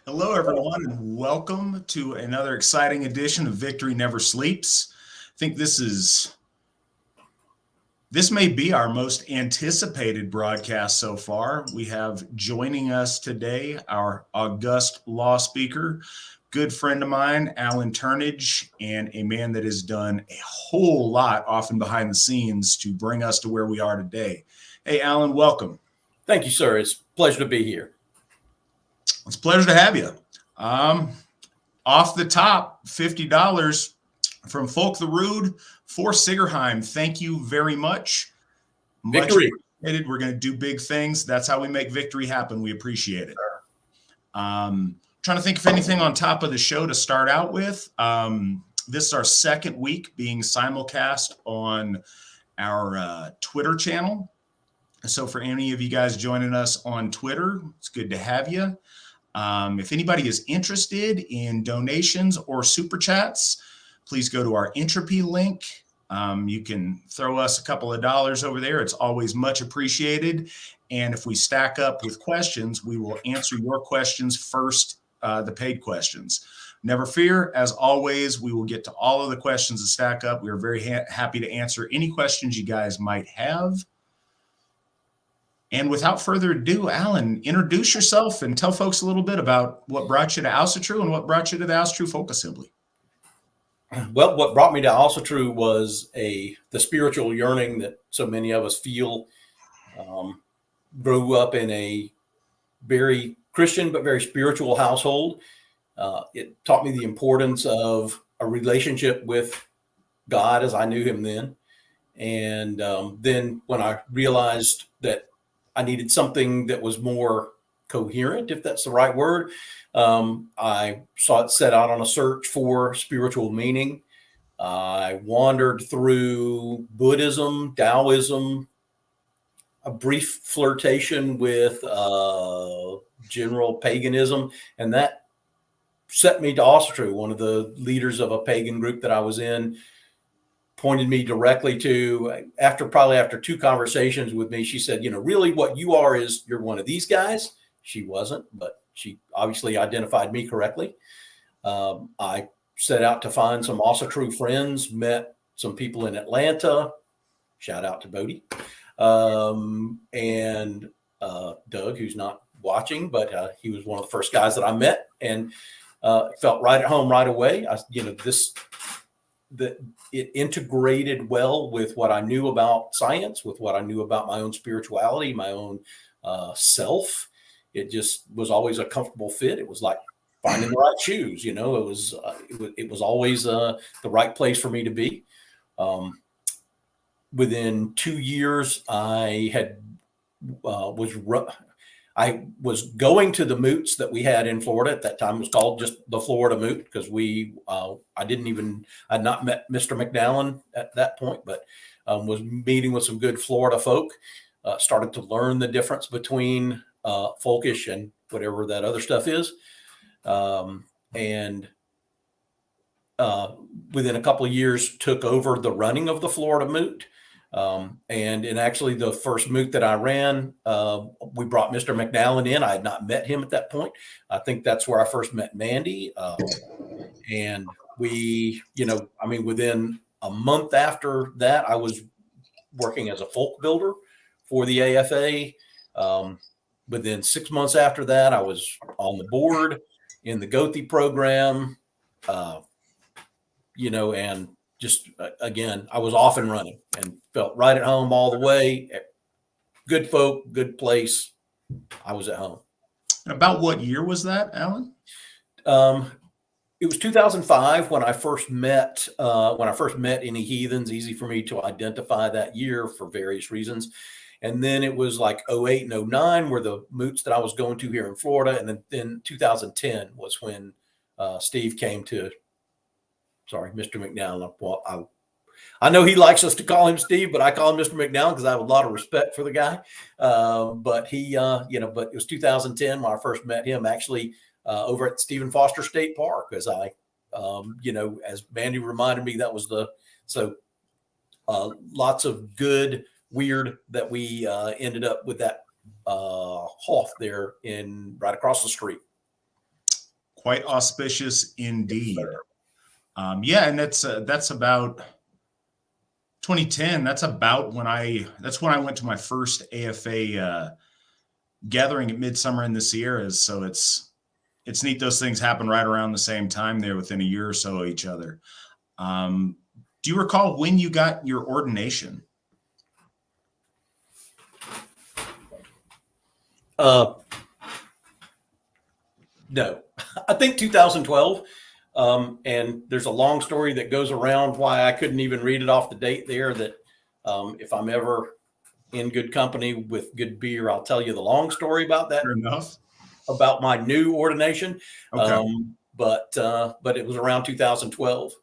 Hello, everyone, and welcome to another exciting edition of Victory Never Sleeps. I think this may be our most anticipated broadcast so far. We have joining us today our august law speaker, good friend of mine, Allen Turnage, and a man that has done a whole lot, often behind the scenes, to bring us to where we are today. Hey, Allen, welcome. Thank you, sir. It's a pleasure to be here. It's a pleasure to have you. Off the top, $50 from Folk the Rude for Sigourheim. Thank you very much. Victory. Much appreciated. We're going to do big things. That's how we make victory happen. We appreciate it. Trying to think of anything on top of the show to start out with. This is our second week being simulcast on our Twitter channel. So for any of you guys joining us on Twitter, it's good to have you. If anybody is interested in donations or super chats, please go to our Entropy link. You can throw us a couple of dollars over there. It's always much appreciated. And if we stack up with questions, we will answer your questions first, the paid questions. Never fear, as always, we will get to all of the questions that stack up. We are very happy to answer any questions you guys might have. And without further ado, Allen, introduce yourself and tell folks a little bit about what brought you to Asatru and what brought you to the Asatru Folk Assembly. Well, what brought me to Asatru was the spiritual yearning that so many of us feel. Grew up in a very Christian but very spiritual household. It taught me the importance of a relationship with God as I knew him then. And then when I realized that I needed something that was more coherent, if that's the right word. I set out on a search for spiritual meaning. I wandered through Buddhism, Taoism, a brief flirtation with general paganism, and that set me to Asatru. One of the leaders of a pagan group that I was in pointed me directly to, after two conversations with me, she said, really what you are is you're one of these guys. She wasn't, but she obviously identified me correctly. I set out to find some Asatru friends, met some people in Atlanta, shout out to Bodie, and Doug, who's not watching, but he was one of the first guys that I met, and felt right at home right away. That it integrated well with what I knew about science, with what I knew about my own spirituality, my own self. It just was always a comfortable fit. It was like finding the right shoes. It was always the right place for me to be. Within 2 years, I was going to the moots that we had in Florida. At that time, it was called just the Florida Moot because I'd not met Mr. McNallen at that point, but was meeting with some good Florida folk, started to learn the difference between folkish and whatever that other stuff is. And within a couple of years, took over the running of the Florida Moot. And in actually the first moot that I ran, we brought Mr. McNallen in. I had not met him at that point. I think that's where I first met Mandy. And within a month after that, I was working as a folk builder for the AFA. Within 6 months after that, I was on the board in the Gothi program, and just again, I was off and running and felt right at home all the way. Good folk, good place. I was at home. And about what year was that, Allen? It was 2005 when I first met any heathens. Easy for me to identify that year for various reasons. And then it was like 08 and 09 were the moots that I was going to here in Florida. And then 2010 was when Steve came to. Sorry, Mr. McNallen. Well, I know he likes us to call him Steve, but I call him Mr. McNallen because I have a lot of respect for the guy. But it was 2010 when I first met him, actually over at Stephen Foster State Park, as as Mandy reminded me, that was lots of good, weird that we ended up with that Hoff there right across the street. Quite auspicious indeed. Yeah, and that's about 2010. That's when I went to my first AFA gathering at Midsummer in the Sierras. So it's neat. Those things happen right around the same time there, within a year or so of each other. Do you recall when you got your ordination? No, I think 2012. And there's a long story that goes around why I couldn't even read it off the date there. That if I'm ever in good company with good beer, I'll tell you the long story about that. Fair enough. About my new ordination. Okay. But it was around 2012.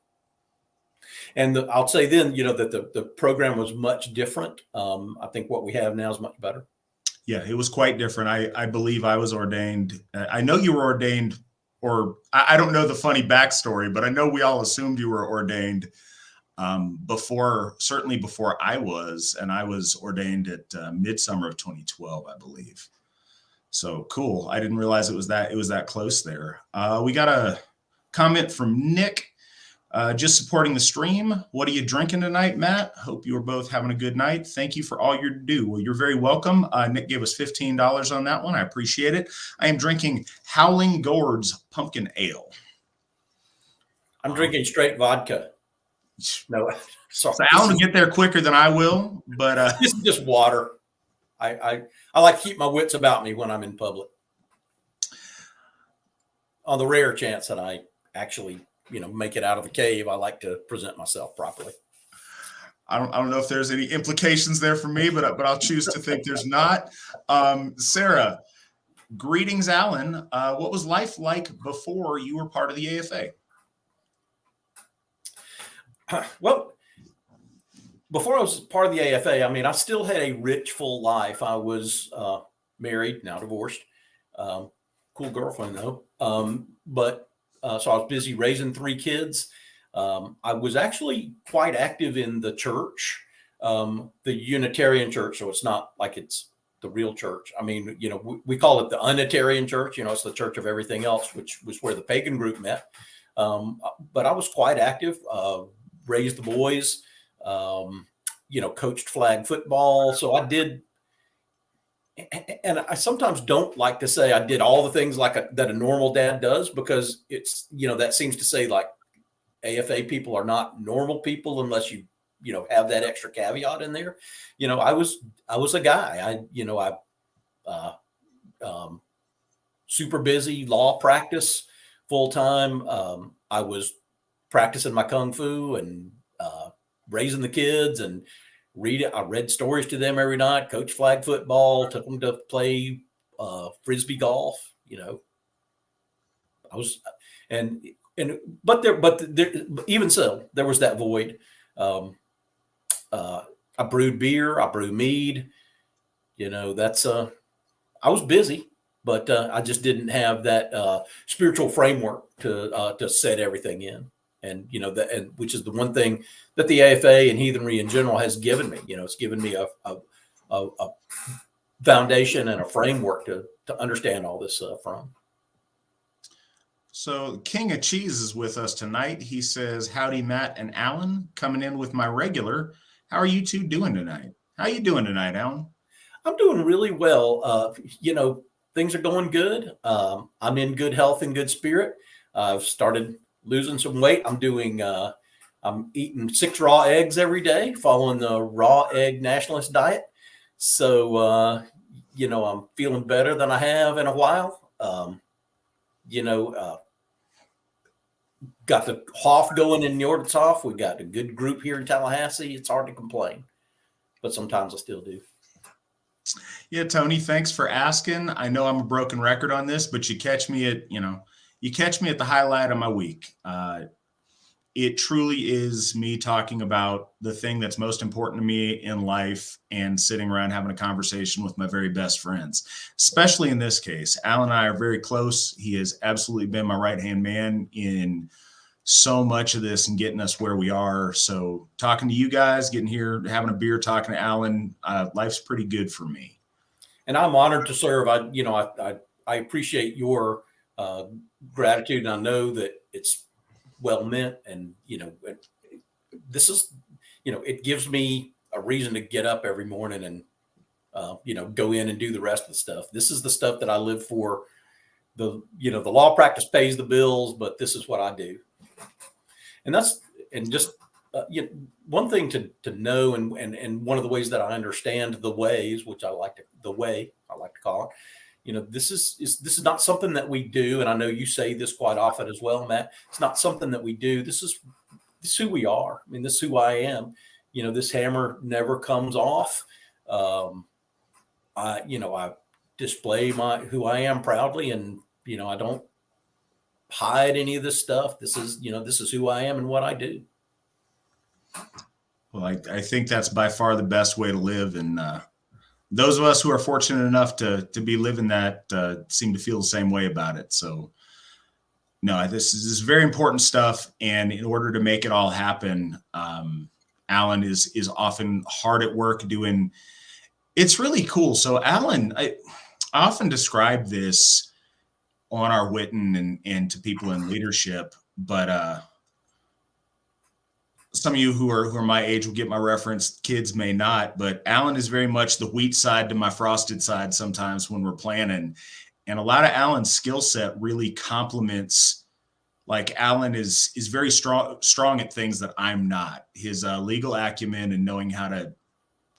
And I'll say then, that the program was much different. I think what we have now is much better. Yeah, it was quite different. I believe I was ordained. I know you were ordained, or I don't know the funny backstory, but I know we all assumed you were ordained certainly before I was, and I was ordained at midsummer of 2012, I believe. So cool. I didn't realize it was that close there. We got a comment from Nick. Just supporting the stream. What are you drinking tonight, Matt? Hope you are both having a good night. Thank you for all you do. Well, you're very welcome. Nick gave us $15 on that one. I appreciate it. I am drinking Howling Gourd's Pumpkin Ale. I'm drinking straight vodka. No, sorry. So Alan will get there quicker than I will, but this is just water. I like to keep my wits about me when I'm in public. On the rare chance that I actually make it out of the cave, I like to present myself properly. I don't know if there's any implications there for me, but I'll choose to think there's not. Sarah, greetings, Alan. What was life like before you were part of the AFA? Well, before I was part of the AFA, I still had a rich, full life. I was married, now divorced. Cool girlfriend, though. So I was busy raising 3 kids. I was actually quite active in the church, the Unitarian church. So it's not like it's the real church. We call it the Unitarian church. It's the church of everything else, which was where the pagan group met. But I was quite active, raised the boys, coached flag football. So I did. And I sometimes don't like to say I did all the things that a normal dad does, because it's, that seems to say like AFA people are not normal people unless you have that extra caveat in there. I was a guy. Super busy, law practice full time. I was practicing my kung fu and raising the kids and I read stories to them every night, coached flag football, took them to play Frisbee golf, I was, but even so, there was that void. I brewed beer, I brew mead, I was busy, but I just didn't have that spiritual framework to set everything in. And, which is the one thing that the AFA and heathenry in general has given me. It's given me a foundation and a framework to understand all this from. So King of Cheese is with us tonight. He says, howdy, Matt and Alan, coming in with my regular. How are you two doing tonight? How are you doing tonight, Alan? I'm doing really well. Things are going good. I'm in good health and good spirit. I've started losing some weight. I'm eating 6 raw eggs every day, following the raw egg nationalist diet. So, I'm feeling better than I have in a while. Got the Hoff going in Nordhoff. We got a good group here in Tallahassee. It's hard to complain, but sometimes I still do. Yeah, Tony, thanks for asking. I know I'm a broken record on this, but you catch me at the highlight of my week. It truly is me talking about the thing that's most important to me in life and sitting around having a conversation with my very best friends, especially in this case. Alan and I are very close. He has absolutely been my right-hand man in so much of this and getting us where we are. So talking to you guys, getting here, having a beer, talking to Alan, life's pretty good for me. And I'm honored to serve. I appreciate your gratitude, and I know that it's well meant. And, this is, it gives me a reason to get up every morning and, go in and do the rest of the stuff. This is the stuff that I live for. The law practice pays the bills, but this is what I do. And one thing to know, and one of the ways that I understand the ways, which I like to call it, this is not something that we do. And I know you say this quite often as well, Matt. It's not something that we do. This is who we are. I mean, this is who I am. This hammer never comes off. I display who I am proudly, and, I don't hide any of this stuff. This is who I am and what I do. Well, I think that's by far the best way to live. And those of us who are fortunate enough to be living that seem to feel the same way about it. So, no, this is very important stuff. And in order to make it all happen, Alan is often hard at work doing. It's really cool. So, Alan, I often describe this on our Witten and to people in leadership, but some of you who are my age will get my reference. Kids may not, but Alan is very much the wheat side to my frosted side sometimes when we're planning. And a lot of Alan's skill set really complements, like Alan is very strong at things that I'm not. His legal acumen and knowing how to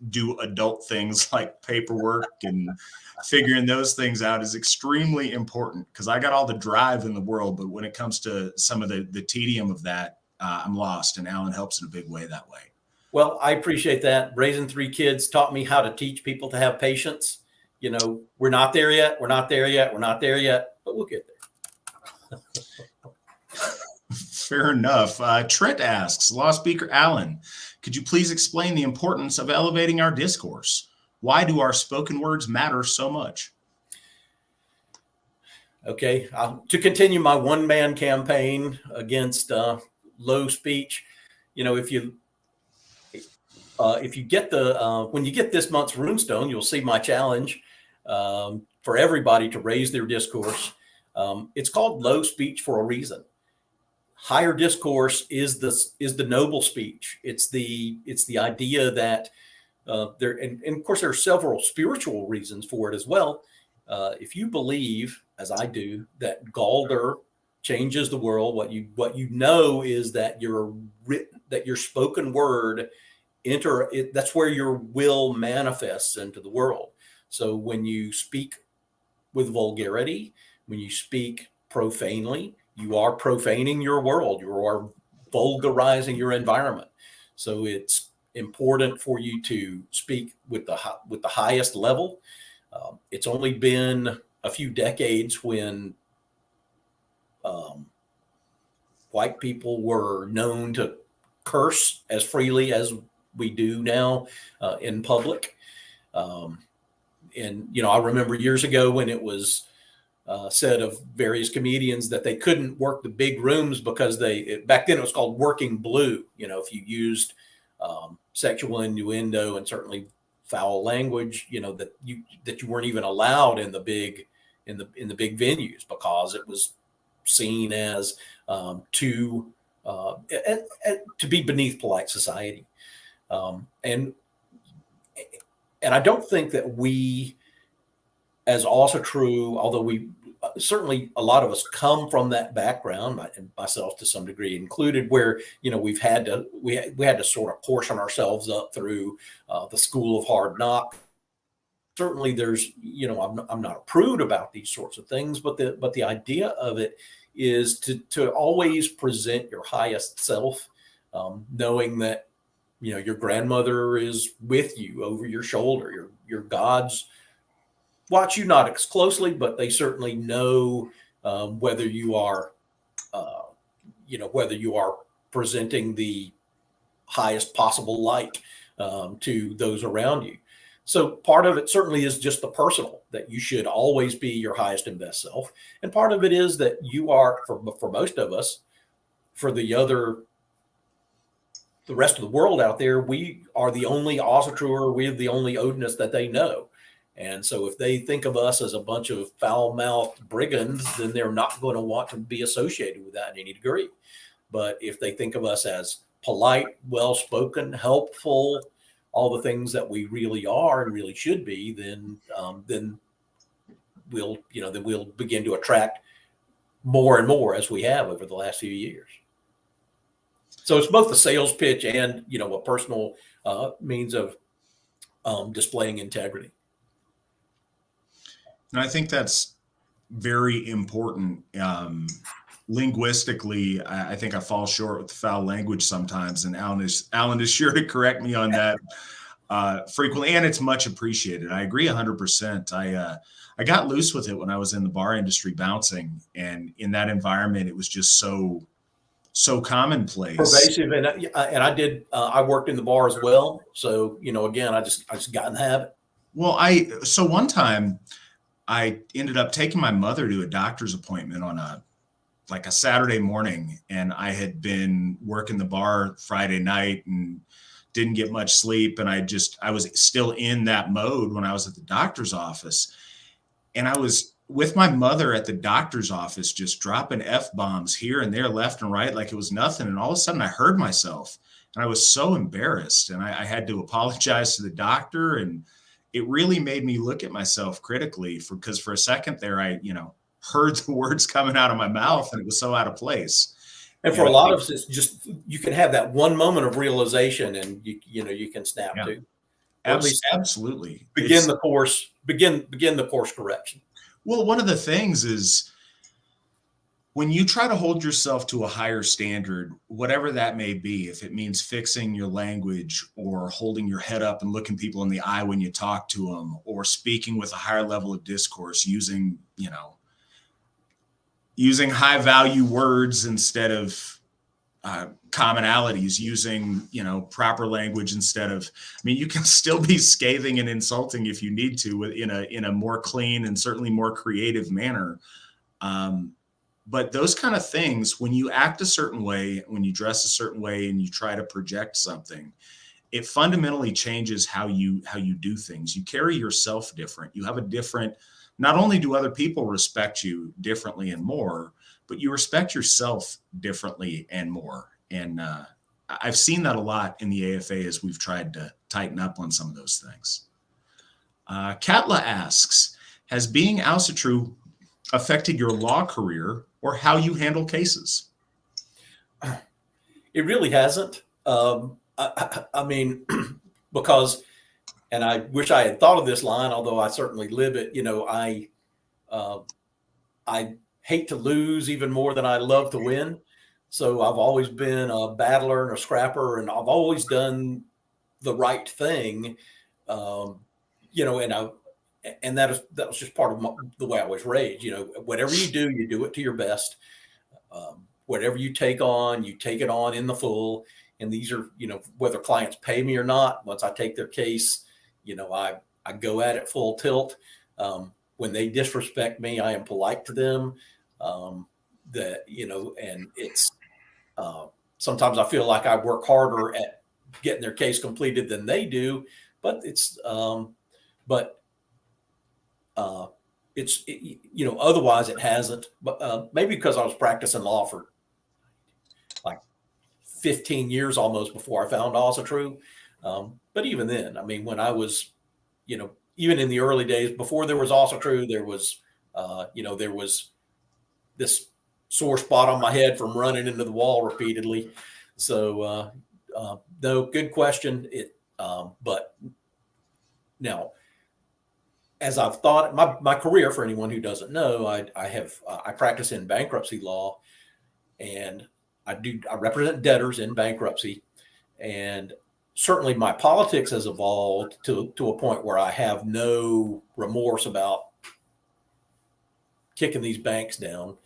do adult things like paperwork and figuring those things out is extremely important, because I got all the drive in the world, but when it comes to some of the tedium of that, I'm lost, and Alan helps in a big way that way. Well, I appreciate that. Raising 3 kids taught me how to teach people to have patience. We're not there yet. We're not there yet. We're not there yet, but we'll get there. Fair enough. Trent asks, Lawspeaker Allen, could you please explain the importance of elevating our discourse? Why do our spoken words matter so much? Okay. To continue my one-man campaign against low speech, if you get when you get this month's runestone, you'll see my challenge for everybody to raise their discourse. It's called low speech for a reason. Higher discourse is the noble speech. It's the idea that and of course there are several spiritual reasons for it as well. If you believe, as I do, that Baldur changes the world, what you know is that your spoken word that's where your will manifests into the world. So when you speak with vulgarity, when you speak profanely, you are profaning your world. You are vulgarizing your environment. So it's important for you to speak with the highest level. It's only been a few decades when white people were known to curse as freely as we do now in public. And I remember years ago when it was said of various comedians that they couldn't work the big rooms because back then it was called working blue. If you used sexual innuendo and certainly foul language, that you weren't even allowed in the big venues, because it was seen as to be beneath polite society. And I don't think that we, as Asatru, although we certainly, a lot of us come from that background, and myself to some degree included, where we had to sort of portion ourselves up through the school of hard knock. Certainly, there's I'm not a prude about these sorts of things, but the idea of it is to always present your highest self, knowing that your grandmother is with you over your shoulder. Your gods watch you not as closely, but they certainly know whether you are presenting the highest possible light to those around you. So part of it certainly is just the personal, that you should always be your highest and best self. And part of it is that you are, for most of us, for the rest of the world out there, we are the only Asatru, or we're the only Odinist that they know. And so if they think of us as a bunch of foul-mouthed brigands, then they're not going to want to be associated with that in any degree. But if they think of us as polite, well-spoken, helpful, all the things that we really are and really should be, then we'll begin to attract more and more, as we have over the last few years. So it's both a sales pitch and, a personal means of displaying integrity. And I think that's very important. Linguistically, I think I fall short with the foul language sometimes, and Alan is sure to correct me on that frequently, and it's much appreciated. I agree 100%. I got loose with it when I was in the bar industry bouncing, and in that environment, it was just so commonplace, pervasive. And I worked in the bar as well, so again, I just got in the habit. Well, so one time I ended up taking my mother to a doctor's appointment on a Saturday morning, and I had been working the bar Friday night and didn't get much sleep, and I was still in that mode when I was at the doctor's office, and I was with my mother at the doctor's office, just dropping F-bombs here and there, left and right, like it was nothing. And all of a sudden I heard myself, and I was so embarrassed, and I had to apologize to the doctor. And it really made me look at myself critically, because for a second there, I, heard the words coming out of my mouth, and it was so out of place. And for a lot of us, it's just, you can have that one moment of realization, and you can snap to. Absolutely. Begin the course correction. Well, one of the things is when you try to hold yourself to a higher standard, whatever that may be, if it means fixing your language or holding your head up and looking people in the eye when you talk to them, or speaking with a higher level of discourse, using high value words instead of commonalities, using, proper language instead of, you can still be scathing and insulting if you need to in a more clean and certainly more creative manner. But those kind of things, when you act a certain way, when you dress a certain way, and you try to project something, it fundamentally changes how you do things. You carry yourself different. You have a different, not only do other people respect you differently and more, but you respect yourself differently and more. And I've seen that a lot in the AFA as we've tried to tighten up on some of those things. Katla asks, has being Asatru affected your law career or how you handle cases? It really hasn't. Because, and I wish I had thought of this line, although I certainly live it, I hate to lose even more than I love to win. So I've always been a battler and a scrapper, and I've always done the right thing. And that was just part of the way I was raised. Whatever you do it to your best. Whatever you take it on in the full. And these are, whether clients pay me or not, once I take their case, I go at it full tilt. When they disrespect me, I am polite to them. And it's, sometimes I feel like I work harder at getting their case completed than they do, but otherwise it hasn't. But maybe because I was practicing law for like 15 years almost before I found Asatru. But even then, when I was, even in the early days before there was Asatru, there was this sore spot on my head from running into the wall repeatedly. So, no, good question. But now, as I've thought, my career, for anyone who doesn't know, I practice in bankruptcy law, and I represent debtors in bankruptcy, and certainly my politics has evolved to a point where I have no remorse about kicking these banks down.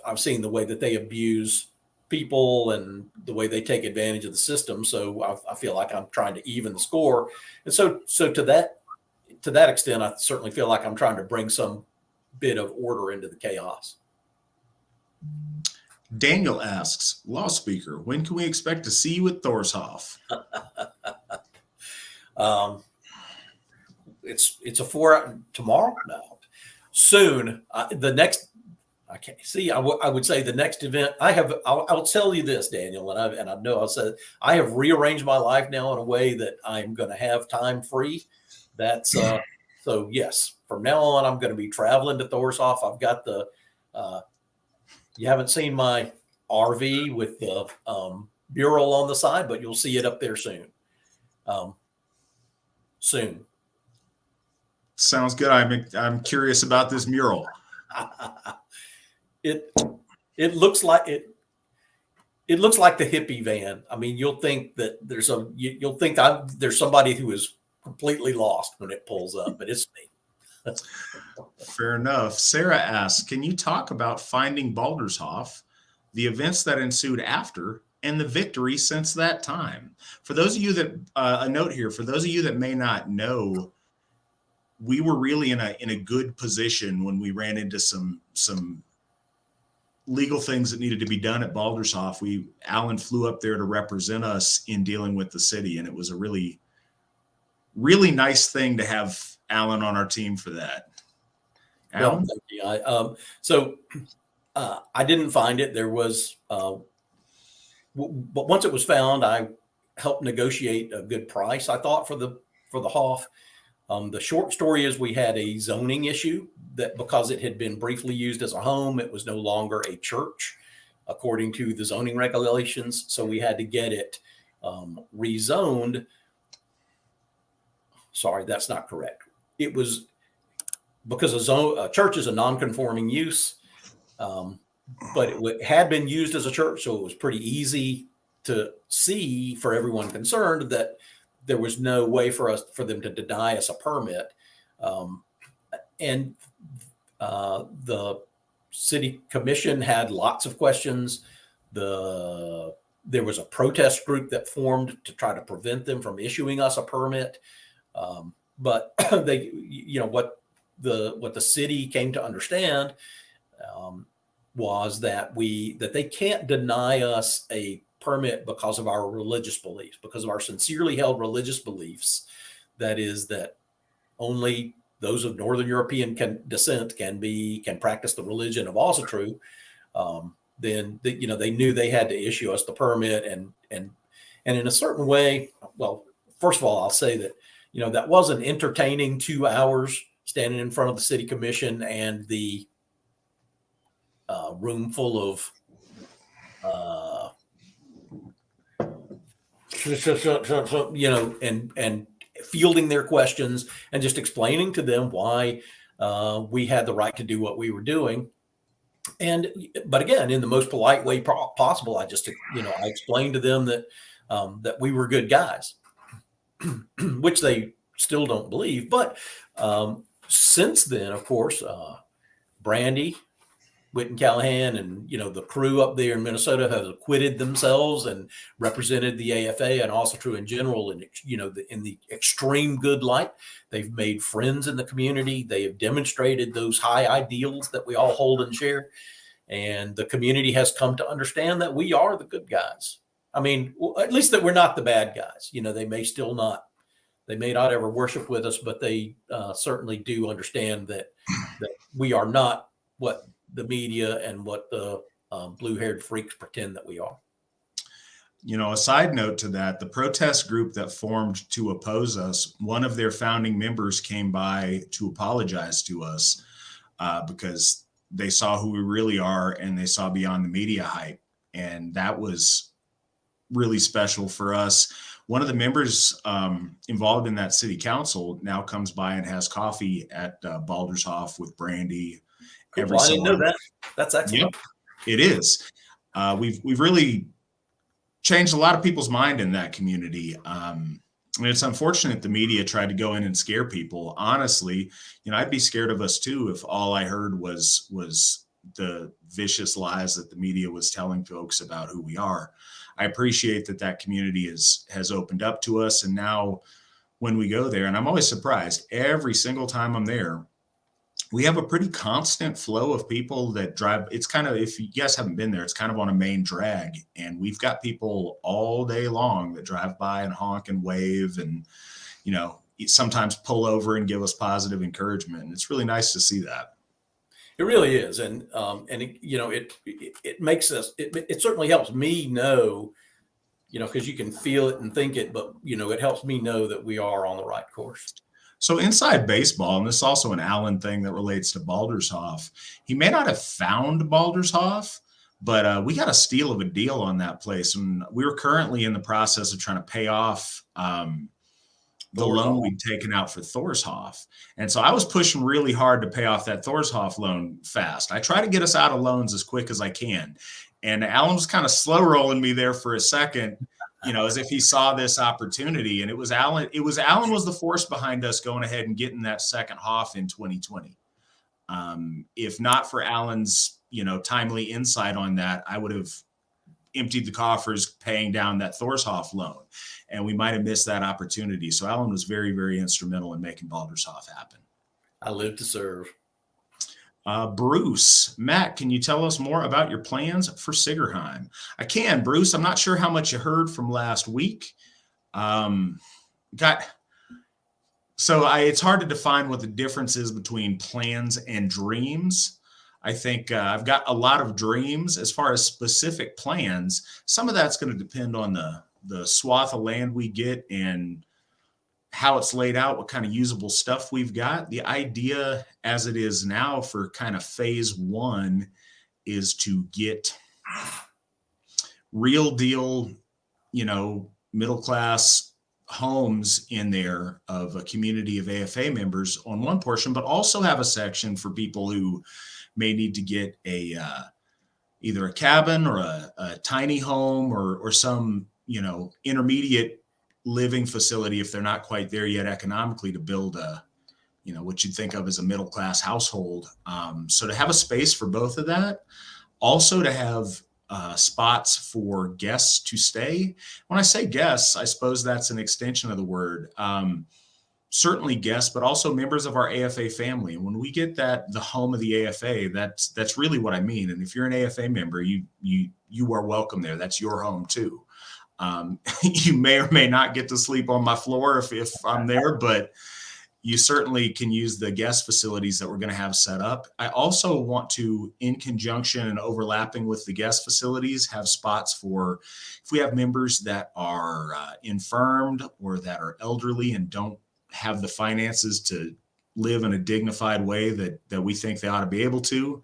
I've seen the way that they abuse people and the way they take advantage of the system. So I feel like I'm trying to even the score. And so to that extent, I certainly feel like I'm trying to bring some bit of order into the chaos. Daniel asks, Lawspeaker, when can we expect to see you at Thorshof? it's a 4 tomorrow. No, soon. The next. I can't see. I would say the next event I'll tell you this, Daniel, and I know I said I have rearranged my life now in a way that I'm going to have time free. That's so yes. From now on, I'm going to be traveling to Thorshof. I've got the. You haven't seen my RV with the mural on the side, but you'll see it up there soon. Soon. Sounds good. I'm curious about this mural. It looks like it looks like the hippie van. I mean, you'll think that you'll think there's somebody who is completely lost when it pulls up, but it's me. Fair enough. Sarah asks, can you talk about finding Baldurshof, the events that ensued after, and the victory since that time? For those of you that a note here, for those of you that may not know, we were really in a good position when we ran into some legal things that needed to be done at Baldurshof. Alan flew up there to represent us in dealing with the city, and it was a really, really nice thing to have Alan on our team for that. Alan? Well, thank you. I didn't find it. There was, but once it was found, I helped negotiate a good price, I thought, for the Hof. The short story is we had a zoning issue that because it had been briefly used as a home, it was no longer a church according to the zoning regulations. So we had to get it rezoned. Sorry, that's not correct. It was because a church is a non-conforming use, but it had been used as a church. So it was pretty easy to see for everyone concerned that there was no way for them to deny us a permit. And the city commission had lots of questions. There was a protest group that formed to try to prevent them from issuing us a permit. But they, what the city came to understand was that they can't deny us a permit because of our religious beliefs, because of our sincerely held religious beliefs. That is, that only those of Northern European descent can practice the religion of Asatru. Then they knew they had to issue us the permit, and in a certain way. Well, first of all, I'll say that that was an entertaining 2 hours standing in front of the city commission and the room full of and fielding their questions and just explaining to them why we had the right to do what we were doing. But again, in the most polite way possible, I explained to them that we were good guys, which they still don't believe. But since then, of course, Brandy, Whitten Callahan, and the crew up there in Minnesota have acquitted themselves and represented the AFA and Asatru in general in the extreme good light. They've made friends in the community. They have demonstrated those high ideals that we all hold and share, and the community has come to understand that we are the good guys. I mean, at least that we're not the bad guys. They may not ever worship with us, but they certainly do understand that we are not what the media and what the blue-haired freaks pretend that we are. A side note to that, the protest group that formed to oppose us, one of their founding members came by to apologize to us because they saw who we really are and they saw beyond the media hype. And that was really special for us. One of the members involved in that city council now comes by and has coffee at Baldurshof with Brandy. I didn't know that. That's excellent. Yep, it is. We've really changed a lot of people's mind in that community. And it's unfortunate the media tried to go in and scare people. Honestly, I'd be scared of us too if all I heard was the vicious lies that the media was telling folks about who we are. I appreciate that community has opened up to us. And now when we go there, and I'm always surprised every single time I'm there, we have a pretty constant flow of people that drive. It's kind of, if you guys haven't been there, it's kind of on a main drag. And we've got people all day long that drive by and honk and wave. And, sometimes pull over and give us positive encouragement. And it's really nice to see that. It really is. And it makes us, it certainly helps me know, because you can feel it and think it, but, it helps me know that we are on the right course. So inside baseball, and this is also an Allen thing that relates to Baldurshof, he may not have found Baldurshof, but we got a steal of a deal on that place. And we were currently in the process of trying to pay off the loan we'd taken out for Thorshof. And so I was pushing really hard to pay off that Thorshof loan fast. I try to get us out of loans as quick as I can. And Allen was kind of slow rolling me there for a second, as if he saw this opportunity. And it was Allen was the force behind us going ahead and getting that second Hof in 2020. If not for Allen's, timely insight on that, I would have emptied the coffers paying down that Thorshof loan, and we might have missed that opportunity. So Allen was very, very instrumental in making Baldurshof happen. I live to serve. Bruce, Matt, can you tell us more about your plans for Sigourheim? I can, Bruce. I'm not sure how much you heard from last week. It's hard to define what the difference is between plans and dreams. I think I've got a lot of dreams. As far as specific plans, some of that's going to depend on the swath of land we get and how it's laid out, what kind of usable stuff we've got. The idea as it is now for kind of phase 1 is to get real deal, middle class homes in there of a community of AFA members on one portion, but also have a section for people who may need to get either a cabin or a tiny home or some, intermediate living facility if they're not quite there yet economically to build what you'd think of as a middle-class household. So to have a space for both of that, also to have spots for guests to stay. When I say guests, I suppose that's an extension of the word. Certainly guests, but also members of our AFA family. And when we get the home of the AFA, that's really what I mean. And if you're an AFA member, you are welcome there. That's your home too. You may or may not get to sleep on my floor if I'm there, but you certainly can use the guest facilities that we're going to have set up. I also want to, in conjunction and overlapping with the guest facilities, have spots for if we have members that are infirmed or that are elderly and don't have the finances to live in a dignified way that we think they ought to be able to.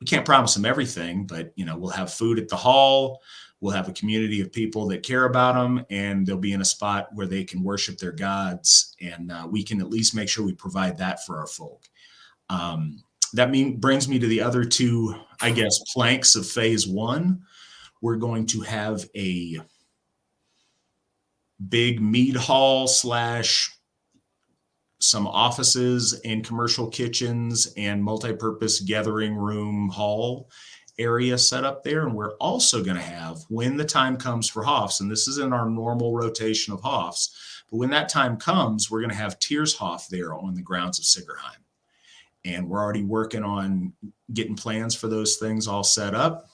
We can't promise them everything, but we'll have food at the hall. We'll have a community of people that care about them, and they'll be in a spot where they can worship their gods. And we can at least make sure we provide that for our folk. That brings me to the other two, I guess, planks of phase 1. We're going to have a big mead hall / some offices and commercial kitchens and multi-purpose gathering room hall area set up there. And we're also going to have, when the time comes for Hofs, and this is in our normal rotation of Hofs, but when that time comes, we're going to have Tiershof there on the grounds of Sigourheim. And we're already working on getting plans for those things all set up.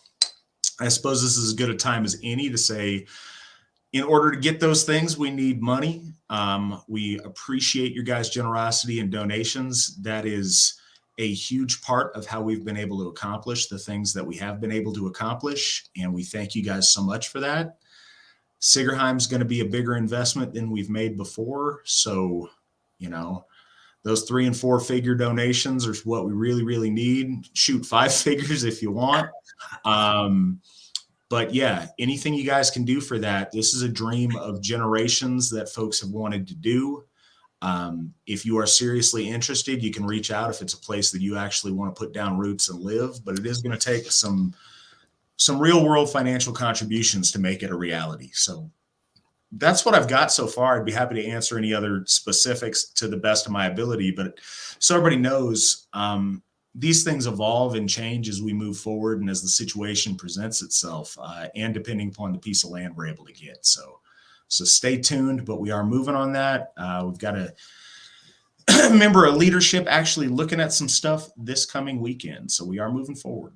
I suppose this is as good a time as any to say, in order to get those things, we need money. We appreciate your guys' generosity and donations. That is a huge part of how we've been able to accomplish the things that we have been able to accomplish. And we thank you guys so much for that. Sigourheim's going to be a bigger investment than we've made before. So, those 3 and 4 figure donations are what we really, really need. Shoot 5 figures if you want. But yeah, anything you guys can do for that. This is a dream of generations that folks have wanted to do. If you are seriously interested, you can reach out if it's a place that you actually want to put down roots and live, but it is going to take some real world financial contributions to make it a reality. So that's what I've got so far. I'd be happy to answer any other specifics to the best of my ability, but so everybody knows, these things evolve and change as we move forward and as the situation presents itself, and depending upon the piece of land we're able to get. So stay tuned, but we are moving on that. We've got a member of leadership actually looking at some stuff this coming weekend. So we are moving forward.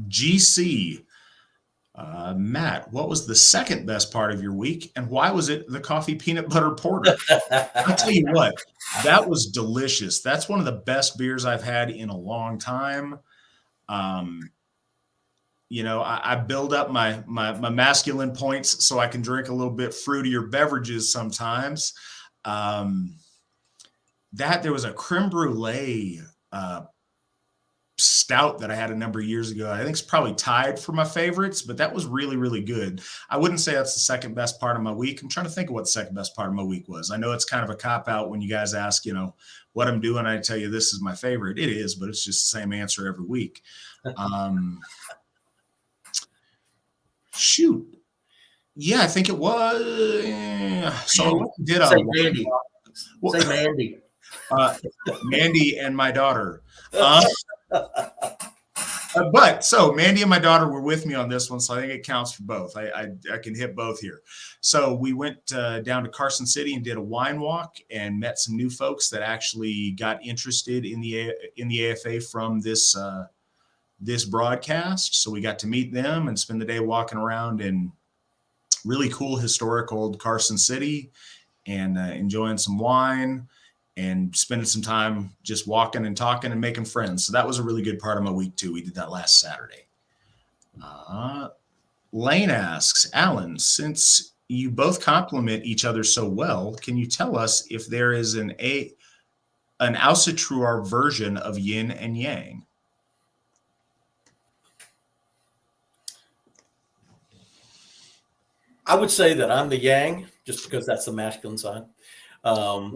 GC, Matt, what was the second best part of your week, and why was it the coffee peanut butter porter? I'll tell you what, that was delicious. That's one of the best beers I've had in a long time. I build up my masculine points so I can drink a little bit fruitier beverages sometimes. There was a creme brulee stout that I had a number of years ago. I think it's probably tied for my favorites, but that was really, really good. I wouldn't say that's the second best part of my week. I'm trying to think of what the second best part of my week was. I know it's kind of a cop out when you guys ask, what I'm doing. I tell you, this is my favorite. It is, but it's just the same answer every week. Shoot. Yeah, I think it was. So did say Mandy. Say Mandy. Mandy and my daughter. So Mandy and my daughter were with me on this one, so I think it counts for both. I can hit both here. So we went down to Carson City and did a wine walk and met some new folks that actually got interested in the AFA from this broadcast. So we got to meet them and spend the day walking around in really cool historic old Carson City and enjoying some wine and spending some time just walking and talking and making friends. So that was a really good part of my week too. We did that last Saturday. Lane asks, Alan, since you both compliment each other so well, can you tell us if there is an Asatru version of yin and yang? I would say that I'm the yang, just because that's the masculine side. I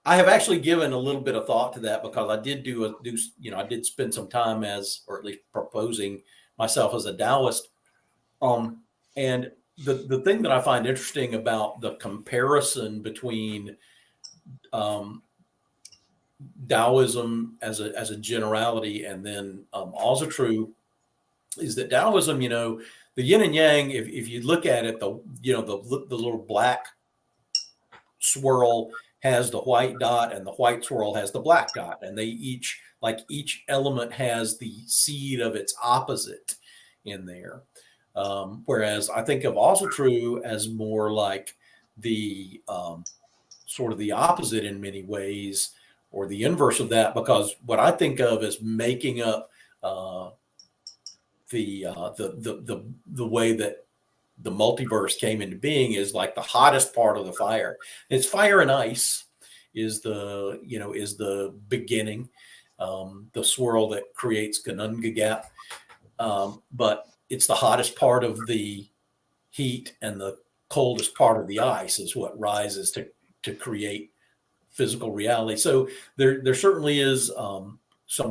have actually given a little bit of thought to that, because I did I did spend some time or at least proposing myself as a Taoist. And the thing that I find interesting about the comparison between Taoism as a generality and then Asatru is that Taoism, the yin and yang, if you look at it, the little black swirl has the white dot and the white swirl has the black dot, and they each element has the seed of its opposite in there. Whereas I think of Asatru as more like the sort of the opposite in many ways, or the inverse of that, because what I think of as making up the way that the multiverse came into being is like the hottest part of the fire. It's fire and ice is the beginning, the swirl that creates Kanunga Gap, but it's the hottest part of the heat, and the coldest part of the ice is what rises to create physical reality. So there certainly is some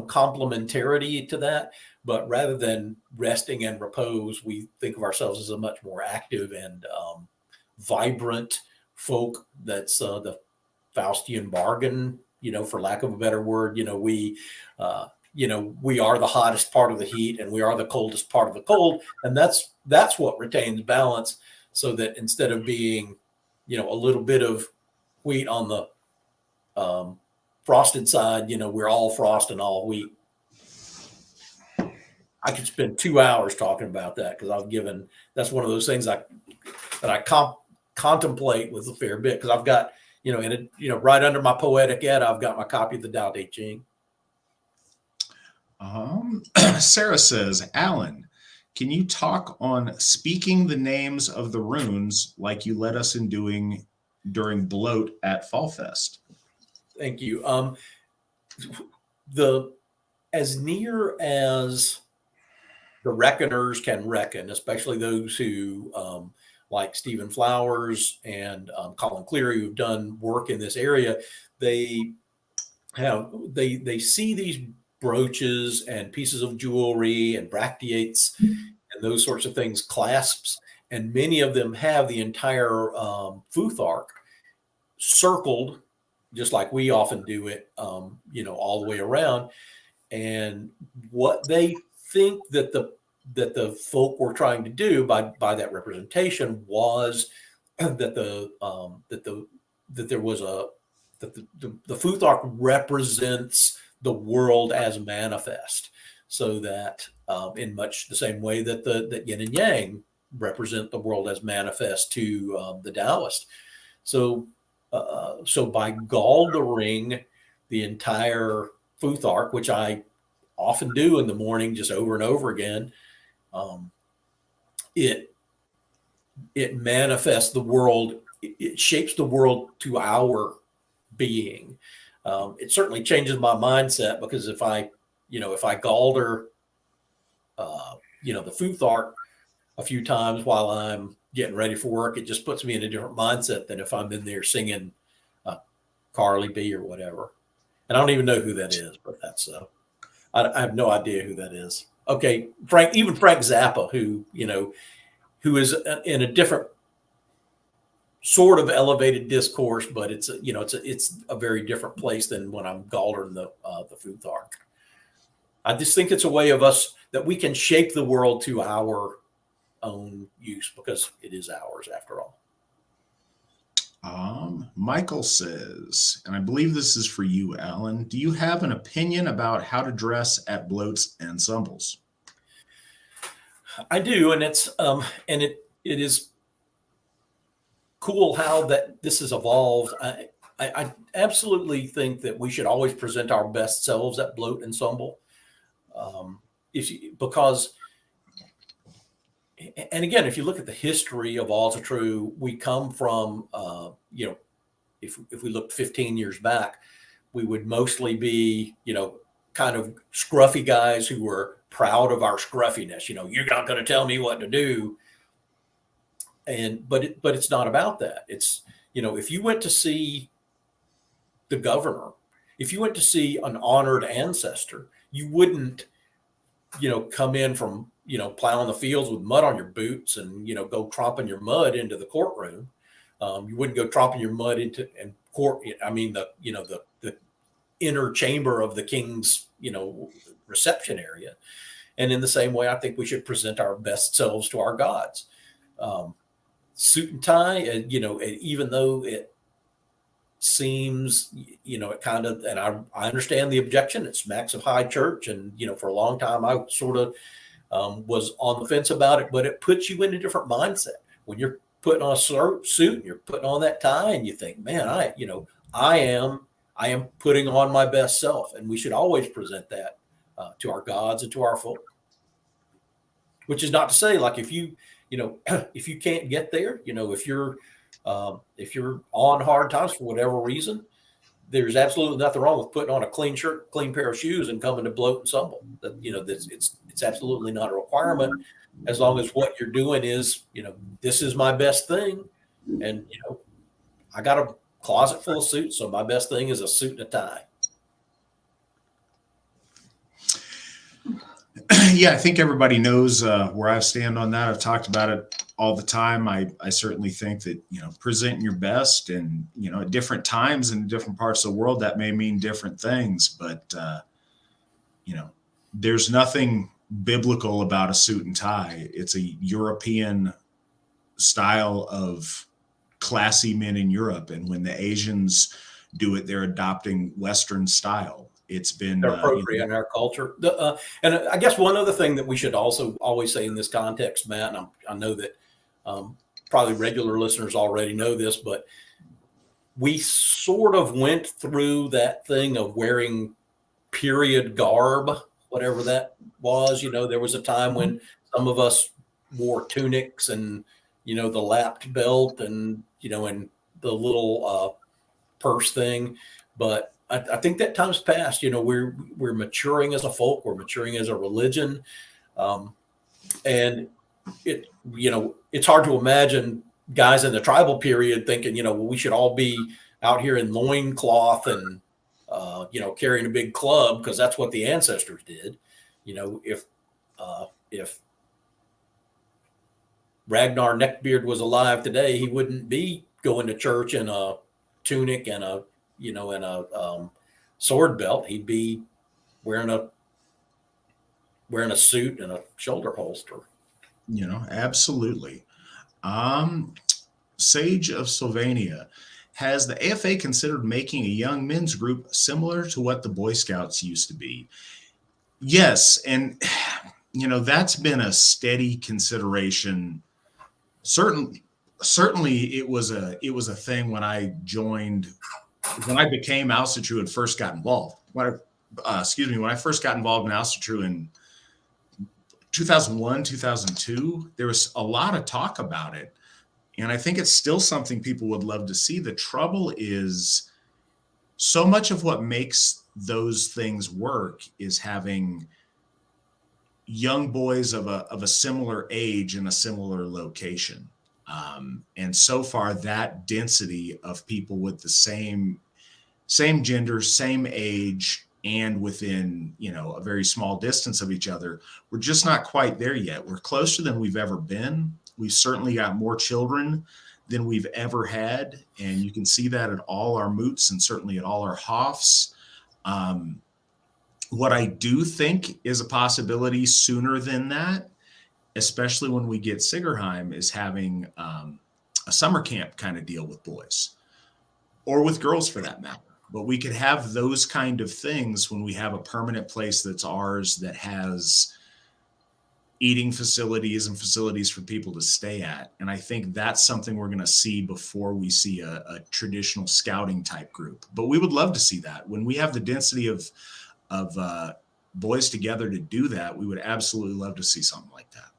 complementarity to that, but rather than resting and repose, we think of ourselves as a much more active and vibrant folk. That's the Faustian bargain, for lack of a better word. We are the hottest part of the heat, and we are the coldest part of the cold, and that's what retains balance, so that instead of being a little bit of wheat on the frosted side, we're all frost and all wheat. I could spend 2 hours talking about that, because that's one of those things that I contemplate with a fair bit, because I've got, right under my poetic ed, I've got my copy of the Tao Te Ching. Sarah says, Alan, can you talk on speaking the names of the runes like you led us in doing during Bloat at Fall Fest? Thank you. As near as the reckoners can reckon, especially those who like Stephen Flowers and Colin Cleary, who've done work in this area, they see these brooches and pieces of jewelry and bracteates and those sorts of things, clasps, and many of them have the entire Futhark circled, just like we often do it, all the way around. And what they think that the folk were trying to do by that representation was that there was that the Futhark represents the world as manifest, so that in much the same way that that Yin and Yang represent the world as manifest to the Taoist. So by galdering the entire Futhark, which I often do in the morning, just over and over again, it manifests the world. It shapes the world to our being. It certainly changes my mindset, because if I galder, the Futhark a few times while I'm getting ready for work, it just puts me in a different mindset than if I'm in there singing Carly B or whatever. And I don't even know who that is, but that's I have no idea who that is. Okay, Frank Zappa, who is in a different sort of elevated discourse, but it's a very different place than when I'm galdering the Futhark. I just think it's a way of us that we can shape the world to our own use, because it is ours after all. Michael says, and I believe this is for you, Alan, do you have an opinion about how to dress at bloats and ensembles? I do, and it's it is cool how that this has evolved. I absolutely think that we should always present our best selves at bloat ensemble, because, and again, if you look at the history of Asatru, we come from, if we look 15 years back, we would mostly be, kind of scruffy guys who were proud of our scruffiness. You're not going to tell me what to do. But it's not about that. It's, if you went to see the governor, if you went to see an honored ancestor, you wouldn't, come in from, plowing the fields with mud on your boots and, go tromping your mud into the courtroom. You wouldn't go tromping your mud into court. I mean, the inner chamber of the king's, reception area. And in the same way, I think we should present our best selves to our gods. Suit and tie, even though it seems, it kind of, and I understand the objection, it smacks of high church. And, for a long time, I sort of was on the fence about it, but it puts you in a different mindset when you're putting on a suit and you're putting on that tie, and you think, man, I am putting on my best self. And we should always present that to our gods and to our folk, which is not to say, like, if you can't get there, if you're on hard times for whatever reason, there's absolutely nothing wrong with putting on a clean shirt, clean pair of shoes, and coming to bloat ensemble. That, it's absolutely not a requirement, as long as what you're doing is, this is my best thing. And, I got a closet full of suits, so my best thing is a suit and a tie. Yeah, I think everybody knows where I stand on that. I've talked about it all the time. I certainly think that, presenting your best, and, at different times in different parts of the world, that may mean different things. But, there's nothing biblical about a suit and tie. It's a European style of classy men in Europe. And when the Asians do it, they're adopting Western style. It's been they're appropriate in our culture. And I guess one other thing that we should also always say in this context, Matt, and I know that probably regular listeners already know this, but we sort of went through that thing of wearing period garb, whatever that was. There was a time when some of us wore tunics and, the lapped belt and, and the little purse thing. But I think that time's passed. We're maturing as a folk, we're maturing as a religion, and it's hard to imagine guys in the tribal period thinking, we should all be out here in loincloth and carrying a big club, because that's what the ancestors did. If Ragnar Neckbeard was alive today, he wouldn't be going to church in a tunic and a sword belt. He'd be wearing a suit and a shoulder holster. Absolutely. Sage of Sylvania, has the AFA considered making a young men's group similar to what the Boy Scouts used to be? Yes, and that's been a steady consideration. Certainly, it was a thing when I became Asatru and first got involved. When I first got involved in Asatru in 2001, 2002, there was a lot of talk about it. And I think it's still something people would love to see. The trouble is so much of what makes those things work is having young boys of a similar age in a similar location. And so far, that density of people with the same gender, same age, and within a very small distance of each other, we're just not quite there yet. We're closer than we've ever been. We've certainly got more children than we've ever had, and you can see that at all our moots and certainly at all our hofs. What I do think is a possibility sooner than that, especially when we get Sigourheim, is having a summer camp kind of deal with boys, or with girls for that matter. But we could have those kind of things when we have a permanent place that's ours, that has eating facilities and facilities for people to stay at. And I think that's something we're going to see before we see a traditional scouting type group. But we would love to see that. When we have the density of boys together to do that, we would absolutely love to see something like that.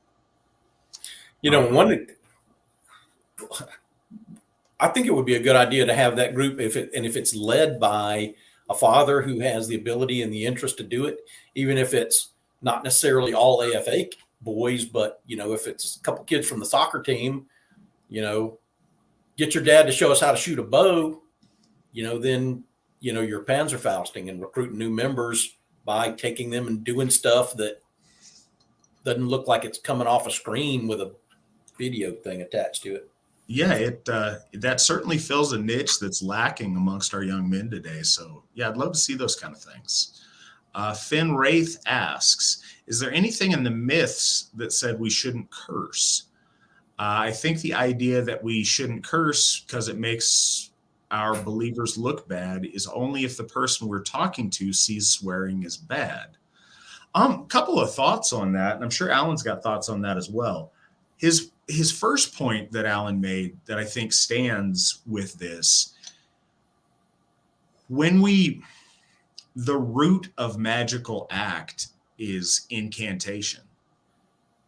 I think it would be a good idea to have that group if it's led by a father who has the ability and the interest to do it, even if it's not necessarily all AFA boys, but if it's a couple kids from the soccer team, get your dad to show us how to shoot a bow, then you're Panzerfausting and recruiting new members by taking them and doing stuff that doesn't look like it's coming off a screen with a video thing attached to it. Yeah, that certainly fills a niche that's lacking amongst our young men today. So yeah, I'd love to see those kind of things. Finn Wraith asks, is there anything in the myths that said we shouldn't curse? I think the idea that we shouldn't curse because it makes our believers look bad is only if the person we're talking to sees swearing as bad. Couple of thoughts on that, and I'm sure Alan's got thoughts on that as well. His first point that Alan made that I think stands with this, the root of magical act is incantation.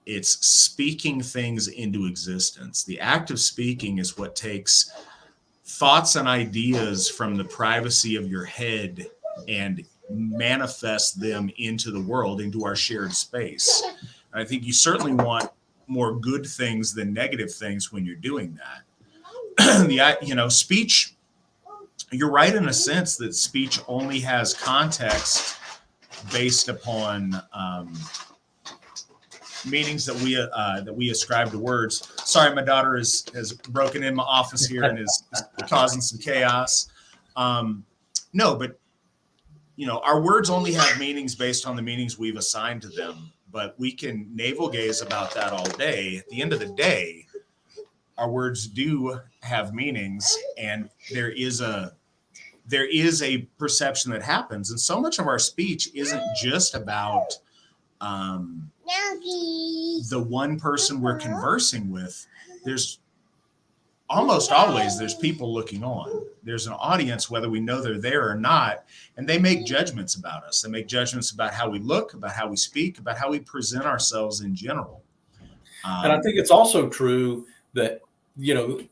It's speaking things into existence. The act of speaking is what takes thoughts and ideas from the privacy of your head and manifests them into the world, into our shared space. And I think you certainly want more good things than negative things when you're doing that. Speech, you're right in a sense that speech only has context based upon meanings that we ascribe to words. Sorry, my daughter has broken in my office here and is causing some chaos. No, but our words only have meanings based on the meanings we've assigned to them. But we can navel gaze about that all day. At the end of the day, our words do have meanings, and there is a perception that happens. And so much of our speech isn't just about the one person we're conversing with. There's almost always there's people looking on. There's an audience, whether we know they're there or not, and they make judgments about us. They make judgments about how we look, about how we speak, about how we present ourselves in general. And I think it's also true that, a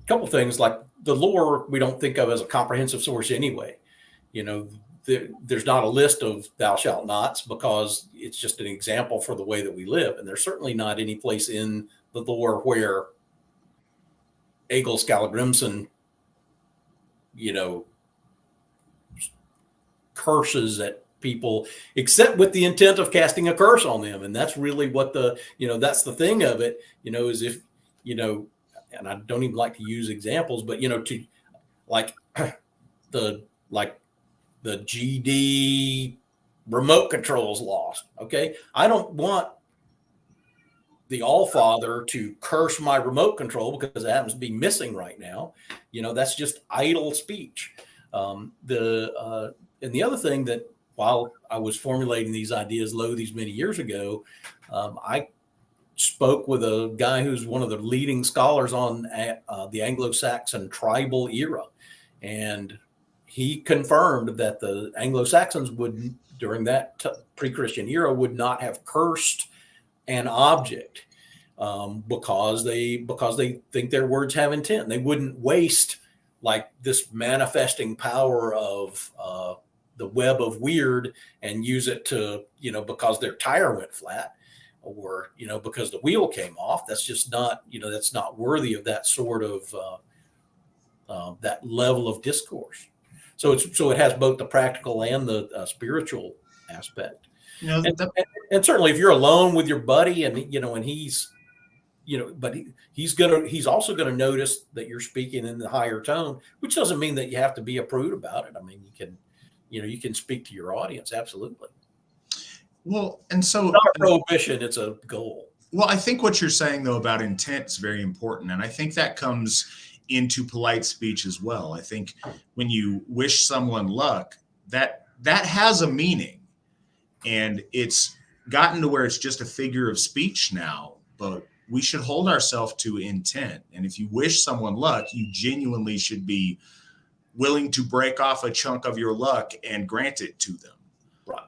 couple things like the lore we don't think of as a comprehensive source anyway. There's not a list of thou shalt nots because it's just an example for the way that we live. And there's certainly not any place in the lore where Egil Skallagrimson, curses at people, except with the intent of casting a curse on them. And that's really what that's the thing of it, is if, and I don't even like to use examples, but, to like the GD remote controls lost. Okay. I don't want the All-Father to curse my remote control because it happens to be missing right now, that's just idle speech. And the other thing that while I was formulating these ideas these many years ago, I spoke with a guy who's one of the leading scholars on the Anglo-Saxon tribal era. And he confirmed that the Anglo-Saxons during that pre-Christian era, would not have cursed an object because they think their words have intent. They wouldn't waste like this manifesting power of the web of weird and use it to, because their tire went flat or, because the wheel came off. That's just not, that's not worthy of that sort of that level of discourse. So it has both the practical and the spiritual aspect. And certainly if you're alone with your buddy and, and he's, but he's also going to notice that you're speaking in the higher tone, which doesn't mean that you have to be a prude about it. I mean, you can speak to your audience. Absolutely. Well, and so it's not a prohibition, it's a goal. Well, I think what you're saying though about intent is very important. And I think that comes into polite speech as well. I think when you wish someone luck, that has a meaning, and it's gotten to where it's just a figure of speech now, but we should hold ourselves to intent. And if you wish someone luck, you genuinely should be willing to break off a chunk of your luck and grant it to them. Right.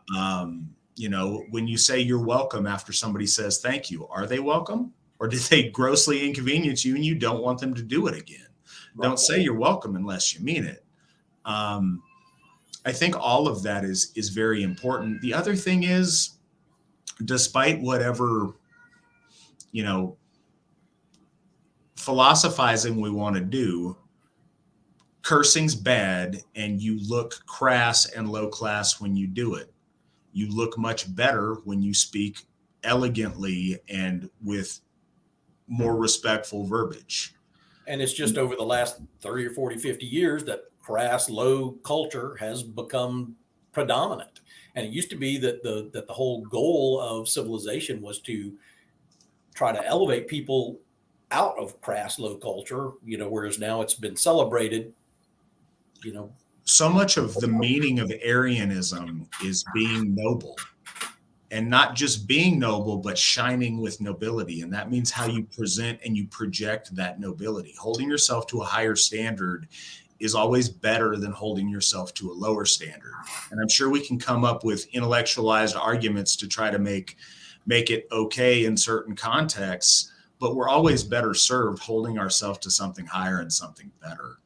When you say you're welcome after somebody says thank you, are they welcome? Or did they grossly inconvenience you and you don't want them to do it again? Right. Don't say you're welcome unless you mean it. I think all of that is very important. The other thing is, despite whatever, philosophizing we want to do, cursing's bad, and you look crass and low class when you do it. You look much better when you speak elegantly and with more respectful verbiage. And it's just over the last 30 or 40, 50 years that crass, low culture has become predominant. And it used to be that the whole goal of civilization was to try to elevate people out of crass, low culture, whereas now it's been celebrated, So much of the meaning of Aryanism is being noble, and not just being noble, but shining with nobility. And that means how you present and you project that nobility. Holding yourself to a higher standard is always better than holding yourself to a lower standard. And I'm sure we can come up with intellectualized arguments to try to make it okay in certain contexts, but we're always better served holding ourselves to something higher and something better.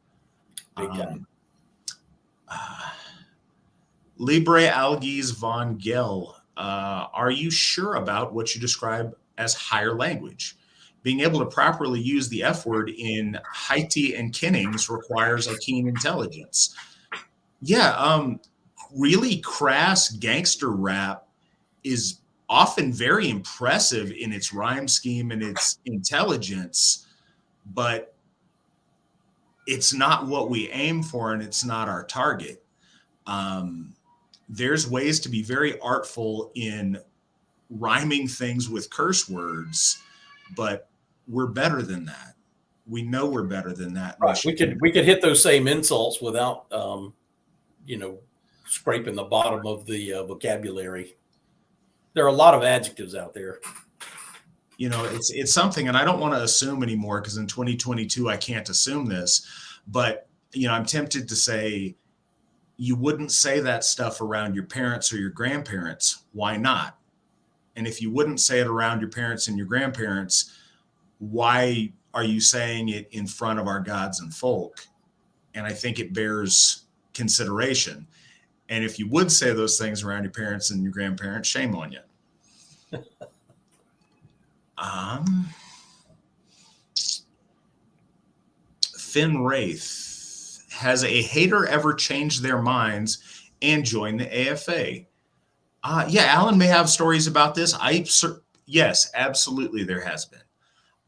Libre Algies von Gell, are you sure about what you describe as higher language? Being able to properly use the F word in Haiti and Kinnings requires a keen intelligence. Yeah, really crass gangster rap is often very impressive in its rhyme scheme and its intelligence, but it's not what we aim for, and it's not our target. There's ways to be very artful in rhyming things with curse words, but we're better than that. We know we're better than that. Right. We could hit those same insults without, scraping the bottom of the vocabulary. There are a lot of adjectives out there. It's something, and I don't want to assume anymore because in 2022 I can't assume this, but I'm tempted to say you wouldn't say that stuff around your parents or your grandparents. Why not? And if you wouldn't say it around your parents and your grandparents, why are you saying it in front of our gods and folk? And I think it bears consideration. And if you would say those things around your parents and your grandparents, shame on you. Finn Wraith, has a hater ever changed their minds and joined the AFA? Yeah, Alan may have stories about this. Yes, absolutely, there has been.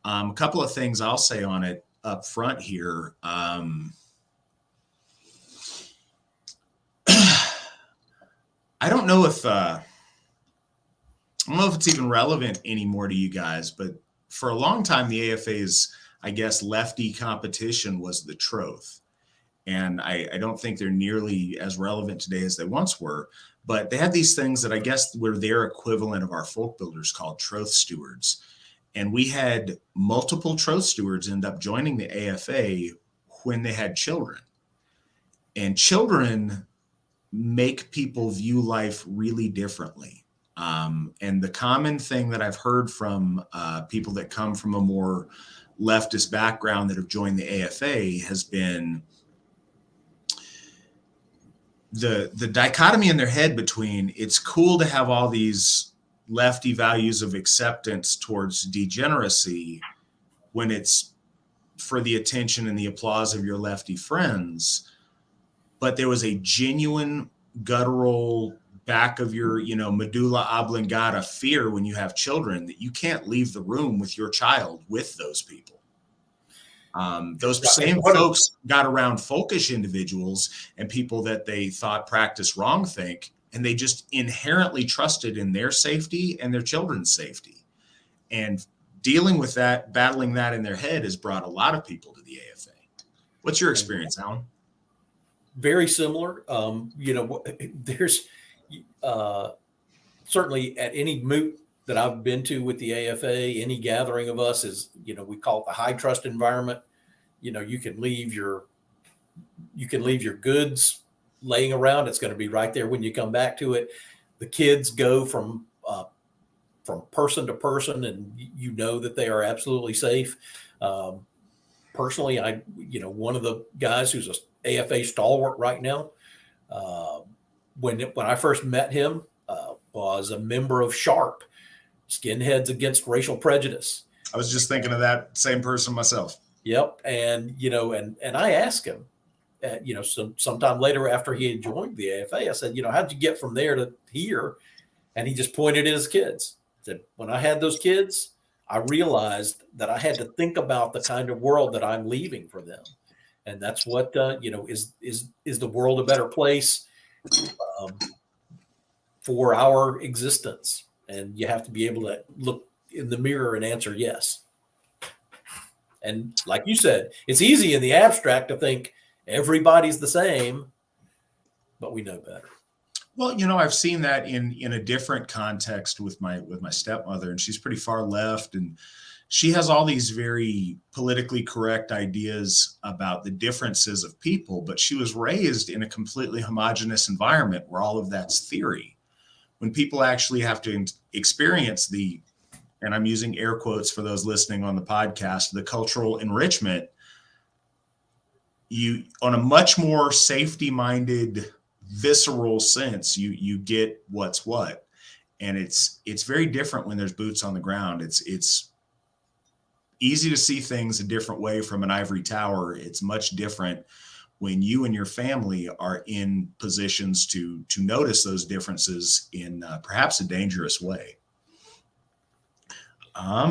A couple of things I'll say on it up front here. I don't know if I don't know if it's even relevant anymore to you guys, but for a long time, the AFA's, I guess, lefty competition was the troth. And I don't think they're nearly as relevant today as they once were. But they had these things that I guess were their equivalent of our folk builders called troth stewards. And we had multiple troth stewards end up joining the AFA when they had children. And children make people view life really differently. And the common thing that I've heard from people that come from a more leftist background that have joined the AFA has been the dichotomy in their head between it's cool to have all these lefty values of acceptance towards degeneracy when it's for the attention and the applause of your lefty friends, but there was a genuine guttural back of your, medulla oblongata fear when you have children that you can't leave the room with your child with those people. Those same folks got around folkish individuals and people that they thought practiced wrongthink, and they just inherently trusted in their safety and their children's safety. And dealing with that, battling that in their head has brought a lot of people to the AFA. What's your experience, Alan? Very similar. There's certainly at any moot that I've been to with the AFA, any gathering of us is, we call it the high trust environment. You can leave your goods laying around. It's going to be right there when you come back to it. The kids go from person to person, and that they are absolutely safe. Personally, one of the guys who's a AFA stalwart right now, when I first met him, was a member of SHARP, Skinheads Against Racial Prejudice. I was just thinking of that same person myself. Yep. And, and I asked him, sometime later after he had joined the AFA, I said, how'd you get from there to here? And he just pointed at his kids. Said, when I had those kids, I realized that I had to think about the kind of world that I'm leaving for them. And that's what, is the world a better place for our existence? And you have to be able to look in the mirror and answer yes. And like you said, it's easy in the abstract to think everybody's the same, but we know better. Well, I've seen that in a different context with my stepmother, and she's pretty far left, and she has all these very politically correct ideas about the differences of people, but she was raised in a completely homogenous environment where all of that's theory. When people actually have to experience and I'm using air quotes for those listening on the podcast, the cultural enrichment, you, on a much more safety-minded, visceral sense, you get what's what. And it's very different when there's boots on the ground. It's easy to see things a different way from an ivory tower. It's much different when you and your family are in positions to notice those differences in perhaps a dangerous way.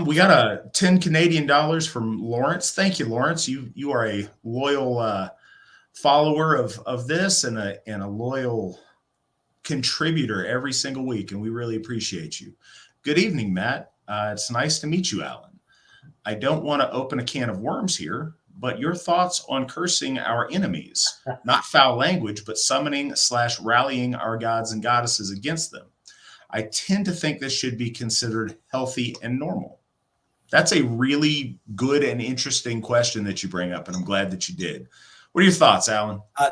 We got a 10 Canadian dollars from Lawrence. Thank you, Lawrence. You are a loyal follower of this and a loyal contributor every single week, and we really appreciate you. Good evening, Matt. It's nice to meet you, Alan. I don't want to open a can of worms here, but your thoughts on cursing our enemies, not foul language, but summoning/rallying our gods and goddesses against them. I tend to think this should be considered healthy and normal. That's a really good and interesting question that you bring up, and I'm glad that you did. What are your thoughts, Alan? I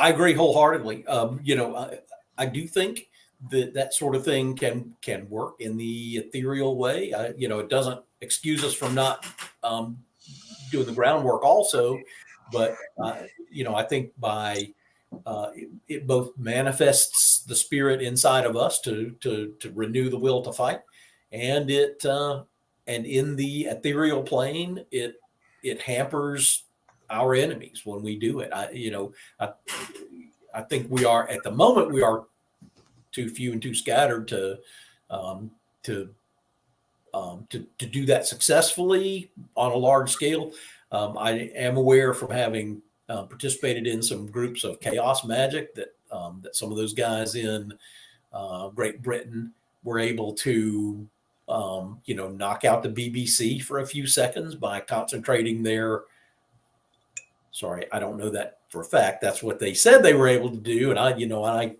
agree wholeheartedly. I do think that sort of thing can work in the ethereal way. It doesn't excuse us from not doing the groundwork also, but I think by it both manifests the spirit inside of us to renew the will to fight, and and in the ethereal plane it hampers our enemies when we do it. I think we are, at the moment, we are too few and too scattered to do that successfully on a large scale. I am aware from having participated in some groups of chaos magic that some of those guys in Great Britain were able to, knock out the BBC for a few seconds by concentrating their. Sorry, I don't know that for a fact. That's what they said they were able to do, and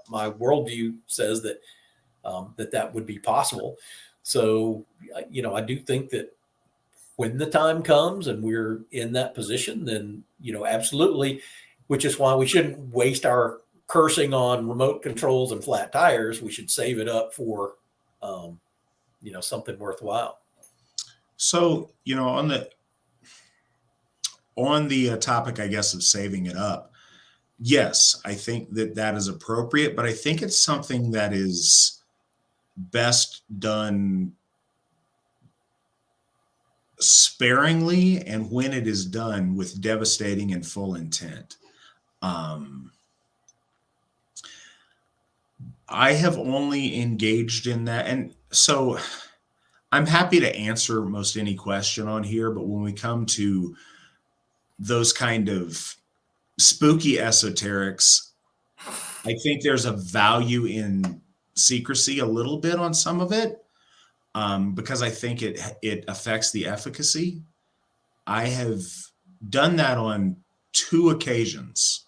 my worldview says that that would be possible. So, I do think that when the time comes and we're in that position, then absolutely, which is why we shouldn't waste our cursing on remote controls and flat tires. We should save it up for, something worthwhile. So, on the topic, I guess, of saving it up, yes, I think that is appropriate, but I think it's something that is best done sparingly, and when it is done with devastating and full intent. I have only engaged in that, and so I'm happy to answer most any question on here, but when we come to those kind of spooky esoterics, I think there's a value in secrecy a little bit on some of it, because I think it affects the efficacy. I have done that on 2 occasions,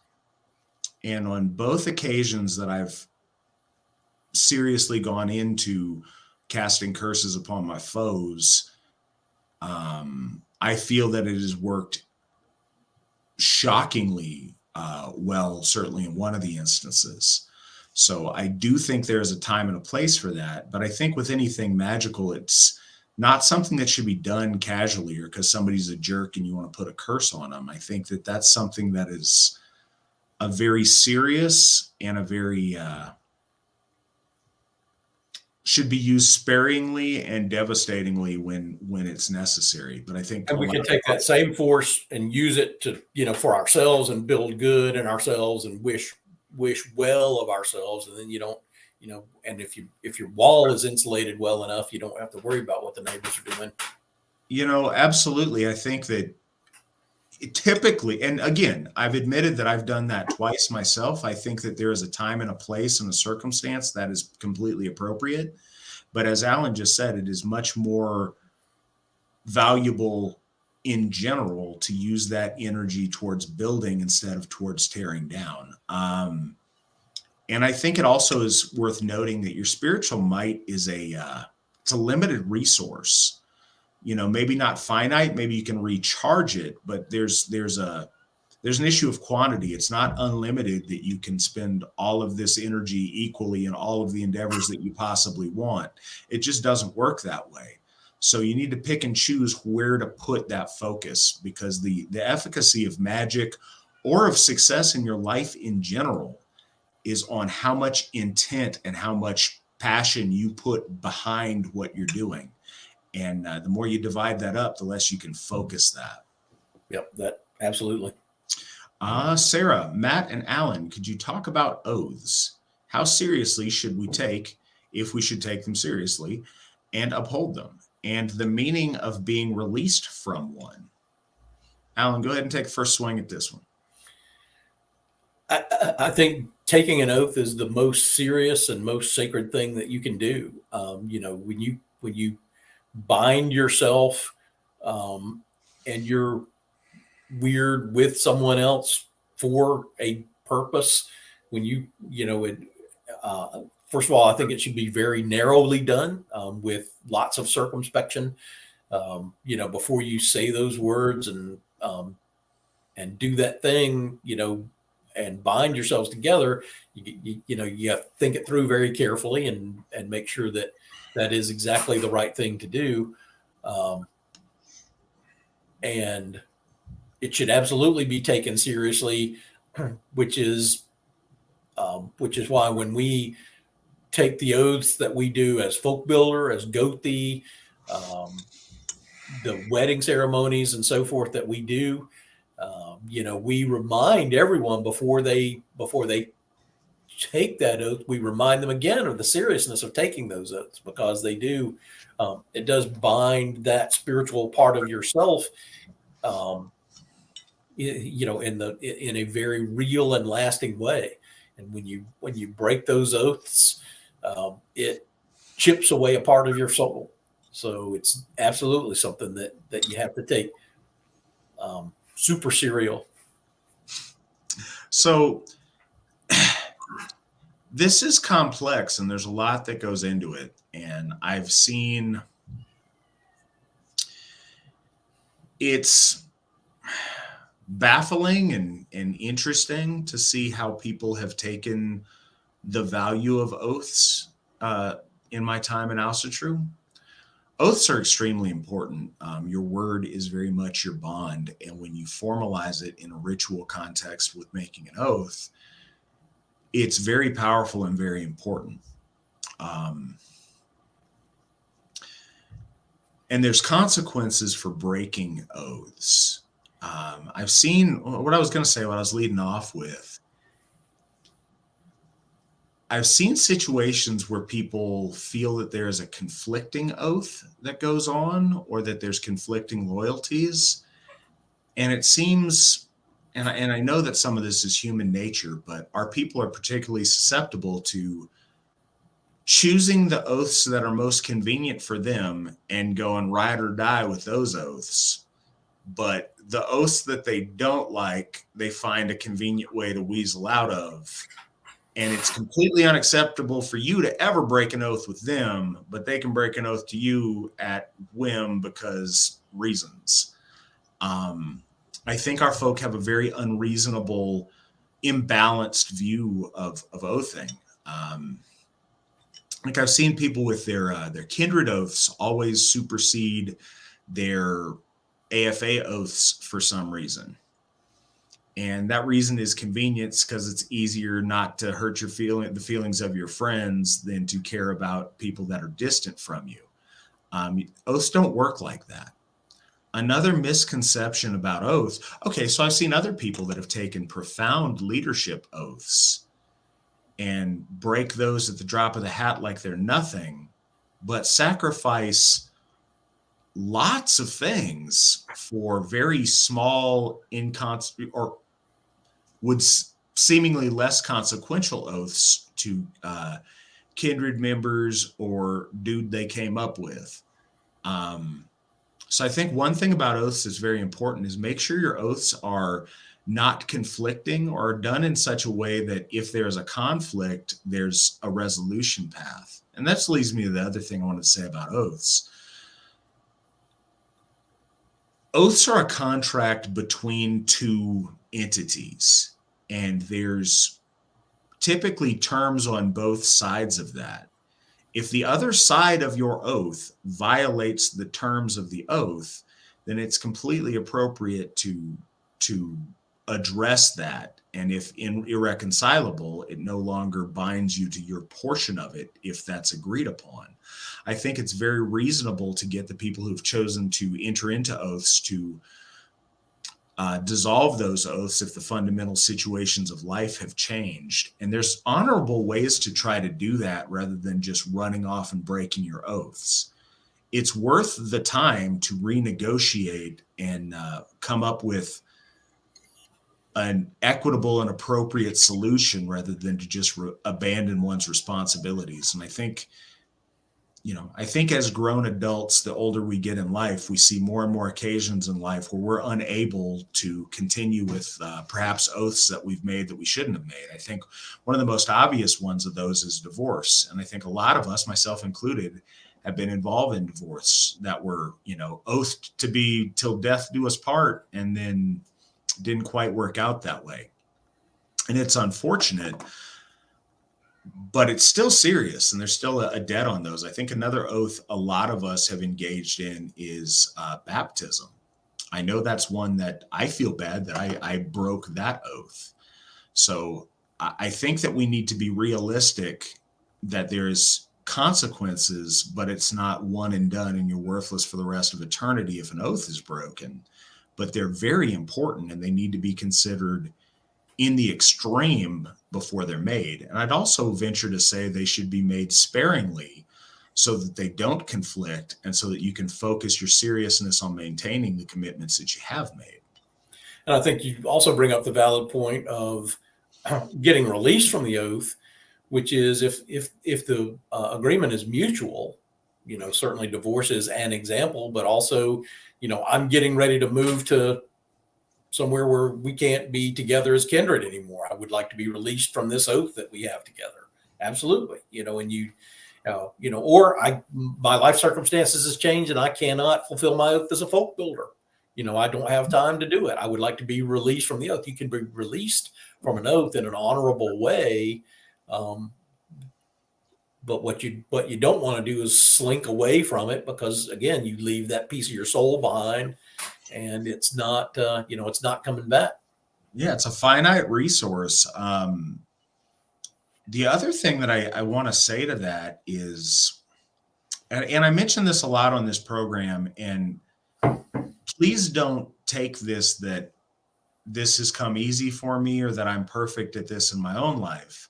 and on both occasions that I've seriously gone into casting curses upon my foes, I feel that it has worked shockingly well, certainly in one of the instances. So I do think there's a time and a place for that. But I think with anything magical, it's not something that should be done casually or because somebody's a jerk and you want to put a curse on them. I think that that's something that is a very serious and a very should be used sparingly and devastatingly when it's necessary. But I think, and we can take that same force and use it to, for ourselves and build good in ourselves and wish well of ourselves. And then you don't, and if your wall is insulated well enough, you don't have to worry about what the neighbors are doing. Absolutely. I think that typically, and again, I've admitted that I've done that twice myself. I think that there is a time and a place and a circumstance that is completely appropriate. But as Alan just said, it is much more valuable in general to use that energy towards building instead of towards tearing down. And I think it also is worth noting that your spiritual might is it's a limited resource. Maybe not finite, maybe you can recharge it, but there's an issue of quantity. It's not unlimited that you can spend all of this energy equally in all of the endeavors that you possibly want. It just doesn't work that way. So you need to pick and choose where to put that focus, because the efficacy of magic or of success in your life in general is on how much intent and how much passion you put behind what you're doing. And the more you divide that up, the less you can focus that. Yep, that absolutely. Sarah, Matt, and Alan, could you talk about oaths? How seriously should we take, if we should take them seriously, and uphold them? And the meaning of being released from one. Alan, go ahead and take the first swing at this one. I think taking an oath is the most serious and most sacred thing that you can do. When you bind yourself and you're weird with someone else for a purpose, first of all, I think it should be very narrowly done with lots of circumspection, before you say those words and do that thing, and bind yourselves together. You have to think it through very carefully and make sure that is exactly the right thing to do. And it should absolutely be taken seriously, which is why when we take the oaths that we do as folk builder, as Gothi, the wedding ceremonies and so forth that we do, we remind everyone before they take that oath, we remind them again of the seriousness of taking those oaths, because they do, it does bind that spiritual part of yourself, in a very real and lasting way. And when you break those oaths, it chips away a part of your soul. So it's absolutely something that you have to take super serial. So this is complex, and there's a lot that goes into it. And I've seen it's baffling and interesting to see how people have taken the value of oaths in my time in Asatru. Oaths are extremely important. Your word is very much your bond. And when you formalize it in a ritual context with making an oath, it's very powerful and very important. And there's consequences for breaking oaths. I've seen what I was going to say, what I was leading off with. I've seen situations where people feel that there's a conflicting oath that goes on, or that there's conflicting loyalties. And it seems, and I know that some of this is human nature, but our people are particularly susceptible to choosing the oaths that are most convenient for them and going ride or die with those oaths. But the oaths that they don't like, they find a convenient way to weasel out of. And it's completely unacceptable for you to ever break an oath with them, but they can break an oath to you at whim because reasons. I think our folk have a very unreasonable, imbalanced view of oathing. Like I've seen people with their kindred oaths always supersede their AFA oaths for some reason. And that reason is convenience, because it's easier not to hurt the feelings of your friends than to care about people that are distant from you. Oaths don't work like that. Another misconception about oaths. Okay, so I've seen other people that have taken profound leadership oaths and break those at the drop of the hat like they're nothing, but sacrifice lots of things for very small, or would seemingly less consequential oaths to kindred members or dude they came up with. So I think one thing about oaths is very important is make sure your oaths are not conflicting or done in such a way that if there's a conflict, there's a resolution path. And that leads me to the other thing I wanted to say about oaths. Oaths are a contract between two entities, and there's typically terms on both sides of that. If the other side of your oath violates the terms of the oath, then it's completely appropriate to address that. And if irreconcilable, it no longer binds you to your portion of it if that's agreed upon. I think it's very reasonable to get the people who've chosen to enter into oaths to dissolve those oaths if the fundamental situations of life have changed. And there's honorable ways to try to do that rather than just running off and breaking your oaths. It's worth the time to renegotiate and come up with an equitable and appropriate solution rather than to just abandon one's responsibilities. And I think as grown adults, the older we get in life, we see more and more occasions in life where we're unable to continue with perhaps oaths that we've made that we shouldn't have made. I think one of the most obvious ones of those is divorce. And I think a lot of us, myself included, have been involved in divorce that were, oathed to be till death do us part, and then didn't quite work out that way. And it's unfortunate, but it's still serious, and there's still a debt on those. I think another oath a lot of us have engaged in is baptism. I know that's one that I feel bad that I broke that oath. So I think that we need to be realistic that there's consequences, but it's not one and done and you're worthless for the rest of eternity if an oath is broken. But they're very important, and they need to be considered in the extreme before they're made. And I'd also venture to say they should be made sparingly so that they don't conflict, and so that you can focus your seriousness on maintaining the commitments that you have made. And I think you also bring up the valid point of getting released from the oath which is if the agreement is mutual, certainly divorce is an example, but also, I'm getting ready to move to somewhere where we can't be together as kindred anymore. I would like to be released from this oath that we have together. Absolutely. Or my life circumstances has changed and I cannot fulfill my oath as a folk builder. I don't have time to do it. I would like to be released from the oath. You can be released from an oath in an honorable way. But what you don't want to do is slink away from it, because again, you leave that piece of your soul behind and it's not, it's not coming back. Yeah. It's a finite resource. The other thing that I want to say to that is, and I mentioned this a lot on this program, and please don't take this that this has come easy for me or that I'm perfect at this in my own life.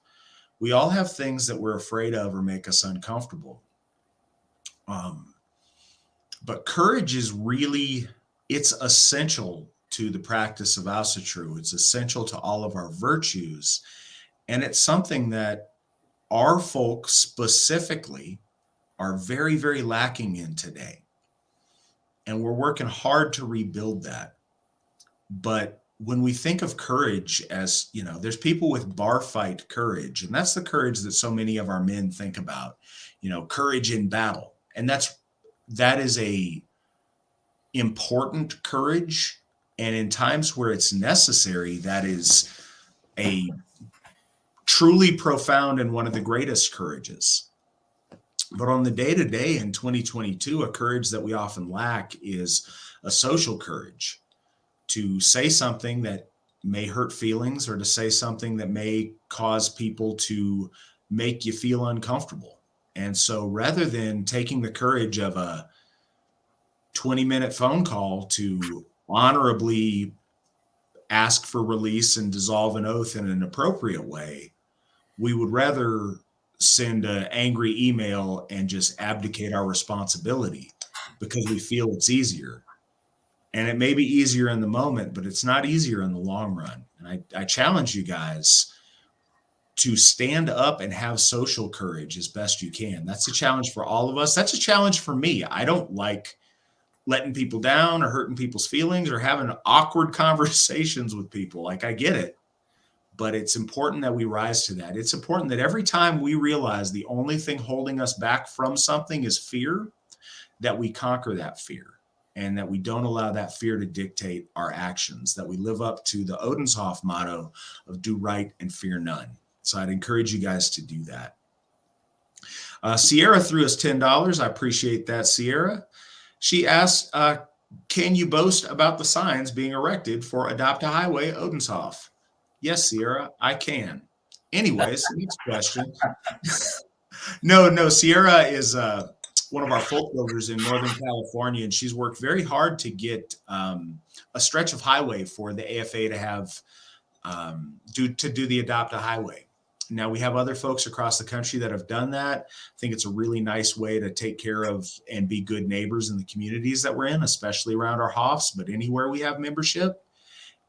We all have things that we're afraid of or make us uncomfortable. But courage is it's essential to the practice of Asatru. It's essential to all of our virtues. And it's something that our folks specifically are very, very lacking in today. And we're working hard to rebuild that. But when we think of courage as, there's people with bar fight courage, and that's the courage that so many of our men think about, courage in battle. And that is a important courage. And in times where it's necessary, that is a truly profound and one of the greatest courages. But on the day-to-day in 2022, a courage that we often lack is a social courage, to say something that may hurt feelings or to say something that may cause people to make you feel uncomfortable. And so rather than taking the courage of a 20-minute phone call to honorably ask for release and dissolve an oath in an appropriate way, we would rather send an angry email and just abdicate our responsibility because we feel it's easier. And it may be easier in the moment, but it's not easier in the long run. And I challenge you guys to stand up and have social courage as best you can. That's a challenge for all of us. That's a challenge for me. I don't like letting people down or hurting people's feelings or having awkward conversations with people. Like, I get it. But it's important that we rise to that. It's important that every time we realize the only thing holding us back from something is fear, that we conquer that fear and that we don't allow that fear to dictate our actions, that we live up to the Odenshoff motto of do right and fear none. So I'd encourage you guys to do that. Sierra threw us $10. I appreciate that, Sierra. She asked, can you boast about the signs being erected for Adopt a Highway Odenshoff? Yes, Sierra, I can. Anyways, next question. No, Sierra is one of our folk builders in Northern California, and she's worked very hard to get a stretch of highway for the AFA to have do the Adopt a Highway. Now, we have other folks across the country that have done that. I think it's a really nice way to take care of and be good neighbors in the communities that we're in, especially around our Hoffs, but anywhere we have membership.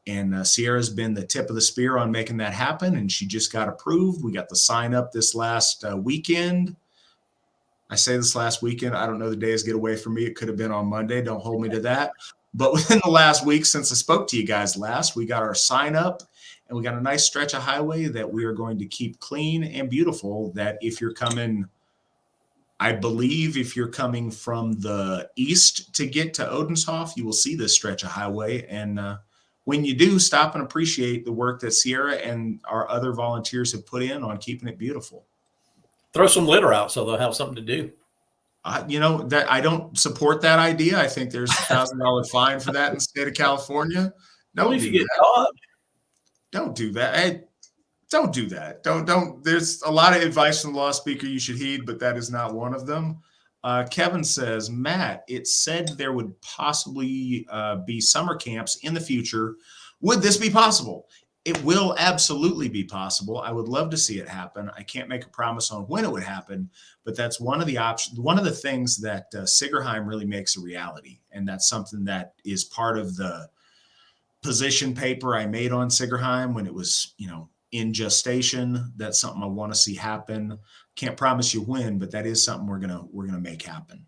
And Sierra's been the tip of the spear on making that happen, and she just got approved. We got the sign up this last weekend. I say this last weekend. I don't know the days get away from me. It could have been on Monday. Don't hold me to that. But within the last week since I spoke to you guys last, we got our sign up, and we got a nice stretch of highway that we are going to keep clean and beautiful, that if you're coming, I believe if you're coming from the east to get to Odenshoff, you will see this stretch of highway. And when you do, stop and appreciate the work that Sierra and our other volunteers have put in on keeping it beautiful. Throw some litter out so they'll have something to do. That I don't support that idea. I think there's $1,000 fine for that in the state of California. Don't do that. Don't do that. Hey, don't do that. Don't. There's a lot of advice from the Lawspeaker you should heed, but that is not one of them. Kevin says, Matt, it said there would possibly be summer camps in the future. Would this be possible? It will absolutely be possible. I would love to see it happen. I can't make a promise on when it would happen, but that's one of the options. One of the things that Sigourheim really makes a reality. And that's something that is part of the position paper I made on Sigourheim when it was, in gestation. That's something I want to see happen. Can't promise you when, but that is something we're gonna make happen.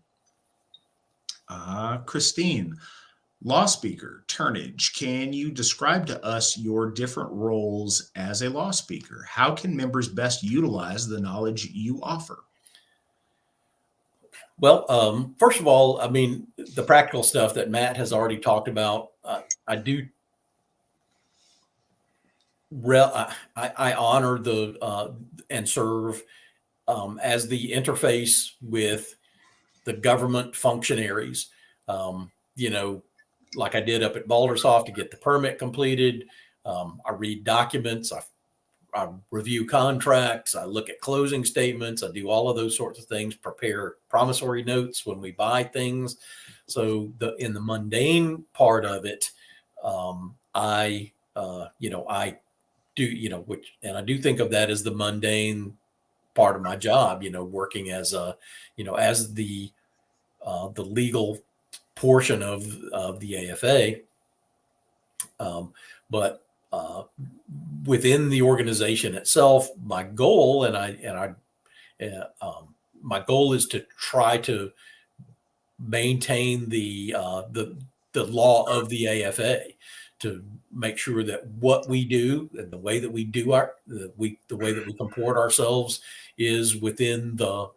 Christine, Lawspeaker Turnage, can you describe to us your different roles as a law speaker? How can members best utilize the knowledge you offer? Well, first of all, I mean, the practical stuff that Matt has already talked about, I do. I honor and serve as the interface with the government functionaries. Like I did up at Baldersoft to get the permit completed. I read documents. I review contracts. I look at closing statements. I do all of those sorts of things. Prepare promissory notes when we buy things. So in the mundane part of it, I do think of that as the mundane part of my job. Working as the legal portion of the AFA, but within the organization itself, my goal my goal is to try to maintain the law of the AFA, to make sure that what we do and the way that we do the way that we comport ourselves is within the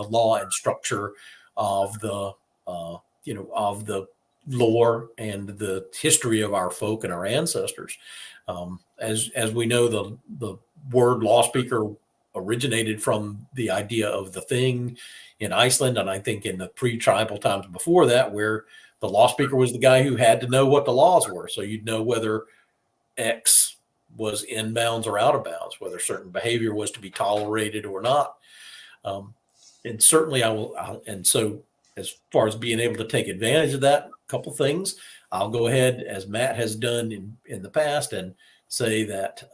law and structure of the of the lore and the history of our folk and our ancestors. As we know, the word law speaker originated from the idea of the thing in Iceland, and I think in the pre-tribal times before that, where the law speaker was the guy who had to know what the laws were, so you'd know whether X was in bounds or out of bounds, whether certain behavior was to be tolerated or not. And certainly and so as far as being able to take advantage of that, a couple things, I'll go ahead, as Matt has done in the past, and say that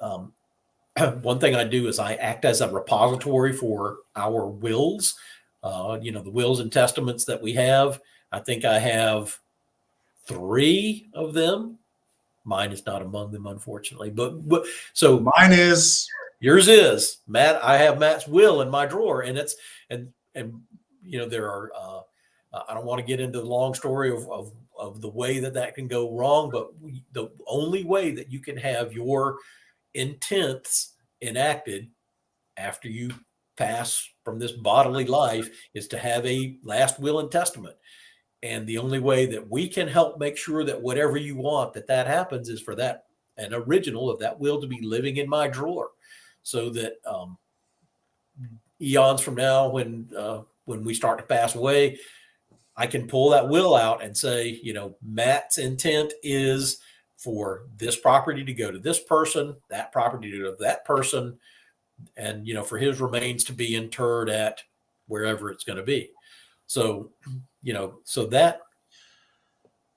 one thing I do is I act as a repository for our wills, the wills and testaments that we have. I think I have 3 of them. Mine is not among them, unfortunately, but so Mine is. Yours is, Matt. I have Matt's will in my drawer, and there are. I don't want to get into the long story of the way that can go wrong, but the only way that you can have your intents enacted after you pass from this bodily life is to have a last will and testament. And the only way that we can help make sure that whatever you want that happens is for that an original of that will to be living in my drawer, so that eons from now, when we start to pass away, I can pull that will out and say, Matt's intent is for this property to go to this person, that property to go to that person, and, for his remains to be interred at wherever it's going to be. So, so that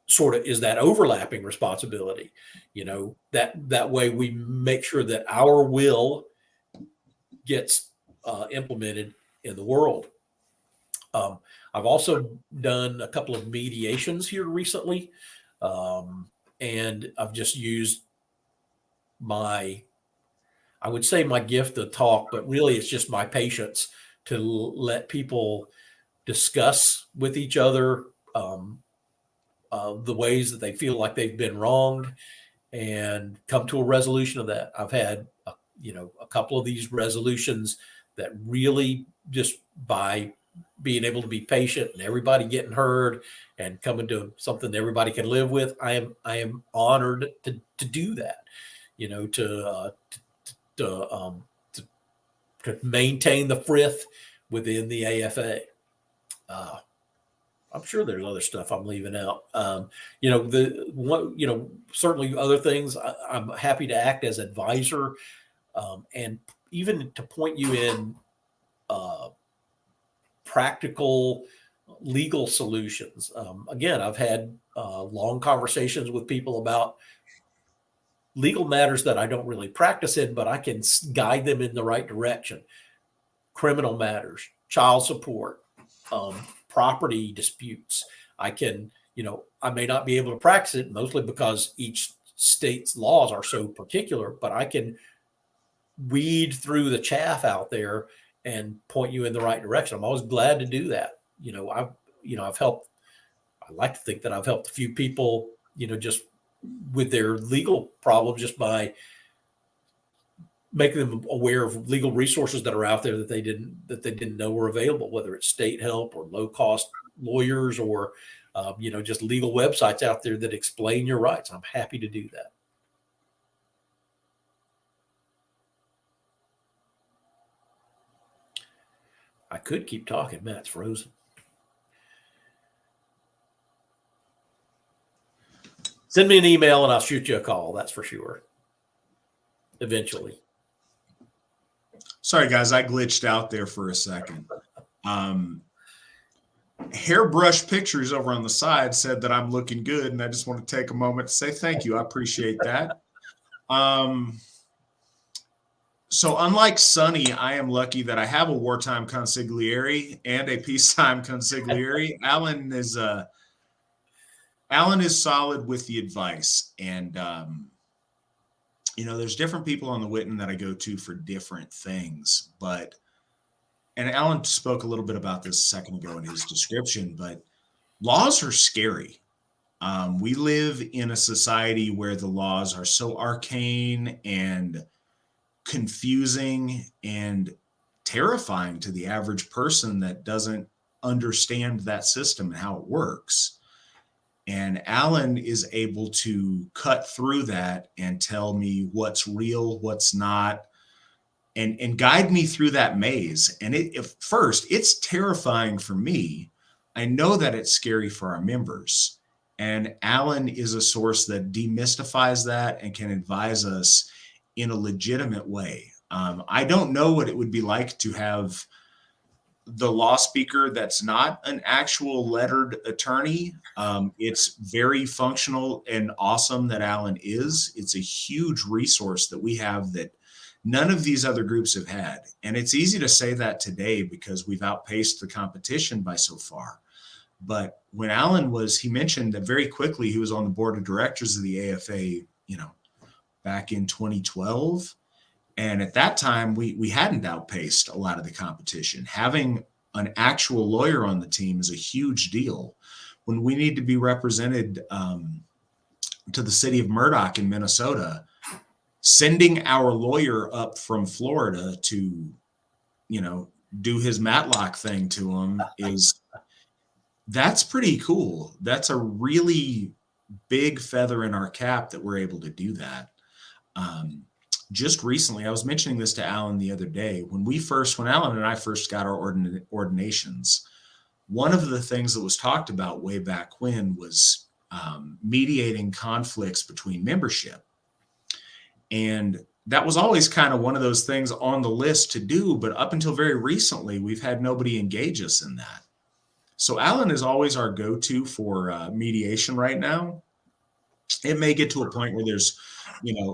sort of is that overlapping responsibility, that way we make sure that our will gets implemented in the world. I've also done a couple of mediations here recently, and I've just used I would say my gift to talk, but really it's just my patience to let people discuss with each other the ways that they feel like they've been wronged and come to a resolution of that. I've had a couple of these resolutions that really, just by being able to be patient and everybody getting heard and coming to something that everybody can live with, I am honored to do that, to maintain the frith within the AFA. I'm sure there's other stuff I'm leaving out. Certainly other things. I'm happy to act as advisor, and even to point you in practical legal solutions. Again, I've had long conversations with people about legal matters that I don't really practice in, but I can guide them in the right direction. Criminal matters, child support, property disputes. I can, I may not be able to practice it, mostly because each state's laws are so particular, but I can weed through the chaff out there and point you in the right direction. I'm always glad to do that. I've helped. I like to think that I've helped a few people, just with their legal problems, just by making them aware of legal resources that are out there that they didn't know were available, whether it's state help or low cost lawyers or, just legal websites out there that explain your rights. I'm happy to do that. I could keep talking. Matt's frozen. Send me an email and I'll shoot you a call. That's for sure. Eventually. Sorry, guys, I glitched out there for a second. Hairbrush Pictures over on the side said that I'm looking good, and I just want to take a moment to say thank you. I appreciate that. So unlike Sonny, I am lucky that I have a wartime consigliere and a peacetime consigliere. Alan is solid with the advice, and there's different people on the Witten that I go to for different things, and Alan spoke a little bit about this a second ago in his description, but laws are scary. We live in a society where the laws are so arcane and confusing and terrifying to the average person that doesn't understand that system and how it works. And Alan is able to cut through that and tell me what's real, what's not, and guide me through that maze. And first, it's terrifying for me. I know that it's scary for our members. And Alan is a source that demystifies that and can advise us in a legitimate way. I don't know what it would be like to have the Lawspeaker that's not an actual lettered attorney. It's very functional and awesome that Alan is. It's a huge resource that we have that none of these other groups have had. And it's easy to say that today because we've outpaced the competition by so far. But when Alan he mentioned that very quickly he was on the board of directors of the AFA, back in 2012. And at that time, we hadn't outpaced a lot of the competition. Having an actual lawyer on the team is a huge deal. When we need to be represented to the city of Murdoch in Minnesota, sending our lawyer up from Florida to, do his Matlock thing to him that's pretty cool. That's a really big feather in our cap that we're able to do that. Just recently, I was mentioning this to Alan the other day. When Alan and I first got our ordinations, one of the things that was talked about way back when was mediating conflicts between membership. And that was always kind of one of those things on the list to do. But up until very recently, we've had nobody engage us in that. So Alan is always our go-to for mediation right now. It may get to a point where there's,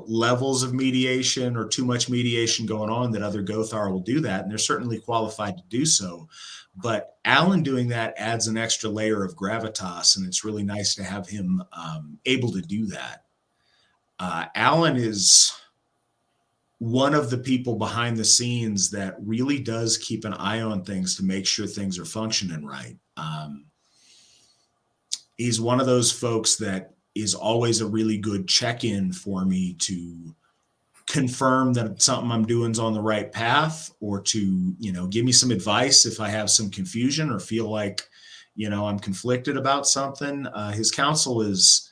levels of mediation or too much mediation going on that other Gothar will do that. And they're certainly qualified to do so. But Alan doing that adds an extra layer of gravitas. And it's really nice to have him able to do that. Alan is one of the people behind the scenes that really does keep an eye on things to make sure things are functioning right. He's one of those folks that is always a really good check-in for me to confirm that something I'm doing is on the right path, or to, give me some advice if I have some confusion or feel like, I'm conflicted about something. His counsel is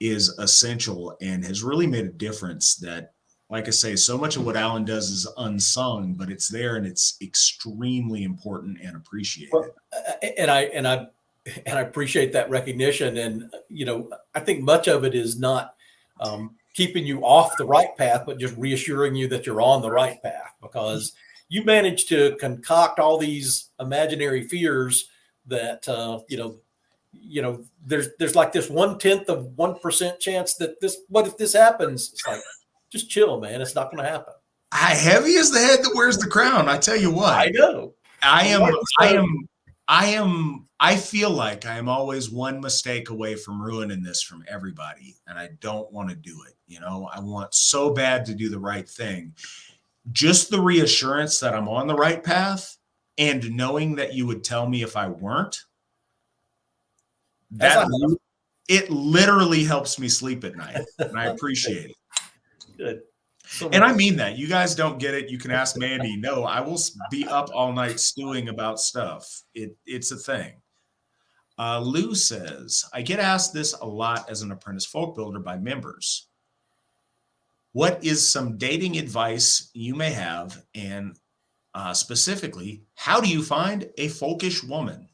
essential and has really made a difference. That, like I say, so much of what Alan does is unsung, but it's there and it's extremely important and appreciated. Well, and I appreciate that recognition. And, I think much of it is not keeping you off the right path, but just reassuring you that you're on the right path, because you managed to concoct all these imaginary fears that, there's like this 1/10 of 1% chance that what if this happens? It's like, just chill, man. It's not going to happen. Heavy is the head that wears the crown. I tell you what. I know. I feel like I am always one mistake away from ruining this from everybody, and I don't want to do it. I want so bad to do the right thing. just the reassurance that I'm on the right path and knowing that you would tell me if I weren't, it literally helps me sleep at night, and I appreciate it. Good. So and I mean that. You guys don't get it. You can ask Mandy. No, I will be up all night stewing about stuff. It's a thing. Lou says, I get asked this a lot as an apprentice folk builder by members. What is some dating advice you may have? And specifically, how do you find a folkish woman?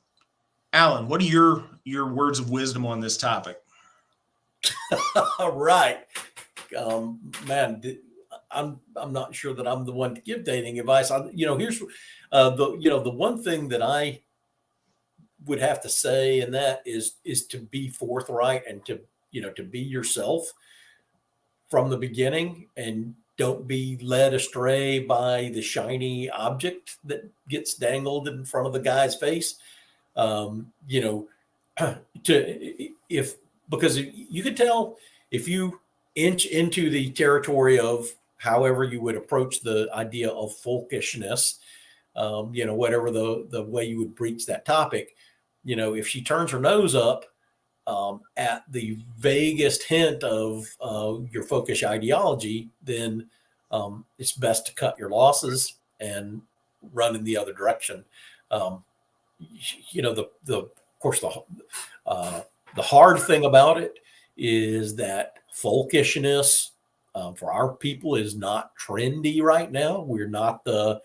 Alan, what are your words of wisdom on this topic? All right. Man, I'm not sure that I'm the one to give dating advice. Here's the one thing that I would have to say, and that is to be forthright and to be yourself from the beginning, and don't be led astray by the shiny object that gets dangled in front of the guy's face. Because you could tell if you inch into the territory of however you would approach the idea of folkishness, whatever the way you would breach that topic, if she turns her nose up at the vaguest hint of your folkish ideology, then it's best to cut your losses and run in the other direction. The hard thing about it is that folkishness for our people is not trendy right now. We're not the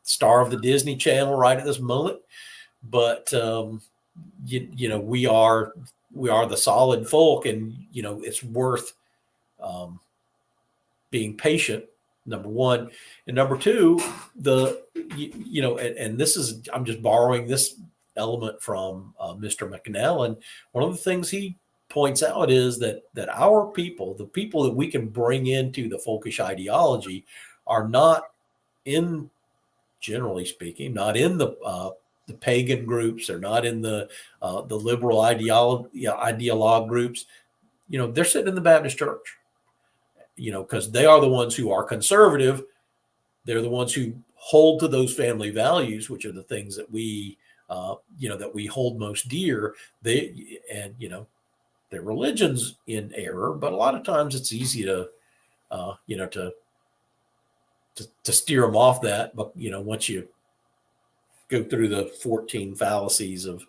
star of the Disney Channel right at this moment, but we are the solid folk, and it's worth being patient. Number one, and number two, and this is, I'm just borrowing this element from Mr. McNallen. One of the things he points out is that our people, the people that we can bring into the folkish ideology, are not generally speaking, not in the pagan groups. They're not in the liberal ideologue groups. They're sitting in the Baptist church. Because they are the ones who are conservative. They're the ones who hold to those family values, which are the things that we hold most dear. Their religion's in error, but a lot of times it's easy to steer them off that. But once you go through the 14 fallacies of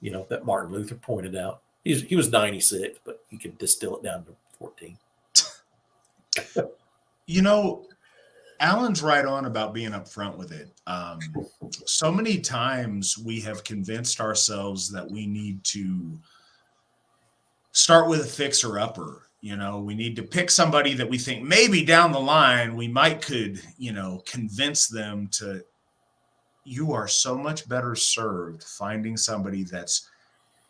that Martin Luther pointed out, he was 96, but you could distill it down to 14. Alan's right on about being upfront with it. So many times we have convinced ourselves that we need to start with a fixer-upper. We need to pick somebody that we think maybe down the line we could convince them to. You are so much better served finding somebody that's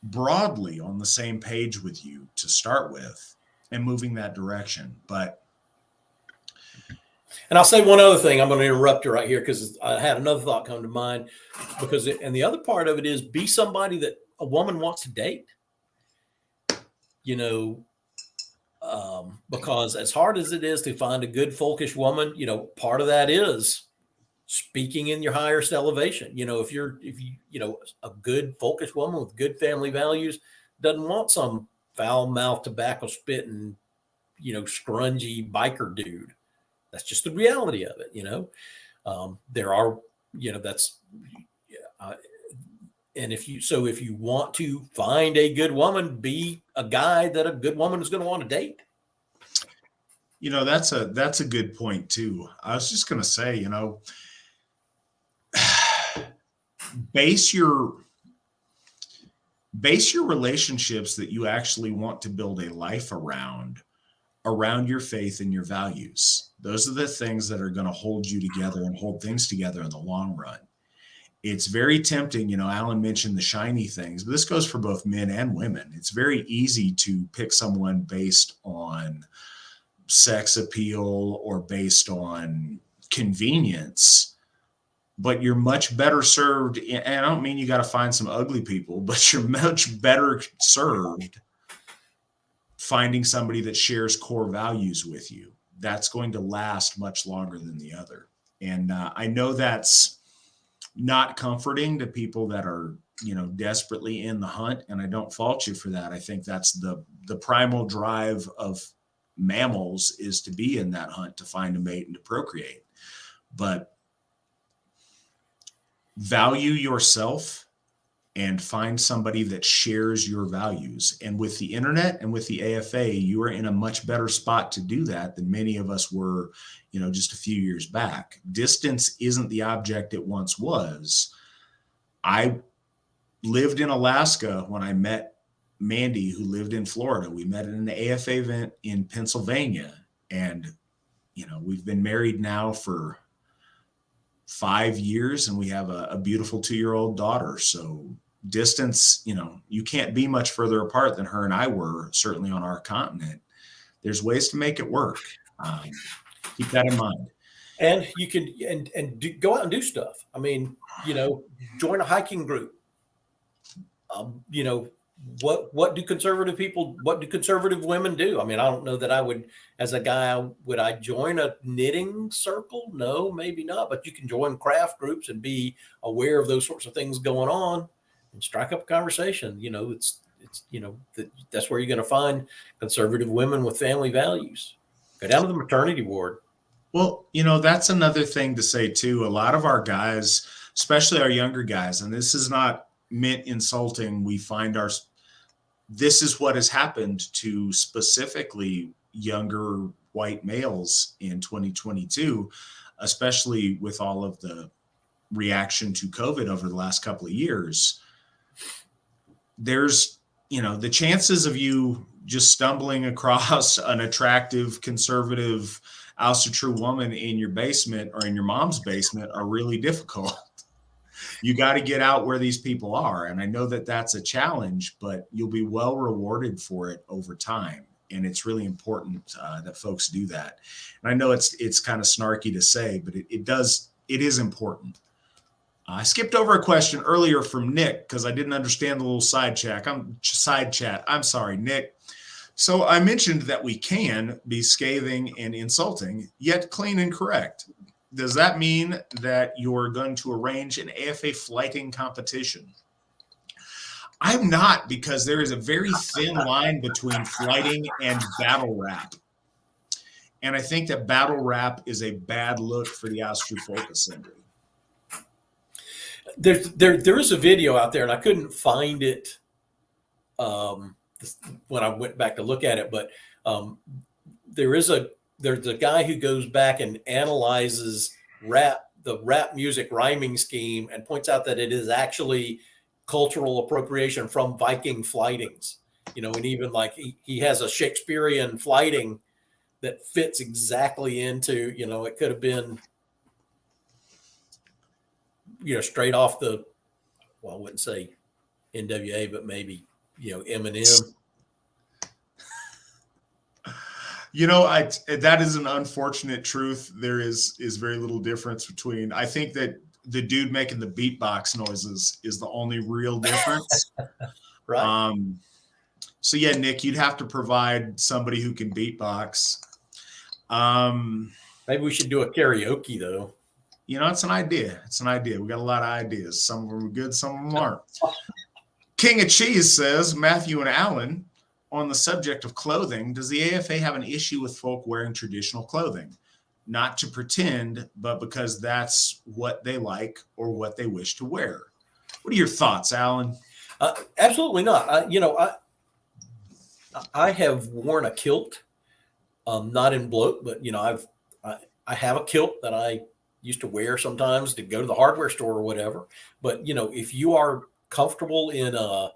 broadly on the same page with you to start with and moving that direction. And I'll say one other thing. I'm going to interrupt you right here because I had another thought come to mind. And the other part of it is, be somebody that a woman wants to date. Because as hard as it is to find a good folkish woman, part of that is speaking in your highest elevation. If you a good folkish woman with good family values doesn't want some foul mouth, tobacco spitting, scrungy biker dude. That's just the reality of it. There are, and if you want to find a good woman, be a guy that a good woman is going to want to date. That's a good point too. I was just going to say, base your relationships that you actually want to build a life around your faith and your values. Those are the things that are going to hold you together and hold things together in the long run. It's very tempting. Alan mentioned the shiny things, but this goes for both men and women. It's very easy to pick someone based on sex appeal or based on convenience, but you're much better served. And I don't mean you got to find some ugly people, but you're much better served finding somebody that shares core values with you. that's going to last much longer than the other. And I know that's not comforting to people that are, desperately in the hunt. And I don't fault you for that. I think that's the primal drive of mammals, is to be in that hunt, to find a mate and to procreate. But value yourself and find somebody that shares your values. And with the internet and with the AFA, you are in a much better spot to do that than many of us were, just a few years back. Distance isn't the object it once was. I lived in Alaska when I met Mandy, who lived in Florida. We met at an AFA event in Pennsylvania. And, we've been married now for 5 years, and we have a beautiful 2-year-old daughter. So distance, you can't be much further apart than her and I were, certainly on our continent. There's ways to make it work. Keep that in mind. And you can go out and do stuff. I mean, join a hiking group. What do conservative women do? I mean, I don't know that I would, as a guy, would I join a knitting circle? No, maybe not. But you can join craft groups and be aware of those sorts of things going on and strike up a conversation. That's where you're going to find conservative women with family values. Go down to the maternity ward. Well, that's another thing to say too. A lot of our guys, especially our younger guys, and this is not meant insulting, this is what has happened to specifically younger white males in 2022, especially with all of the reaction to COVID over the last couple of years. There's, the chances of you just stumbling across an attractive, conservative Asatru woman in your basement or in your mom's basement are really difficult. You got to get out where these people are. And I know that that's a challenge, but you'll be well rewarded for it over time. And it's really important that folks do that. And I know it's kind of snarky to say, but it is important. I skipped over a question earlier from Nick because I didn't understand the little side chat. I'm sorry, Nick. So I mentioned that we can be scathing and insulting, yet clean and correct. Does that mean that you're going to arrange an AFA flighting competition? I'm not, because there is a very thin line between flighting and battle rap. And I think that battle rap is a bad look for the Asatru Folk Assembly. There is a video out there, and I couldn't find it when I went back to look at it, but there's a guy who goes back and analyzes the rap music rhyming scheme and points out that it is actually cultural appropriation from Viking flightings, and even like he has a Shakespearean flighting that fits exactly into, it could have been, straight off I wouldn't say NWA, but maybe, Eminem. That is an unfortunate truth. There is very little difference between, I think that the dude making the beatbox noises is the only real difference. Right. So yeah, Nick, you'd have to provide somebody who can beatbox. Maybe we should do a karaoke though. It's an idea. We got a lot of ideas. Some of them are good, some of them aren't. King of Cheese says, Matthew and Allen, on the subject of clothing, does the AFA have an issue with folk wearing traditional clothing? Not to pretend, but because that's what they like or what they wish to wear. What are your thoughts, Allen? Absolutely not. I have worn a kilt, not in Bloat, but I have a kilt that I used to wear sometimes to go to the hardware store or whatever. But if you are comfortable in and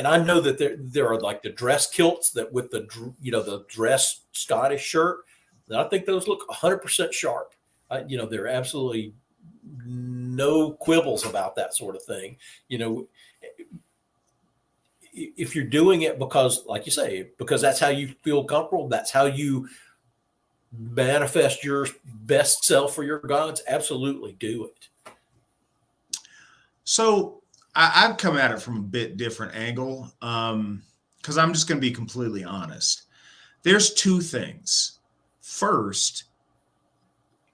I know that there are like the dress kilts that with the dress Scottish shirt, and I think those look 100% sharp. There are absolutely no quibbles about that sort of thing. If you're doing it because, like you say, because that's how you feel comfortable, that's how you manifest your best self for your gods, absolutely do it. So I've come at it from a bit different angle, because I'm just going to be completely honest. There's two things. First,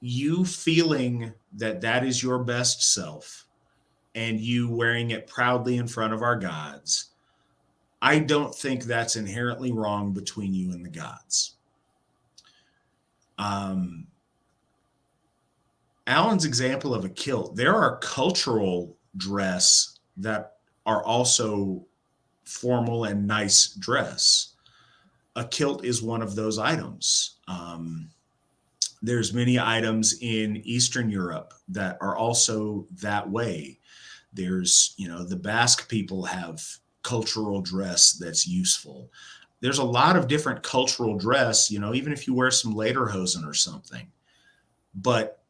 you feeling that that is your best self and you wearing it proudly in front of our gods. I don't think that's inherently wrong between you and the gods. Alan's example of a kilt, there are cultural dress that are also formal and nice dress. A kilt is one of those items. There's many items in Eastern Europe that are also that way. There's, the Basque people have cultural dress that's useful. There's a lot of different cultural dress, even if you wear some lederhosen or something. But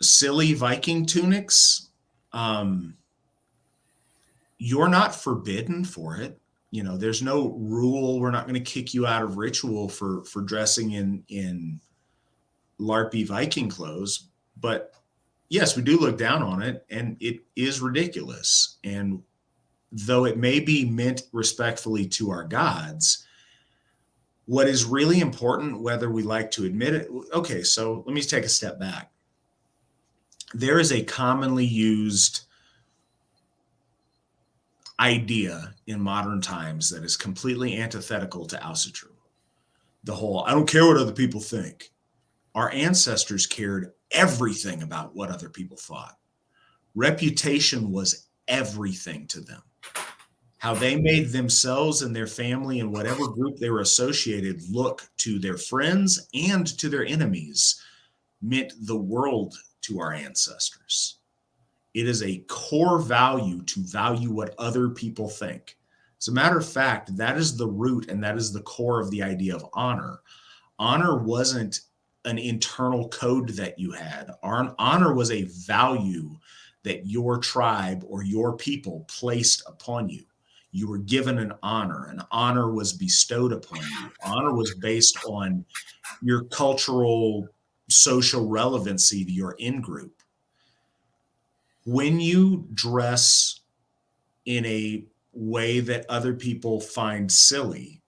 silly Viking tunics, you're not forbidden for it. There's no rule. We're not going to kick you out of ritual for dressing in LARPy Viking clothes. But yes, we do look down on it, and it is ridiculous. And though it may be meant respectfully to our gods, what is really important, whether we like to admit it, okay, so let me take a step back. There is a commonly used idea in modern times that is completely antithetical to Asatru. The whole, I don't care what other people think. Our ancestors cared everything about what other people thought. Reputation was everything to them. How they made themselves and their family and whatever group they were associated look to their friends and to their enemies meant the world to our ancestors. It is a core value to value what other people think. As a matter of fact, that is the root and that is the core of the idea of honor. Honor wasn't an internal code that you had. Honor was a value that your tribe or your people placed upon you. You were given an honor. An honor was bestowed upon you. Honor was based on your cultural, social relevancy to your in-group. When you dress in a way that other people find silly,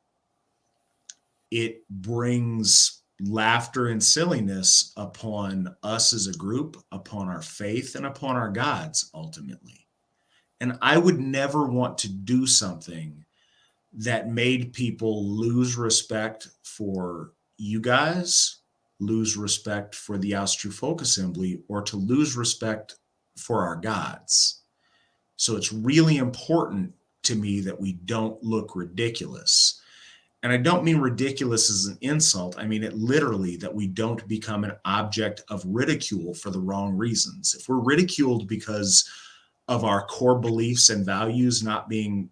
it brings laughter and silliness upon us as a group, upon our faith, and upon our gods, ultimately. And I would never want to do something that made people lose respect for you guys, lose respect for the Asatru Folk Assembly, or to lose respect for our gods. So it's really important to me that we don't look ridiculous. And I don't mean ridiculous as an insult. I mean it literally, that we don't become an object of ridicule for the wrong reasons. If we're ridiculed because of our core beliefs and values not being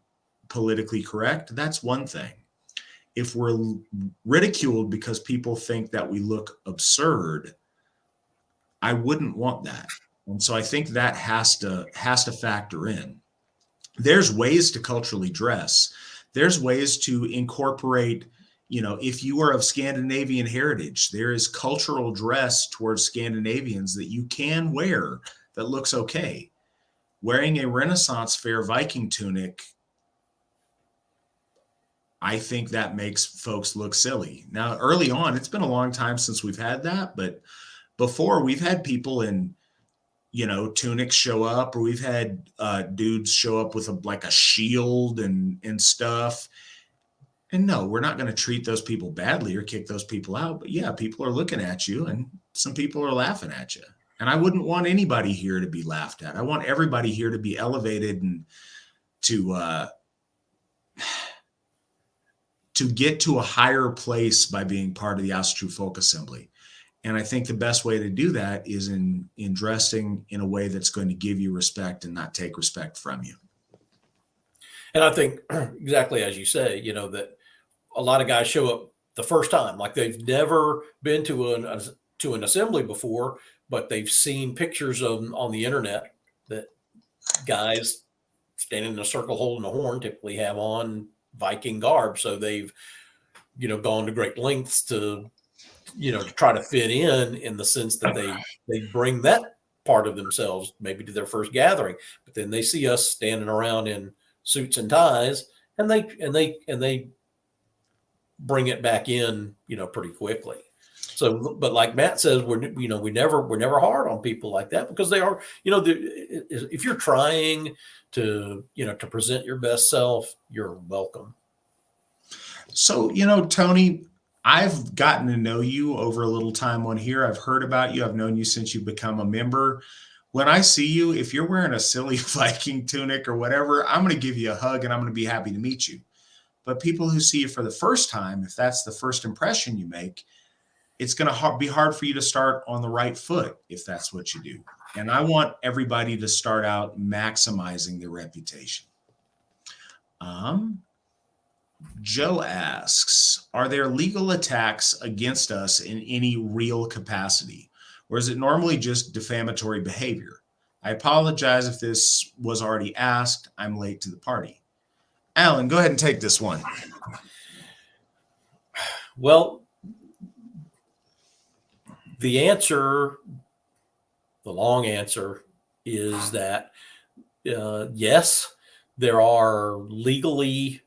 politically correct, that's one thing. If we're ridiculed because people think that we look absurd, I wouldn't want that. And so I think that has to factor in. There's ways to culturally dress. There's ways to incorporate, if you are of Scandinavian heritage, there is cultural dress towards Scandinavians that you can wear that looks okay. Wearing a Renaissance fair Viking tunic, I think that makes folks look silly. Now, early on, it's been a long time since we've had that, but before we've had people in, tunics show up, or we've had dudes show up with a shield and stuff. And no, we're not going to treat those people badly or kick those people out. But yeah, people are looking at you and some people are laughing at you. And I wouldn't want anybody here to be laughed at. I want everybody here to be elevated and to get to a higher place by being part of the Asatru Folk Assembly. And I think the best way to do that is in dressing in a way that's going to give you respect and not take respect from you. And I think exactly as you say, that a lot of guys show up the first time, like they've never been to an assembly before, but they've seen pictures of on the internet that guys standing in a circle holding a horn typically have on Viking garb. So they've, gone to great lengths to try to fit in the sense that they bring that part of themselves maybe to their first gathering, but then they see us standing around in suits and ties and they bring it back in, pretty quickly. So, but like Matt says, we're never hard on people like that, because they are, if you're trying to present your best self, you're welcome. So, Tony, I've gotten to know you over a little time on here. I've heard about you. I've known you since you become a member. When I see you, if you're wearing a silly Viking tunic or whatever, I'm going to give you a hug and I'm going to be happy to meet you. But people who see you for the first time, if that's the first impression you make, it's going to be hard for you to start on the right foot if that's what you do. And I want everybody to start out maximizing their reputation. Joe asks, are there legal attacks against us in any real capacity? Or is it normally just defamatory behavior? I apologize if this was already asked. I'm late to the party. Alan, go ahead and take this one. Well, the long answer is that, yes, there are legally,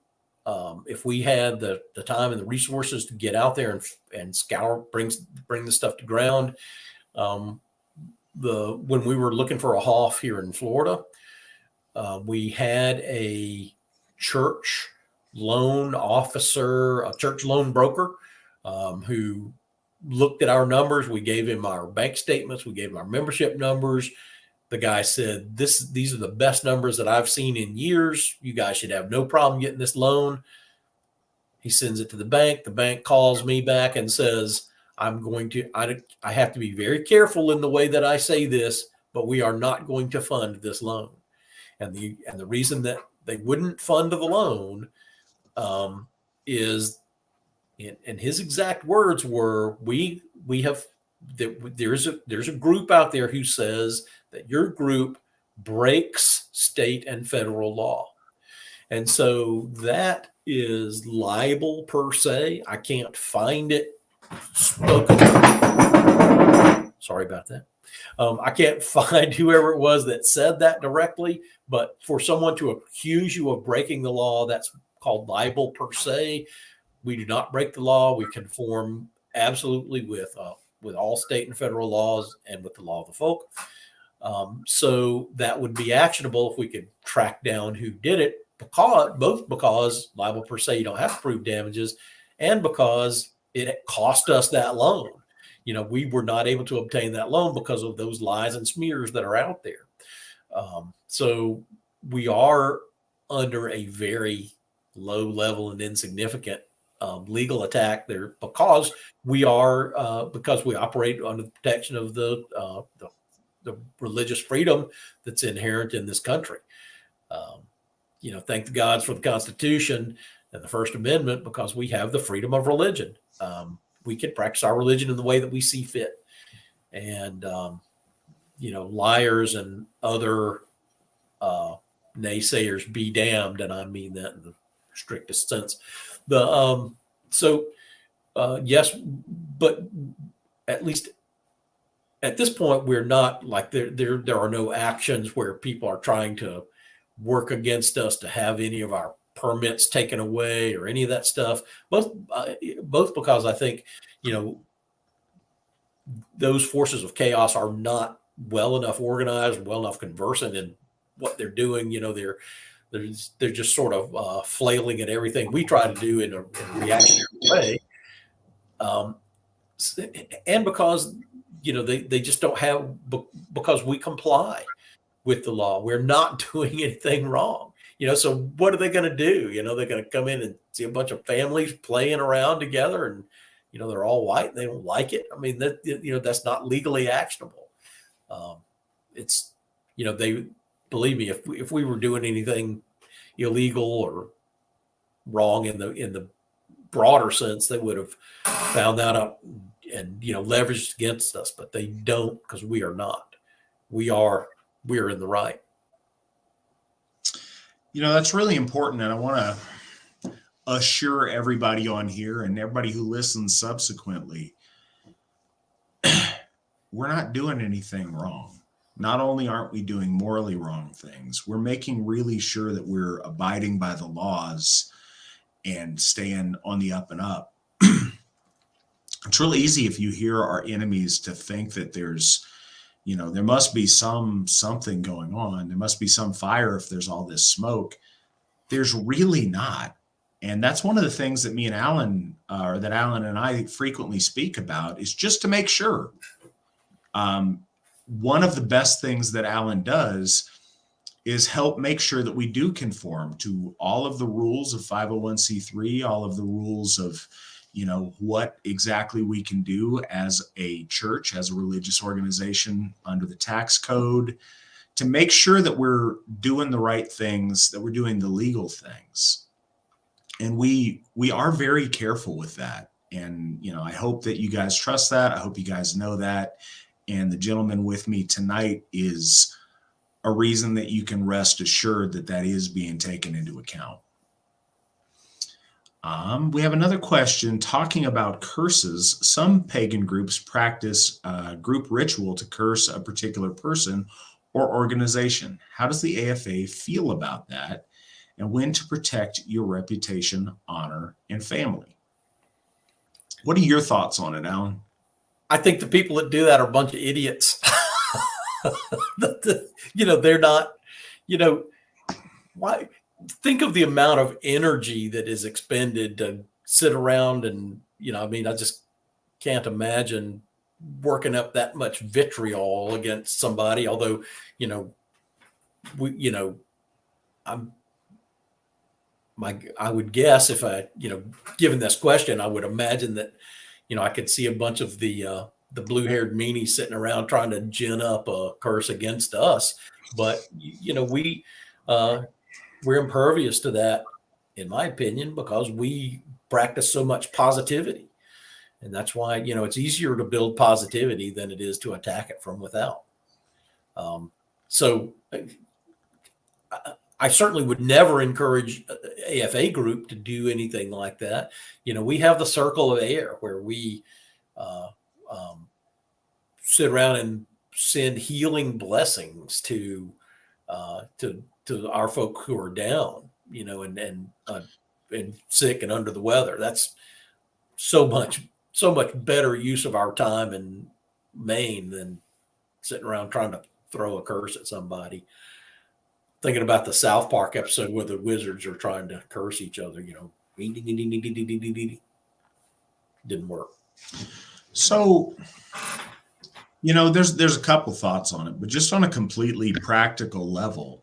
if we had the time and the resources to get out there and scour, bring the stuff to ground. When we were looking for a HOF here in Florida, we had a church loan officer, a church loan broker, who looked at our numbers. We gave him our bank statements. We gave him our membership numbers. The guy said, these are the best numbers that I've seen in years. You guys should have no problem getting this loan. He sends it to the bank. The bank calls me back and says, I have to be very careful in the way that I say this, but we are not going to fund this loan. And the reason that they wouldn't fund the loan is, and his exact words were, there's a group out there who says that your group breaks state and federal law. And so that is libel per se. I can't find it spoken. Sorry about that. I can't find whoever it was that said that directly, but for someone to accuse you of breaking the law, that's called libel per se. We do not break the law. We conform absolutely with all state and federal laws and with the law of the folk. So that would be actionable if we could track down who did it, because libel per se, you don't have to prove damages, and because it cost us that loan. We were not able to obtain that loan because of those lies and smears that are out there. So we are under a very low level and insignificant legal attack there, because we operate under the protection of the religious freedom that's inherent in this country. Thank the gods for the Constitution and the First Amendment, because we have the freedom of religion. We can practice our religion in the way that we see fit. And, liars and other naysayers be damned. And I mean that in the strictest sense. Yes, but at least at this point, we're not like there are no actions where people are trying to work against us to have any of our permits taken away or any of that stuff. Both because I think, those forces of chaos are not well enough organized, well enough conversant in what they're doing. They're just sort of flailing at everything we try to do in a reactionary way. And because, they just don't have, because we comply with the law. We're not doing anything wrong. So what are they going to do? They're going to come in and see a bunch of families playing around together, and, they're all white and they don't like it. I mean, that's not legally actionable. It's, they, believe me, if we were doing anything illegal or wrong in the broader sense, they would have found that out and, leveraged against us, but they don't, because we are not. We are in the right. That's really important. And I want to assure everybody on here and everybody who listens subsequently, we're not doing anything wrong. Not only aren't we doing morally wrong things, we're making really sure that we're abiding by the laws. and staying on the up and up. It's really easy if you hear our enemies to think that there's, there must be something going on. There must be some fire if there's all this smoke. There's really not. And that's one of the things that me and Alan, or that Alan and I frequently speak about, is just to make sure. One of the best things that Alan does is help make sure that we do conform to all of the rules of 501c3, all of the rules of, what exactly we can do as a church, as a religious organization under the tax code, to make sure that we're doing the right things, that we're doing the legal things. And we are very careful with that. And, I hope that you guys trust that. I hope you guys know that. And the gentleman with me tonight is a reason that you can rest assured that that is being taken into account. We have another question talking about curses. Some pagan groups practice group ritual to curse a particular person or organization. How does the AFA feel about that? And when to protect your reputation, honor, and family? What are your thoughts on it, Alan? I think the people that do that are a bunch of idiots. They're not, why? Think of the amount of energy that is expended to sit around and, I just can't imagine working up that much vitriol against somebody. Although, I would guess if I, given this question, I would imagine that, I could see a bunch of the blue-haired meanies sitting around trying to gin up a curse against us. But, we're impervious to that, in my opinion, because we practice so much positivity. And that's why, it's easier to build positivity than it is to attack it from without. So I certainly would never encourage AFA group to do anything like that. We have the circle of air where we sit around and send healing blessings to our folk who are down, and sick and under the weather. That's so much better use of our time in Maine than sitting around trying to throw a curse at somebody. Thinking about the South Park episode where the wizards are trying to curse each other, didn't work. So, there's a couple thoughts on it, but just on a completely practical level,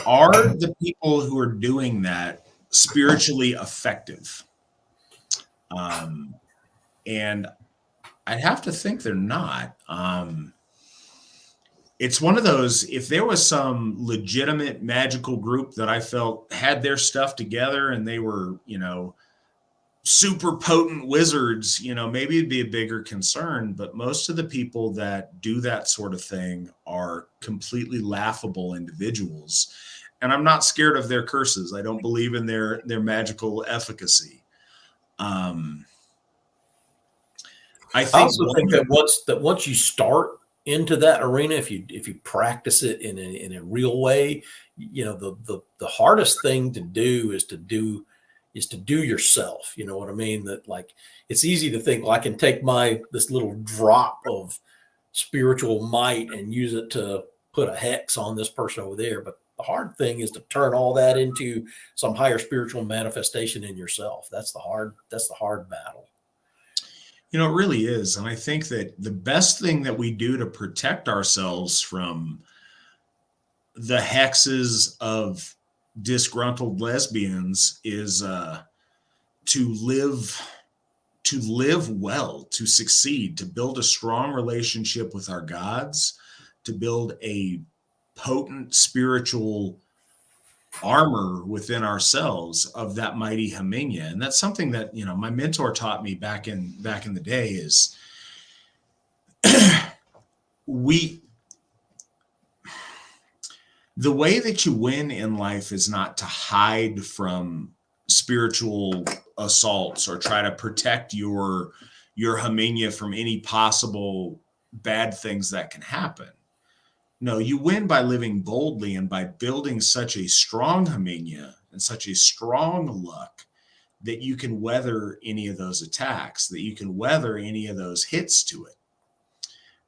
are the people who are doing that spiritually effective? And I'd have to think they're not. It's one of those, if there was some legitimate magical group that I felt had their stuff together and they were, super potent wizards, maybe it'd be a bigger concern. But most of the people that do that sort of thing are completely laughable individuals. And I'm not scared of their curses. I don't believe in their magical efficacy. I also think that once you start into that arena, if you practice it in a real way, the hardest thing to do is to do yourself. You know what I mean? That, like, it's easy to think, well, I can take this little drop of spiritual might and use it to put a hex on this person over there. But the hard thing is to turn all that into some higher spiritual manifestation in yourself. That's the hard battle. It really is. And I think that the best thing that we do to protect ourselves from the hexes of disgruntled lesbians is to live well, to succeed, to build a strong relationship with our gods, to build a potent spiritual armor within ourselves of that mighty Haminya. And that's something that, my mentor taught me back in the day is the way that you win in life is not to hide from spiritual assaults or try to protect your Haminya from any possible bad things that can happen. No, you win by living boldly and by building such a strong Haminya and such a strong luck that you can weather any of those attacks, that you can weather any of those hits to it.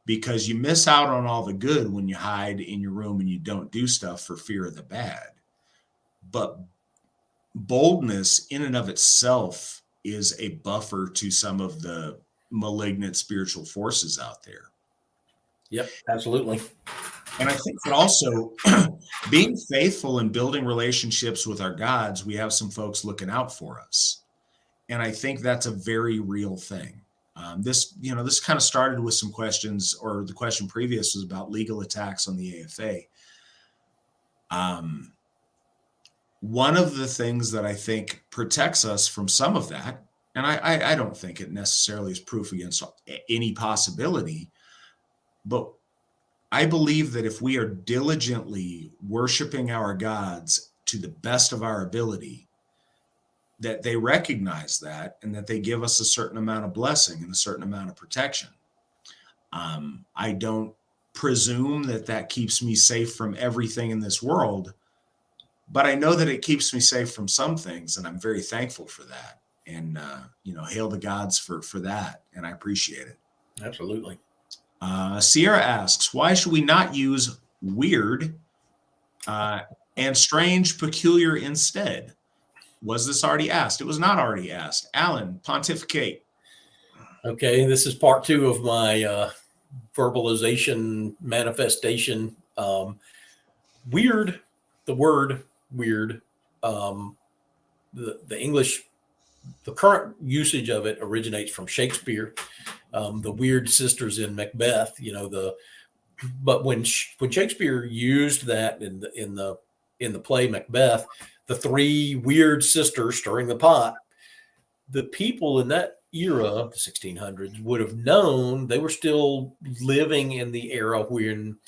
Because you miss out on all the good when you hide in your room and you don't do stuff for fear of the bad. But boldness in and of itself is a buffer to some of the malignant spiritual forces out there. Yep, absolutely. And I think that also being faithful and building relationships with our gods, we have some folks looking out for us. And I think that's a very real thing. This kind of started with some questions, or the question previous was about legal attacks on the AFA. One of the things that I think protects us from some of that, and I don't think it necessarily is proof against any possibility, but I believe that if we are diligently worshiping our gods to the best of our ability, that they recognize that and that they give us a certain amount of blessing and a certain amount of protection. I don't presume that that keeps me safe from everything in this world, but I know that it keeps me safe from some things, and I'm very thankful for that. And, hail the gods for that, and I appreciate it. Absolutely. Sierra asks, why should we not use weird and strange, peculiar instead? Was this already asked? It was not already asked. Alan, pontificate. Okay, this is part 2 of my verbalization manifestation. Weird, the word weird, the English, the current usage of it originates from Shakespeare. The weird sisters in Macbeth, but when Shakespeare used that in the play Macbeth, the 3 weird sisters stirring the pot, the people in that era, the 1600s, would have known they were still living in the era when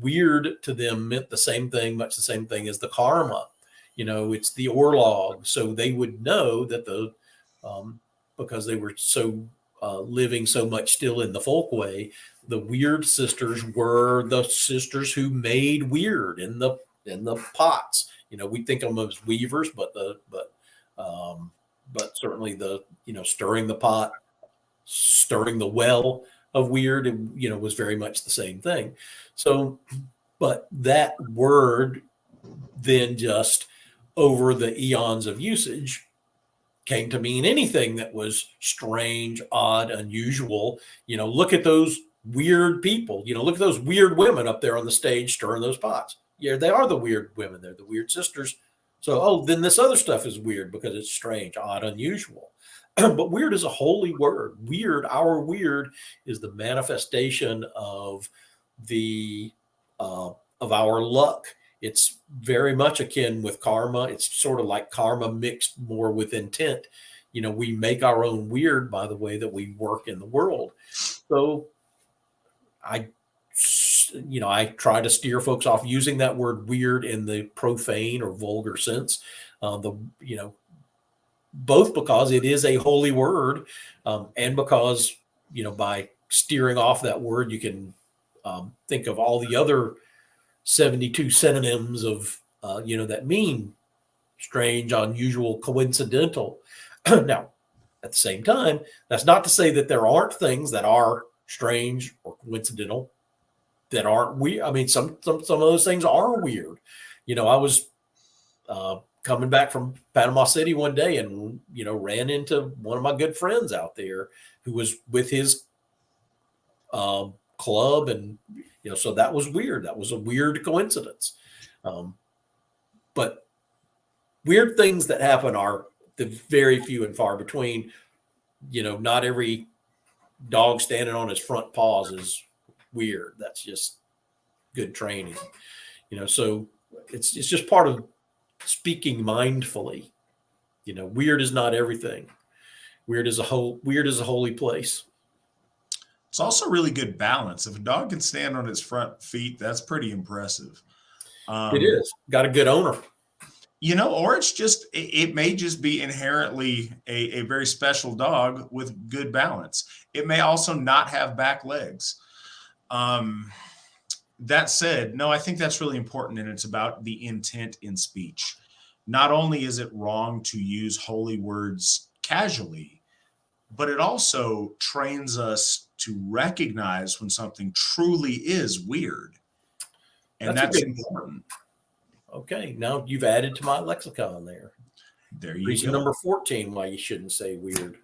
weird to them meant much the same thing as the karma. It's the orlog. So they would know that because they were so living so much still in the folk way, the weird sisters were the sisters who made weird in the pots. We think of them as weavers, but certainly the stirring the pot, stirring the well of weird, was very much the same thing. So, but that word then just over the eons of usage came to mean anything that was strange, odd, unusual. Look at those weird people. Look at those weird women up there on the stage stirring those pots. Yeah, they are the weird women. They're the weird sisters. So, then this other stuff is weird because it's strange, odd, unusual. But weird is a holy word. Weird, our weird, is the manifestation of of our luck. It's very much akin with karma. It's sort of like karma mixed more with intent. We make our own weird by the way that we work in the world. So I try to steer folks off using that word weird in the profane or vulgar sense. Both because it is a holy word, and because, by steering off that word, you can think of all the other 72 synonyms of, that mean strange, unusual, coincidental. Now, at the same time, that's not to say that there aren't things that are strange or coincidental that aren't weird. I mean, some of those things are weird. I was coming back from Panama City one day and, ran into one of my good friends out there who was with his club. And, so that was weird. That was a weird coincidence. But weird things that happen are the very few and far between. Not every dog standing on his front paws is weird. That's just good training. So it's just part of speaking mindfully. Weird is not everything. Weird is a holy place. It's also really good balance. If a dog can stand on his front feet, that's pretty impressive. It is. Got a good owner. Or it may just be inherently a very special dog with good balance. It may also not have back legs. That said, no, I think that's really important, and it's about the intent in speech. not only is it wrong to use holy words casually, but it also trains us to recognize when something truly is weird. And that's important. Okay, now you've added to my lexicon there. There you Reason go. number 14 why you shouldn't say weird.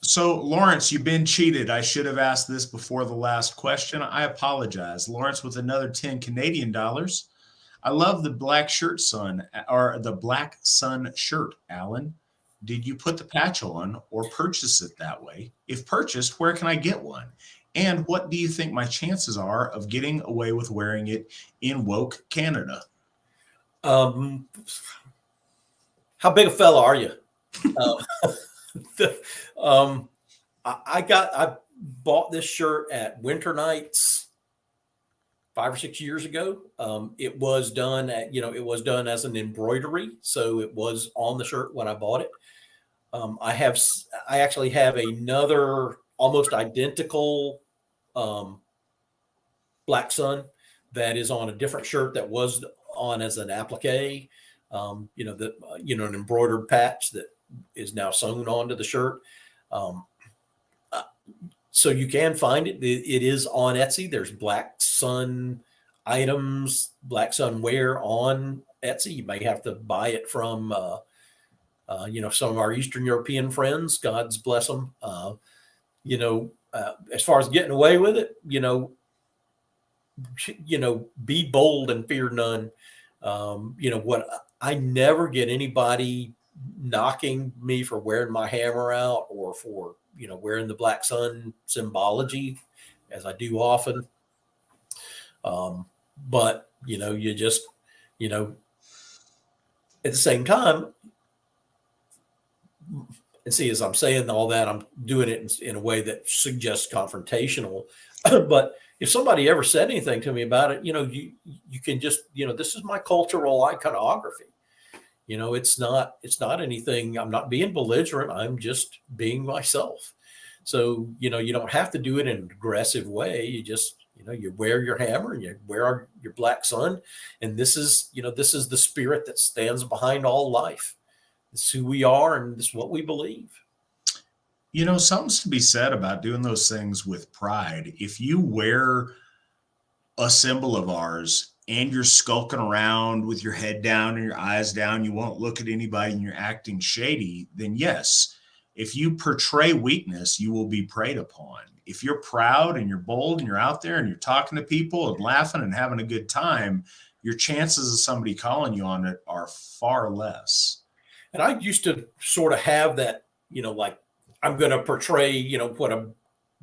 So, Lawrence, you've been cheated. I should have asked this before the last question. I apologize. Lawrence with another 10 Canadian dollars. I love the black shirt, son, or the black sun shirt, Alan. Did you put the patch on or purchase it that way? If purchased, where can I get one? And what do you think my chances are of getting away with wearing it in woke Canada? How big a fella are you? I bought this shirt at Winter Nights 5 or 6 years ago. It was done as an embroidery, so it was on the shirt when I bought it. I actually have another almost identical black sun that is on a different shirt that was on as an applique. An embroidered patch that is now sewn onto the shirt. So you can find it. It is on Etsy. There's black sun items, black sun wear on Etsy. You may have to buy it from, some of our Eastern European friends. God's bless them. As far as getting away with it, be bold and fear none. I never get anybody knocking me for wearing my hammer out or for, wearing the black sun symbology, as I do often. But, you just, at the same time, and see, as I'm saying all that, I'm doing it in a way that suggests confrontational. But if somebody ever said anything to me about it, you can just, this is my cultural iconography. It's not anything. I'm not being belligerent. I'm just being myself. So, you don't have to do it in an aggressive way. You just, you wear your hammer and you wear your black sun. And this is the spirit that stands behind all life. It's who we are and it's what we believe. Something's to be said about doing those things with pride. If you wear a symbol of ours and you're skulking around with your head down and your eyes down, you won't look at anybody and you're acting shady, then yes, if you portray weakness, you will be preyed upon. If you're proud and you're bold and you're out there and you're talking to people and laughing and having a good time, your chances of somebody calling you on it are far less. And I used to sort of have that, like I'm going to portray, what a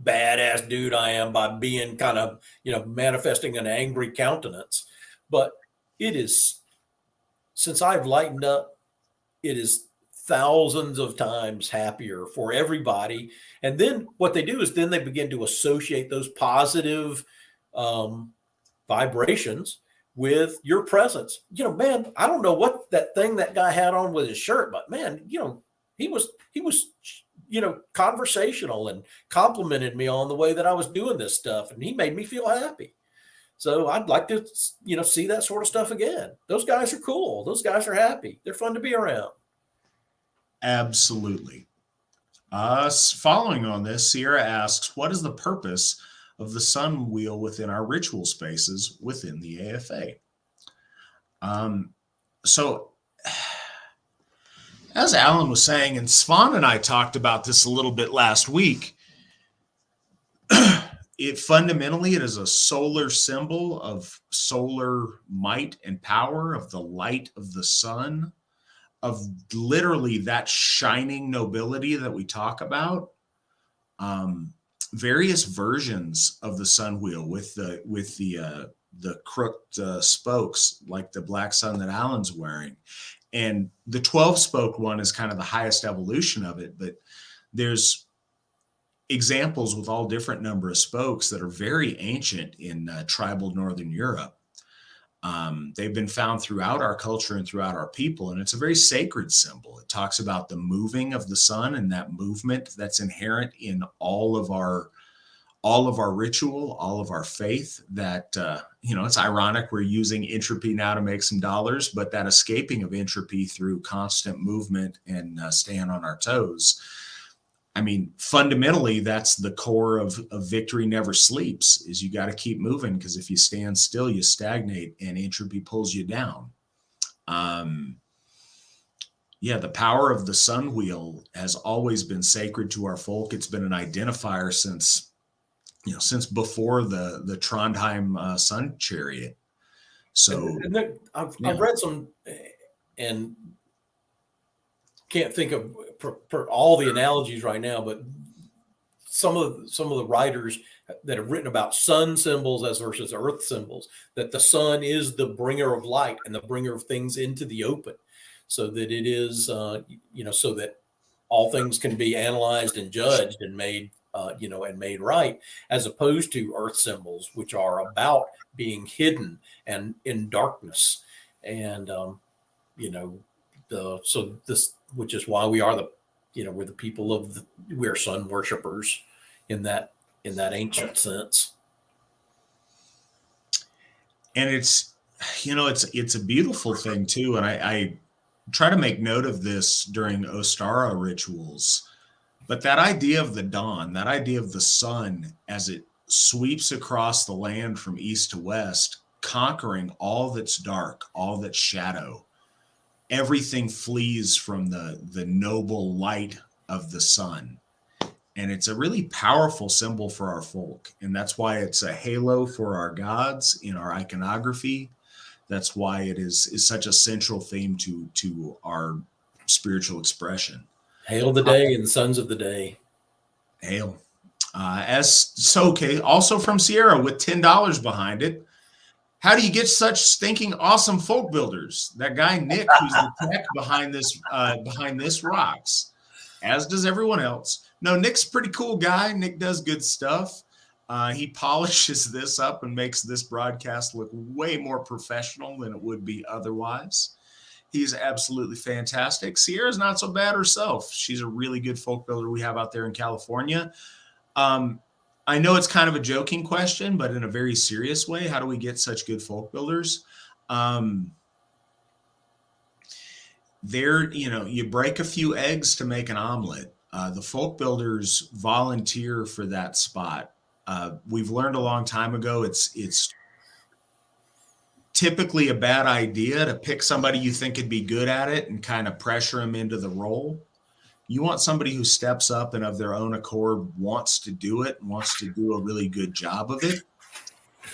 badass dude I am by being kind of, manifesting an angry countenance. But it is, since I've lightened up, it is thousands of times happier for everybody. And then what they do is then they begin to associate those positive vibrations with your presence. Man, I don't know what that thing that guy had on with his shirt, but man, he was conversational and complimented me on the way that I was doing this stuff. And he made me feel happy. So I'd like to, see that sort of stuff again. Those guys are cool. Those guys are happy. They're fun to be around. Absolutely. Following on this, Sierra asks, what is the purpose of the sun wheel within our ritual spaces within the AFA? So as Alan was saying, and Svan and I talked about this a little bit last week, it is a solar symbol of solar might and power, of the light of the sun, of literally that shining nobility that we talk about. Various versions of the sun wheel with the crooked spokes, like the black sun that Alan's wearing. And the 12-spoke one is kind of the highest evolution of it, but there's examples with all different number of spokes that are very ancient in tribal Northern Europe. They've been found throughout our culture and throughout our people, and it's a very sacred symbol. It talks about the moving of the sun and that movement that's inherent in all of our all of our ritual, all of our faith, that, it's ironic we're using entropy now to make some dollars, but that escaping of entropy through constant movement and staying on our toes. I mean, fundamentally, that's the core of victory never sleeps, is you got to keep moving, because if you stand still, you stagnate and entropy pulls you down. The power of the sun wheel has always been sacred to our folk. It's been an identifier since before the Trondheim sun chariot. So I've read some, and can't think of for all the analogies right now, but some of the writers that have written about sun symbols as versus earth symbols, that the sun is the bringer of light and the bringer of things into the open, so that it is, so that all things can be analyzed and judged and made, and made right, as opposed to earth symbols, which are about being hidden and in darkness. And, which is why we are we're the people we're sun worshipers in that ancient sense. And it's a beautiful thing too. And I try to make note of this during Ostara rituals, but that idea of the dawn, that idea of the sun as it sweeps across the land from east to west, conquering all that's dark, all that's shadow, everything flees from the noble light of the sun. And it's a really powerful symbol for our folk. And that's why it's a halo for our gods in our iconography. That's why it is such a central theme to our spiritual expression. Hail the day and sons of the day. Hail. Also from Sierra with $10 behind it. How do you get such stinking awesome folk builders? That guy Nick, who's the tech behind this rocks, as does everyone else. No, Nick's a pretty cool guy. Nick does good stuff. He polishes this up and makes this broadcast look way more professional than it would be otherwise. He's absolutely fantastic. Sierra's not so bad herself. She's a really good folk builder we have out there in California. I know it's kind of a joking question, but in a very serious way, how do we get such good folk builders? You break a few eggs to make an omelet. The folk builders volunteer for that spot. We've learned a long time ago, it's typically a bad idea to pick somebody you think could be good at it and kind of pressure them into the role. You want somebody who steps up and of their own accord wants to do it, wants to do a really good job of it.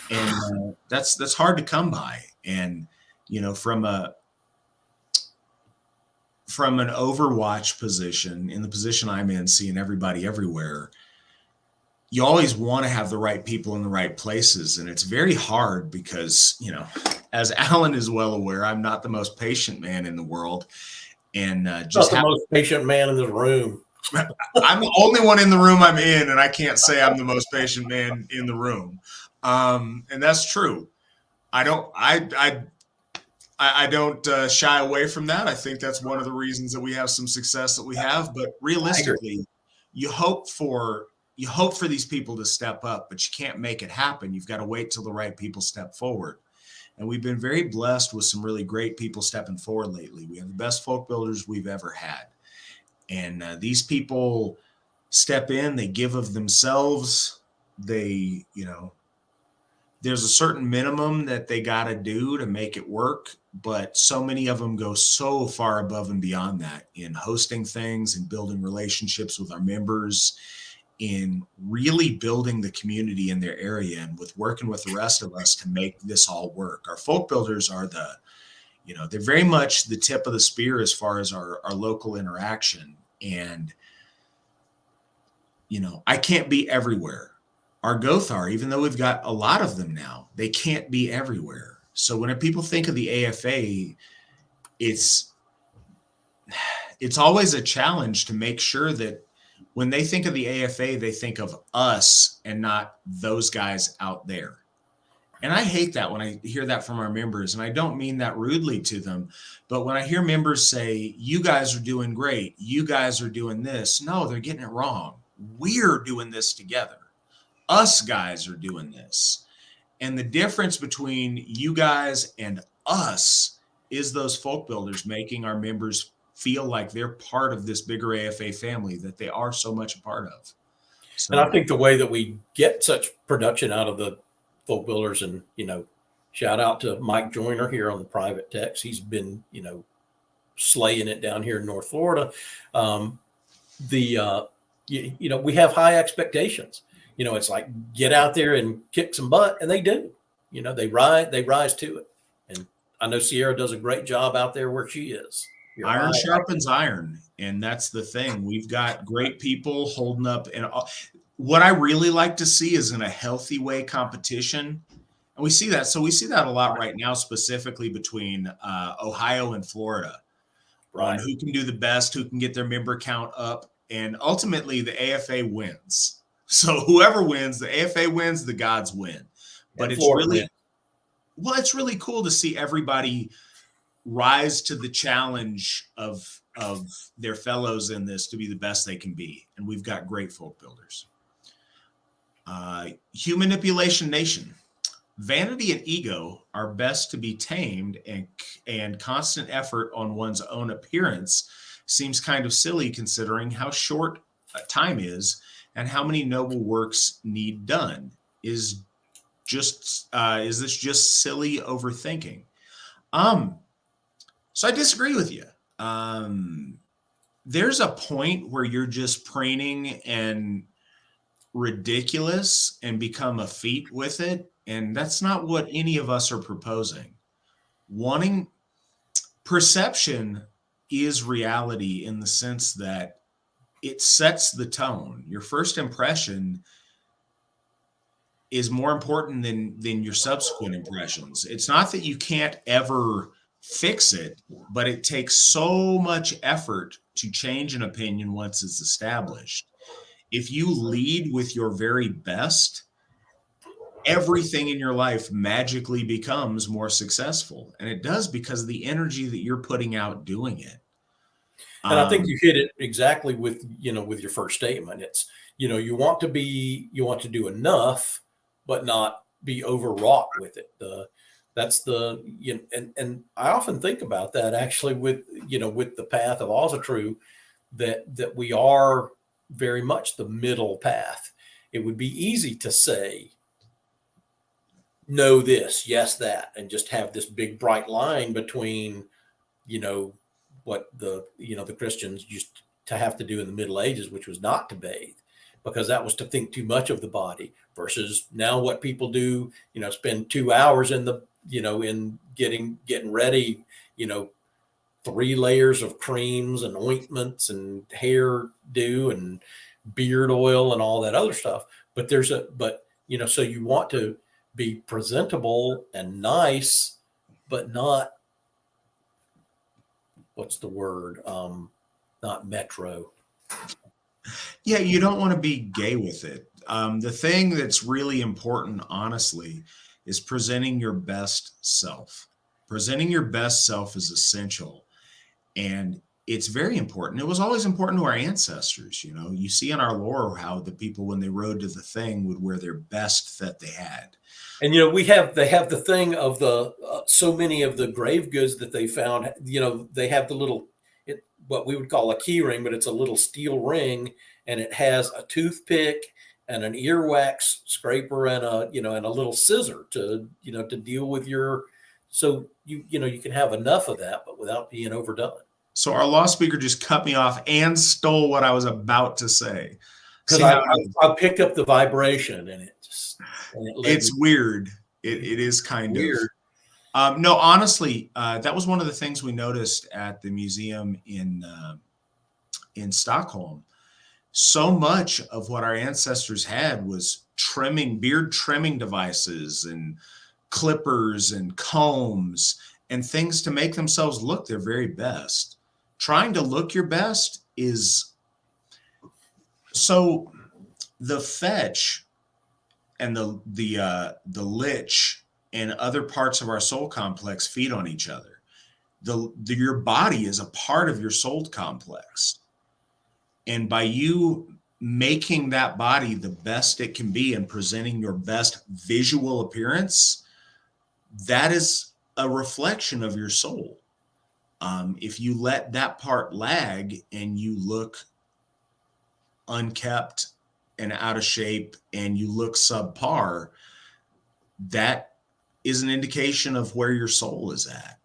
And that's hard to come by. And, from an Overwatch position, in the position I'm in, seeing everybody everywhere, you always want to have the right people in the right places. And it's very hard because, as Alan is well aware, I'm not the most patient man in the world. And just the most patient man in the room. I'm the only one in the room I'm in, and I can't say I'm the most patient man in the room. And that's true. I don't shy away from that. I think that's one of the reasons that we have some success that we have. But realistically, you hope for these people to step up, but you can't make it happen. You've got to wait till the right people step forward. And we've been very blessed with some really great people stepping forward lately. We have the best folk builders we've ever had. And these people step in, they give of themselves. There's a certain minimum that they got to do to make it work. But so many of them go so far above and beyond that in hosting things and building relationships with our members, in really building the community in their area, and with working with the rest of us to make this all work. Our folk builders are they're very much the tip of the spear as far as our local interaction. And, I can't be everywhere. Our Gothar, even though we've got a lot of them now, they can't be everywhere. So when people think of the AFA, it's always a challenge to make sure that when they think of the AFA, they think of us and not those guys out there. And I hate that when I hear that from our members, and I don't mean that rudely to them, but when I hear members say, you guys are doing great, you guys are doing this, no, they're getting it wrong. We're doing this together. us guys are doing this. And the difference between you guys and us is those folk builders making our members feel like they're part of this bigger AFA family that they are so much a part of. So, and I think the way that we get such production out of the folk builders, and, shout out to Mike Joyner here on the private text. He's been, slaying it down here in North Florida. We have high expectations. It's like, get out there and kick some butt, and they do. They rise to it. And I know Sierra does a great job out there where she is. Iron sharpens iron, and that's the thing. We've got great people holding up, and what I really like to see is in a healthy way competition, and we see that. So we see that a lot right now, specifically between Ohio and Florida, right? Who can do the best, who can get their member count up, and ultimately the AFA wins. So whoever wins, the AFA wins, the gods win. But it's really cool to see everybody rise to the challenge of their fellows in this to be the best they can be. And we've got great folk builders. Human Manipulation Nation. Vanity and ego are best to be tamed, and constant effort on one's own appearance seems kind of silly considering how short time is and how many noble works need done. Is this just silly overthinking? So I disagree with you. There's a point where you're just preening and ridiculous and become effete with it. And that's not what any of us are proposing. Perception is reality in the sense that it sets the tone. Your first impression is more important than your subsequent impressions. It's not that you can't ever fix it, but it takes so much effort to change an opinion once it's established. If you lead with your very best, everything in your life magically becomes more successful. And it does because of the energy that you're putting out doing it. And I think you hit it exactly with your first statement. It's, you want to do enough, but not be overwrought with it. And I often think about that actually with the path of Asatru, that we are very much the middle path. It would be easy to say, no, this, yes, that, and just have this big bright line between, what the Christians used to have to do in the Middle Ages, which was not to bathe, because that was to think too much of the body, versus now what people do, spend 2 hours in the, in getting ready, 3 layers of creams and ointments and hair do and beard oil and all that other stuff. But so you want to be presentable and nice, but not, what's the word? Not metro. Yeah, you don't want to be gay with it. The thing that's really important, honestly, is presenting your best self. Presenting your best self is essential. And it's very important. It was always important to our ancestors. You see in our lore how the people, when they rode to the thing, would wear their best that they had. And, they have the thing of the, so many of the grave goods that they found, they have the little, what we would call a key ring, but it's a little steel ring, and it has a toothpick and an earwax scraper and a little scissor to deal with your, so you can have enough of that, but without being overdone. So our law speaker just cut me off and stole what I was about to say. Because I picked up the vibration, and it's weird. It is kind weird. No, honestly, that was one of the things we noticed at the museum in Stockholm. So much of what our ancestors had was beard trimming devices and clippers and combs and things to make themselves look their very best. Trying to look your best is so. The fetch and the lich and other parts of our soul complex feed on each other. Your body is a part of your soul complex. And by you making that body the best it can be and presenting your best visual appearance, that is a reflection of your soul. If you let that part lag and you look unkept and out of shape and you look subpar, that is an indication of where your soul is at.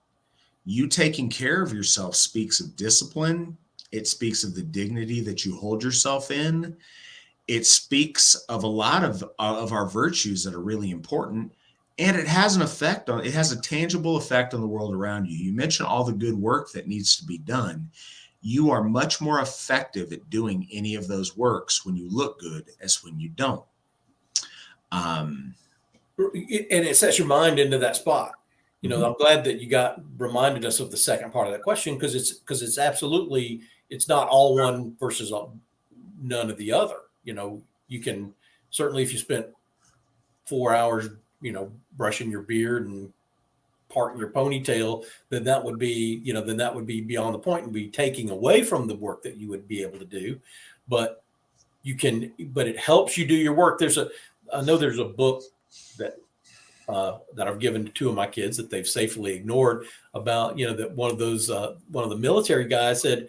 You taking care of yourself speaks of discipline. It speaks of the dignity that you hold yourself in. It speaks of a lot of our virtues that are really important. And it has a tangible effect on the world around you. You mentioned all the good work that needs to be done. You are much more effective at doing any of those works when you look good as when you don't. And it sets your mind into that spot. You know, I'm glad that you reminded us of the second part of that question, because it's absolutely, it's not all one versus none of the other. You know, you can certainly, if you spent 4 hours, you know, brushing your beard and parting your ponytail, then that would be beyond the point and be taking away from the work that you would be able to do. But it helps you do your work. I know there's a book that I've given to 2 of my kids that they've safely ignored about, you know, that one of the military guys said,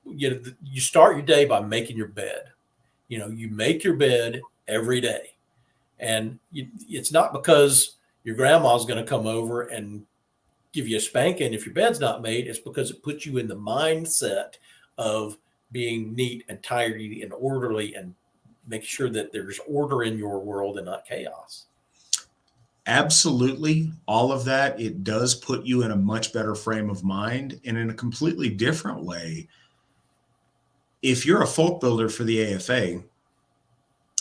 you know, you start your day by making your bed. You know, you make your bed every day. And it's not because your grandma's going to come over and give you a spanking if your bed's not made. It's because it puts you in the mindset of being neat and tidy and orderly and make sure that there's order in your world and not chaos. Absolutely. All of that, it does put you in a much better frame of mind. And in a completely different way, if you're a folk builder for the AFA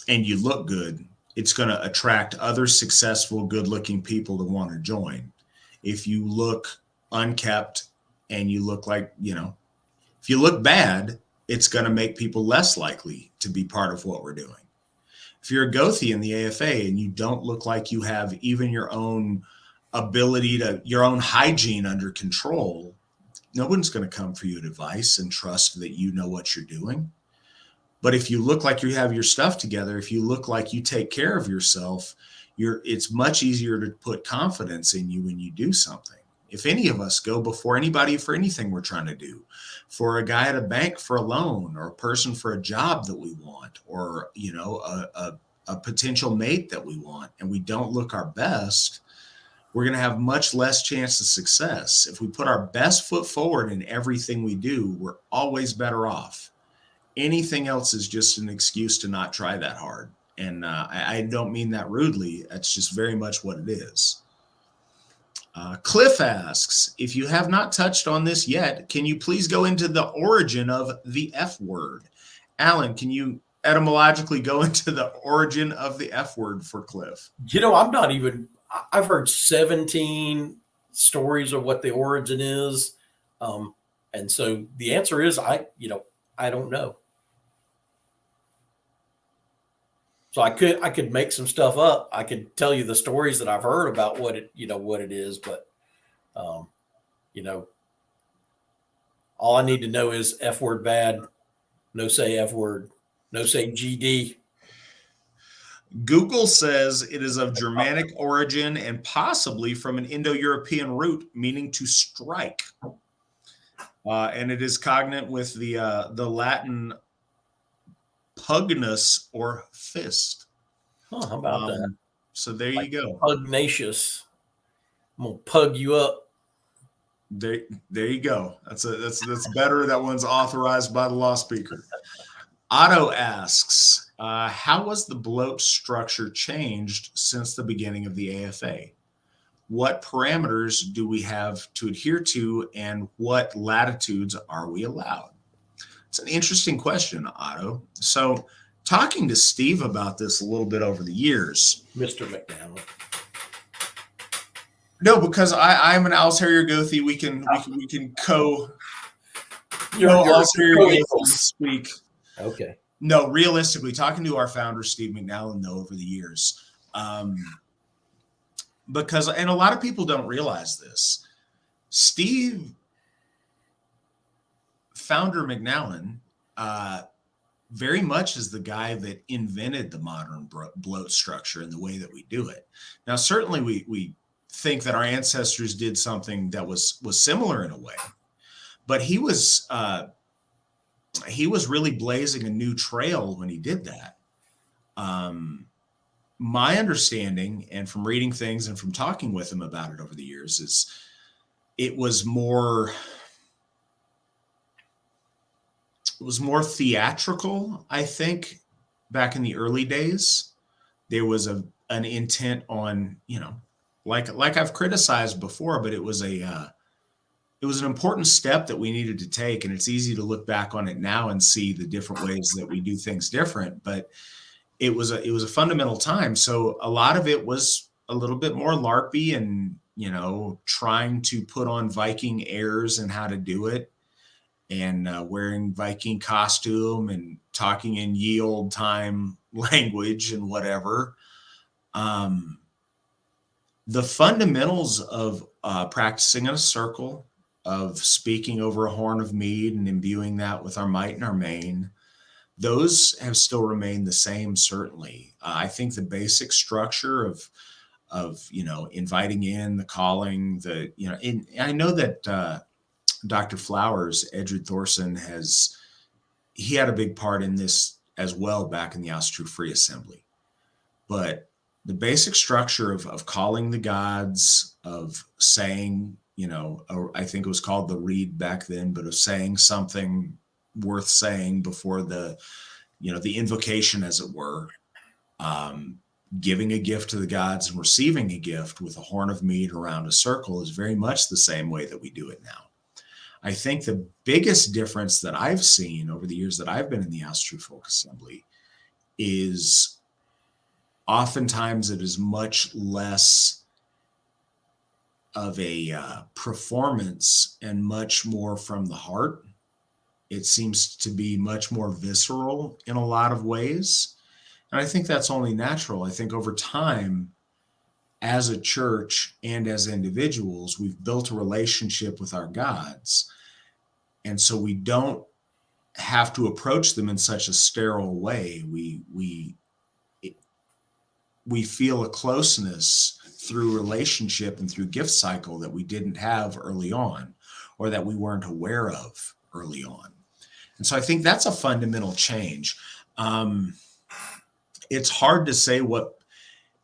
and you look good, it's going to attract other successful, good-looking people to want to join. If you look unkept and you look like, you know, if you look bad, it's going to make people less likely to be part of what we're doing. If you're a Gothi in the AFA and you don't look like you have even your own your own hygiene under control, no one's going to come for you with advice and trust that you know what you're doing. But if you look like you have your stuff together, if you look like you take care of yourself, it's much easier to put confidence in you when you do something. If any of us go before anybody for anything we're trying to do, for a guy at a bank for a loan, or a person for a job that we want, or, you know, a potential mate that we want, and we don't look our best, we're going to have much less chance of success. If we put our best foot forward in everything we do, we're always better off. Anything else is just an excuse to not try that hard. And I don't mean that rudely. That's just very much what it is. Cliff asks, if you have not touched on this yet, can you please go into the origin of the F word? Alan, can you etymologically go into the origin of the F word for Cliff? You know, I've heard 17 stories of what the origin is. And so the answer is, I don't know. So I could make some stuff up. I could tell you the stories that I've heard about what it is, but you know, all I need to know is F word bad, no say F word, no say GD. Google says it is of Germanic origin and possibly from an Indo-European root meaning to strike. And it is cognate with the Latin pugnus or fist. Oh, how about that? So there you go. Pugnacious. I'm gonna pug you up. There you go. That's better. That one's authorized by the Lawspeaker. Otto asks, how was the bloat structure changed since the beginning of the AFA? What parameters do we have to adhere to, and what latitudes are we allowed? It's an interesting question, Otto. So talking to Steve about this a little bit over the years. Mr. McDowell. No, because I'm an Alsherjargothi. We can co Alsherjargothi speak. Okay. No, realistically, talking to our founder, Steve McNallen, though, over the years, because, and a lot of people don't realize this, Steve, founder McNallen, very much is the guy that invented the modern bloat structure and the way that we do it. Now, certainly we think that our ancestors did something that was similar in a way, but he was really blazing a new trail when he did that. My understanding, and from reading things and from talking with him about it over the years, is it was more theatrical, I think. Back in the early days, there was an intent on, like I've criticized before, but it was an important step that we needed to take. And it's easy to look back on it now and see the different ways that we do things different, but it was a fundamental time. So a lot of it was a little bit more LARPy and, trying to put on Viking airs and how to do it, and wearing Viking costume and talking in ye old time language and whatever. The fundamentals of practicing in a circle, of speaking over a horn of mead and imbuing that with our might and our main, those have still remained the same, certainly. I think the basic structure of inviting in, the calling, and I know that Dr. Flowers, Edred Thorson, he had a big part in this as well back in the Asatru Folk Assembly. But the basic structure of calling the gods, of saying, I think it was called the reed back then, but of saying something worth saying before the invocation, as it were, giving a gift to the gods and receiving a gift with a horn of mead around a circle is very much the same way that we do it now. I think the biggest difference that I've seen over the years that I've been in the Asatru Folk Assembly is oftentimes it is much less of a performance and much more from the heart. It seems to be much more visceral in a lot of ways. And I think that's only natural. I think over time, as a church and as individuals, we've built a relationship with our gods. And so we don't have to approach them in such a sterile way. We feel a closeness through relationship and through gift cycle that we didn't have early on, or that we weren't aware of early on. And so I think that's a fundamental change. It's hard to say what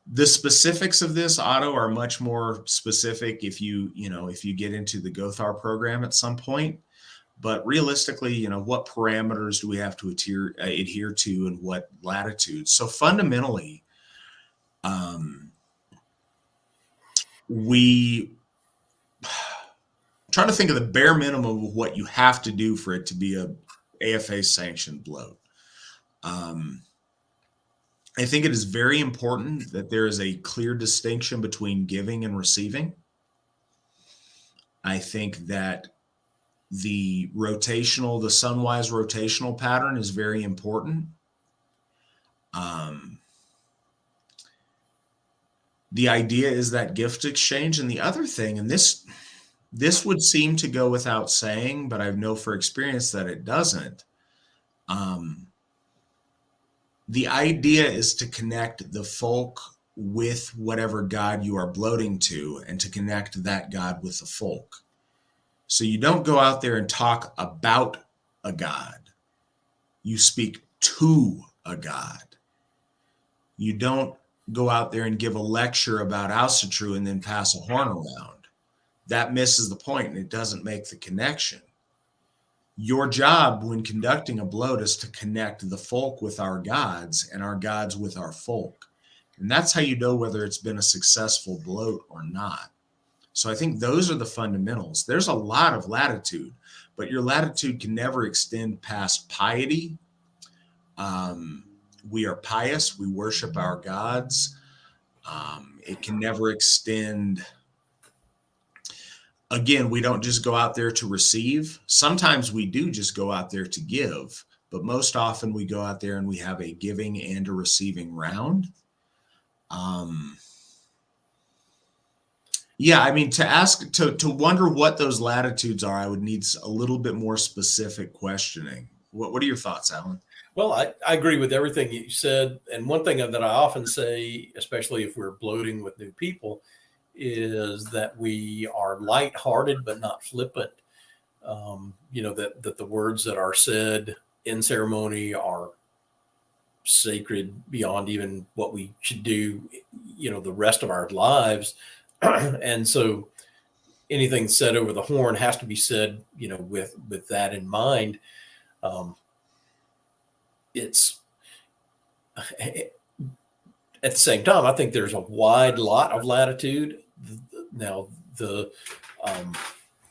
the specifics of this, Otto, are much more specific if you get into the Gothar program at some point. But realistically, what parameters do we have to adhere to and what latitudes? So fundamentally, we trying to think of the bare minimum of what you have to do for it to be a AFA sanctioned bloat. I think it is very important that there is a clear distinction between giving and receiving. I think that the sunwise rotational pattern is very important. The idea is that gift exchange. And the other thing, and this would seem to go without saying, but I know for experience that it doesn't. The idea is to connect the folk with whatever god you are bloating to, and to connect that god with the folk. So you don't go out there and talk about a god. You speak to a god. You don't go out there and give a lecture about Asatru and then pass a horn around. That misses the point, and it doesn't make the connection. Your job when conducting a bloat is to connect the folk with our gods and our gods with our folk. And that's how you know whether it's been a successful bloat or not. So I think those are the fundamentals. There's a lot of latitude, but your latitude can never extend past piety. We are pious. We worship our gods. It can never extend. Again, we don't just go out there to receive. Sometimes we do just go out there to give, but most often we go out there and we have a giving and a receiving round. To wonder what those latitudes are, I would need a little bit more specific questioning. What are your thoughts, Alan? Well, I agree with everything you said. And one thing that I often say, especially if we're bloating with new people, is that we are lighthearted but not flippant. That the words that are said in ceremony are sacred beyond even what we should do, the rest of our lives. And so anything said over the horn has to be said, with that in mind. It's at the same time, I think there's a wide lot of latitude. Now, the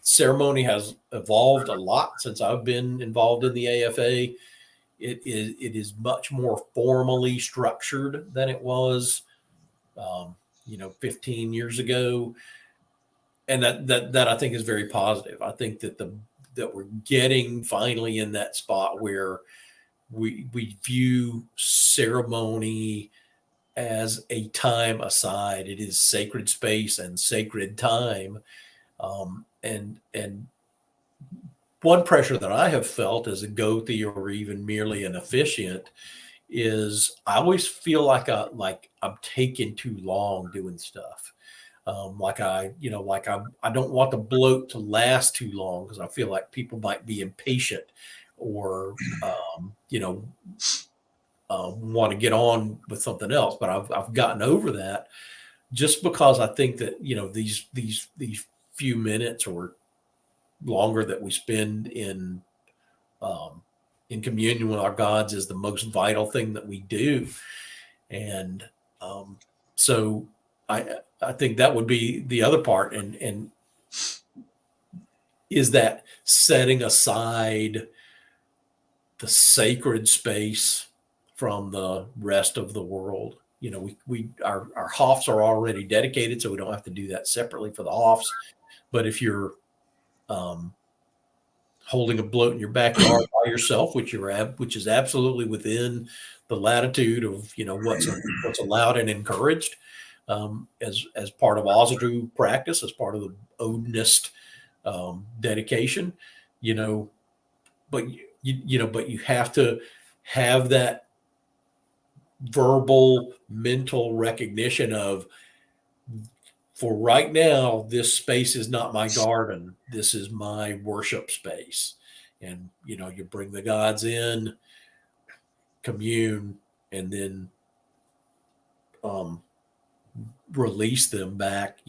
ceremony has evolved a lot since I've been involved in the AFA. It is much more formally structured than it was, 15 years ago, and that I think is very positive. I think that we're getting finally in that spot where we view ceremony as a time aside. It is sacred space and sacred time. And one pressure that I have felt as a Gothi or even merely an officiant is I always feel like I'm taking too long doing stuff. I don't want the bloat to last too long because I feel like people might be impatient or want to get on with something else. But I've gotten over that just because I think that these few minutes or longer that we spend in communion with our gods is the most vital thing that we do. And so I think that would be the other part, and is that setting aside the sacred space from the rest of the world. Our hofs are already dedicated, so we don't have to do that separately for the hofs. But if you're holding a bloat in your backyard by yourself, which is absolutely within the latitude of what's allowed and encouraged, as part of Asatru practice, as part of the Odinist dedication, but you have to have that verbal mental recognition of, for right now, this space is not my garden. This is my worship space. And, you bring the gods in, commune, and then release them back,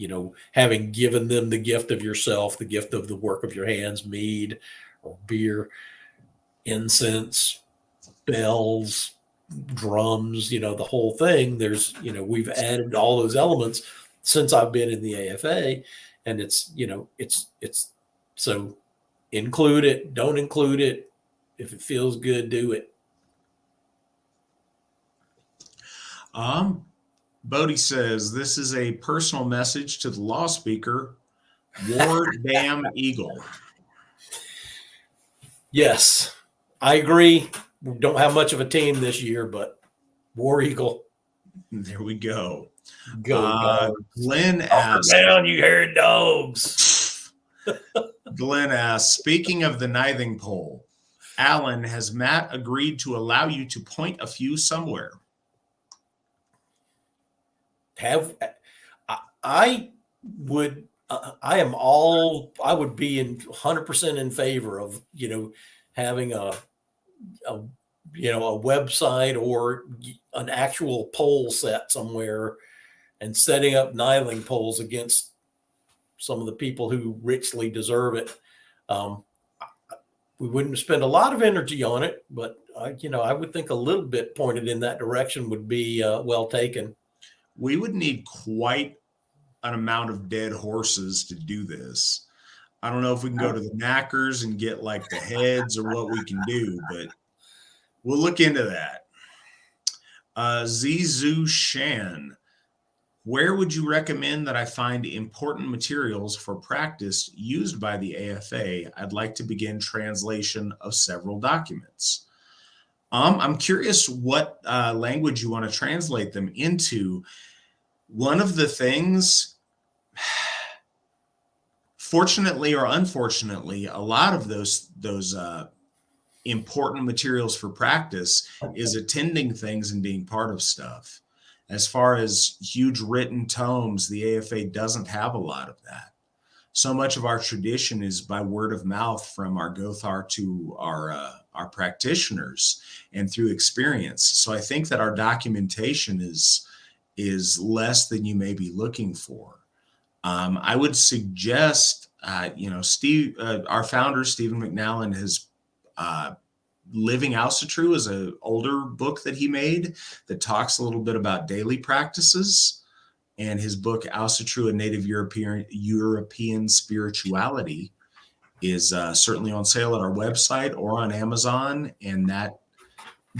having given them the gift of yourself, the gift of the work of your hands, mead or beer, incense, bells, drums, the whole thing. There's, we've added all those elements since I've been in the AFA, and it's so include it, don't include it. If it feels good, do it. Bodie says, this is a personal message to the Lawspeaker, War Damn Eagle. Yes, I agree. We don't have much of a team this year, but War Eagle. There we go. Go Glenn asks, down, you hairy dogs. Glenn asks, speaking of the Nithing pole, Alan, has Matt agreed to allow you to point a few somewhere? I would be 100% in favor of, having a website or an actual pole set somewhere and setting up Nithing poles against some of the people who richly deserve it. We wouldn't spend a lot of energy on it, but I would think a little bit pointed in that direction would be well taken. We would need quite an amount of dead horses to do this. I don't know if we can go to the knackers and get like the heads or what we can do, but we'll look into that. Zizu Shan, where would you recommend that I find important materials for practice used by the AFA? I'd like to begin translation of several documents. I'm curious what language you want to translate them into. One of the things, fortunately or unfortunately, a lot of those important materials for practice is attending things and being part of stuff. As far as huge written tomes, the AFA doesn't have a lot of that. So much of our tradition is by word of mouth from our Gothar to our practitioners and through experience. So I think that our documentation is less than you may be looking for. I would suggest, Steve, our founder, Stephen McNallen, has Living Asatru is an older book that he made that talks a little bit about daily practices. And his book, Asatru and Native European Spirituality, is certainly on sale at our website or on Amazon. And that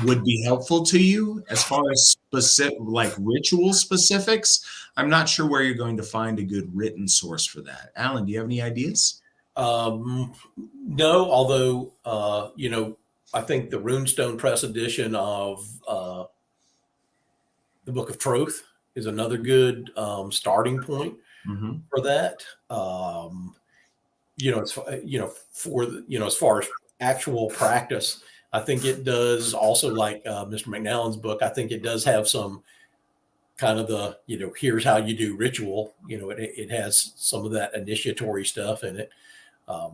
would be helpful to you. As far as specific, like ritual specifics, I'm not sure where you're going to find a good written source for that. Alan, do you have any ideas? No, although, I think the Runestone Press edition of the Book of Truth is another good starting point for that. As far as actual practice, I think it does also, like Mr. McNallen's book, I think it does have some kind of the, here's how you do ritual. It has some of that initiatory stuff in it. I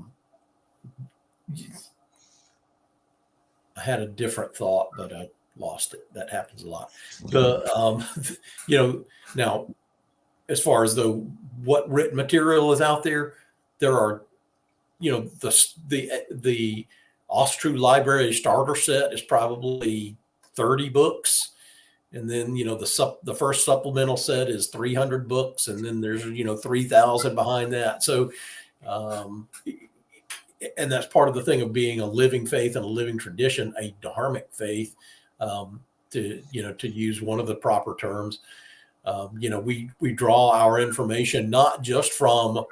had a different thought, but I lost it. That happens a lot. Now, as far as what written material is out there, there are, the Asatru Library starter set is probably 30 books. And then, the first supplemental set is 300 books. And then there's, 3,000 behind that. So, and that's part of the thing of being a living faith and a living tradition, a dharmic faith, to use one of the proper terms. We draw our information not just from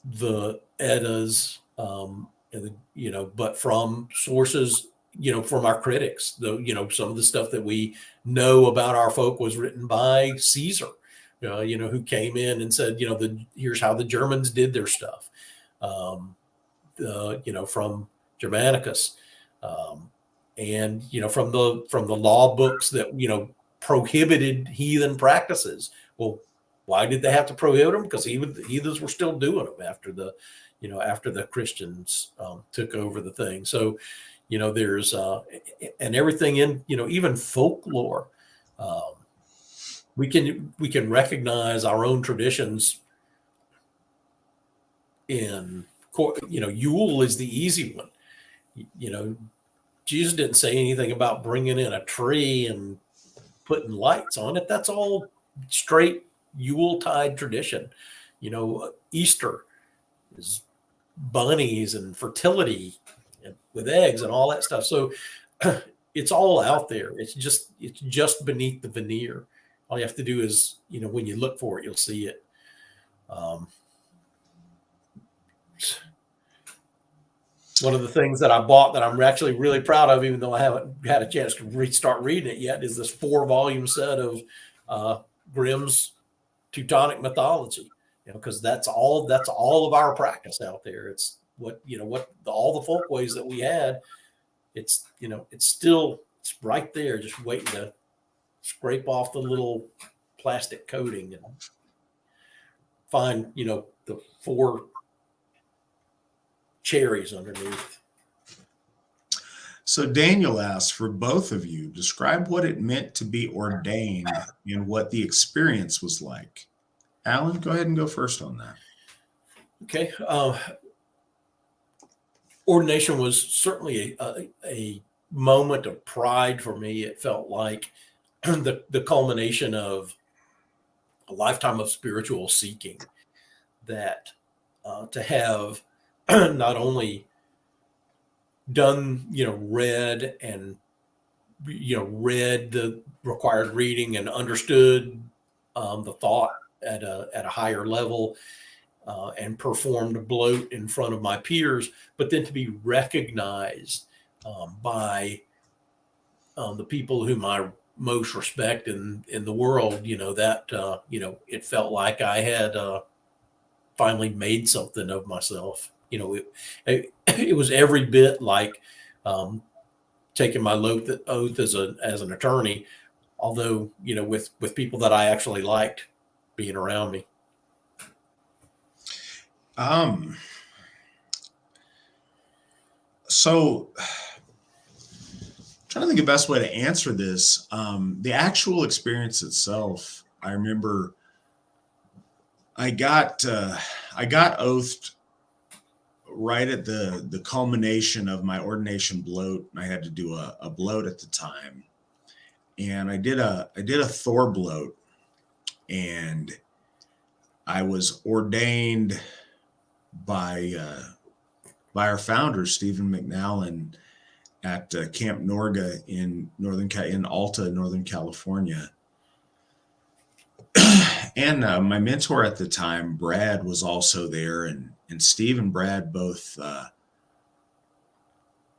the Eddas, but from sources, from our critics. Some of the stuff that we know about our folk was written by Caesar, who came in and said, here's how the Germans did their stuff. From Germanicus, and from the law books that prohibited heathen practices. Well, why did they have to prohibit them? Because heathens were still doing them after the Christians took over the thing. So there's and everything in even folklore. We can recognize our own traditions in. Yule is the easy one. Jesus didn't say anything about bringing in a tree and putting lights on it. That's all straight Yuletide tradition. Easter is bunnies and fertility with eggs and all that stuff. So it's all out there. It's just beneath the veneer. All you have to do is, when you look for it, you'll see it. One of the things that I bought that I'm actually really proud of, even though I haven't had a chance to start reading it yet, is this 4-volume set of Grimm's Teutonic mythology. Because that's all of our practice out there. It's all the folkways that we had. It's it's right there, just waiting to scrape off the little plastic coating and find the 4 cherries underneath. So Daniel asks, for both of you, describe what it meant to be ordained and what the experience was like. Alan, go ahead and go first on that. Okay. Ordination was certainly a moment of pride for me. It felt like the culmination of a lifetime of spiritual seeking, that to have not only done, read the required reading and understood the thought at a higher level, and performed Bloat in front of my peers, but then to be recognized by the people whom I most respect in the world, it felt like I had finally made something of myself. it was every bit like taking my oath as an attorney, although, with people that I actually liked being around me. So trying to think of the best way to answer this. The actual experience itself, I remember I got oathed right at the culmination of my ordination bloat. I had to do a bloat at the time. And I did a Thor bloat, and I was ordained by our founder, Stephen McNallen, at Camp Norga in Alta, Northern California. And my mentor at the time, Brad, was also there, and Steve and Brad both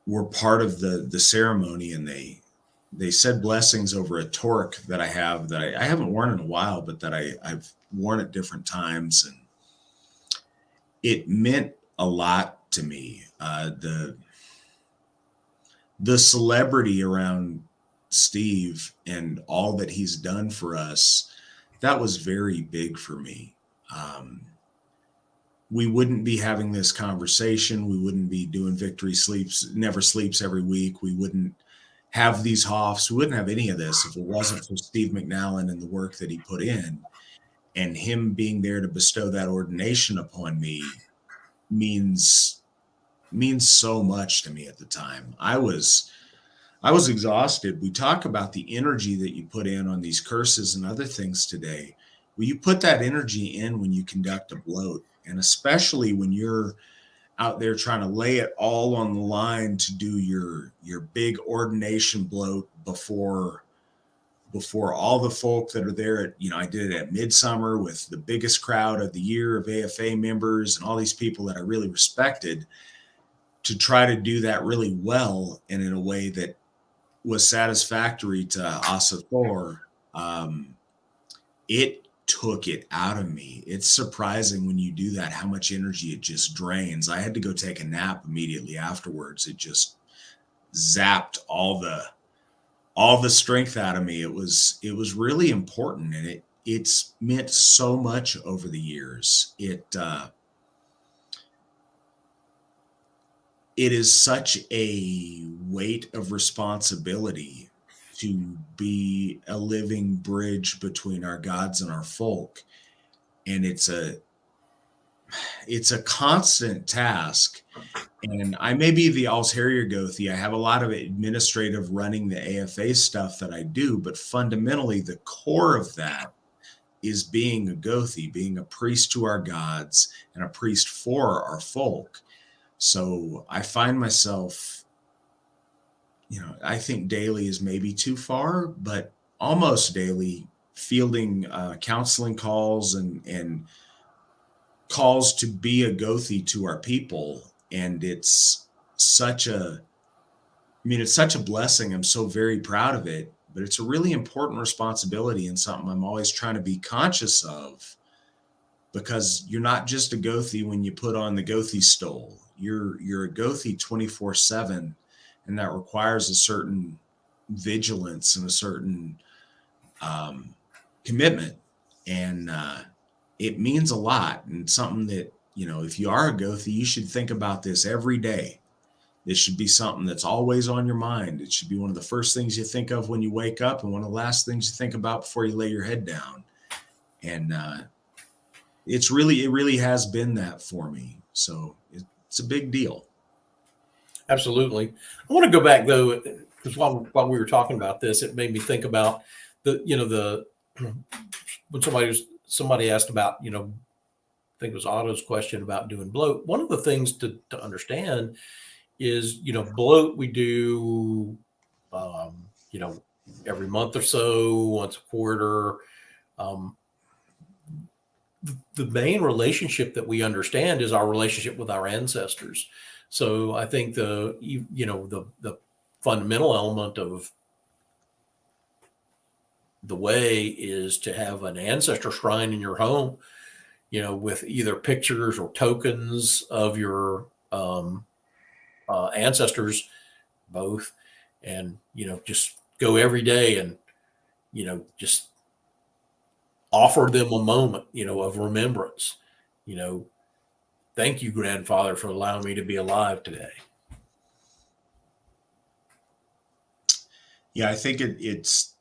were part of the ceremony, and they said blessings over a torque that I have that I haven't worn in a while, but that I've worn at different times, and it meant a lot to me. The celebrity around Steve and all that he's done for us, that was very big for me. We wouldn't be having this conversation. We wouldn't be doing Victory Never Sleeps every week. We wouldn't have these Hoffs. We wouldn't have any of this if it wasn't for Steve McNallen and the work that he put in, and him being there to bestow that ordination upon me means so much to me at the time. I was exhausted. We talk about the energy that you put in on these curses and other things today. Well, you put that energy in when you conduct a bloat, and especially when you're out there trying to lay it all on the line to do your big ordination bloat before all the folk that are there. I did it at Midsummer with the biggest crowd of the year of AFA members and all these people that I really respected, to try to do that really well and in a way that was satisfactory to Asatru. It took it out of me. It's surprising when you do that, how much energy it just drains. I had to go take a nap immediately afterwards. It just zapped all the strength out of me. It was really important, and it's meant so much over the years. It is such a weight of responsibility to be a living bridge between our gods and our folk. And it's a constant task. And I may be the Alsherjargothi. I have a lot of administrative running the AFA stuff that I do, but fundamentally the core of that is being a Gothi, being a priest to our gods and a priest for our folk. So I find myself, I think daily is maybe too far, but almost daily fielding counseling calls and calls to be a Gothi to our people. And it's such a blessing. I'm so very proud of it, but it's a really important responsibility and something I'm always trying to be conscious of, because you're not just a Gothi when you put on the Gothi stole. You're a Gothi 24/7, and that requires a certain vigilance and a certain commitment. And it means a lot, and something that, if you are a Gothi, you should think about this every day. This should be something that's always on your mind. It should be one of the first things you think of when you wake up, and one of the last things you think about before you lay your head down. And it really has been that for me. So it's a big deal. Absolutely. I want to go back though, because while we were talking about this, it made me think about when somebody asked about, I think it was Otto's question about doing bloat. One of the things to understand is, bloat we do, every month or so, once a quarter. The main relationship that we understand is our relationship with our ancestors. So I think the fundamental element of the way is to have an ancestor shrine in your home, with either pictures or tokens of your ancestors, both, and just go every day and just offer them a moment of remembrance. Thank you, grandfather, for allowing me to be alive today. Yeah, I think it's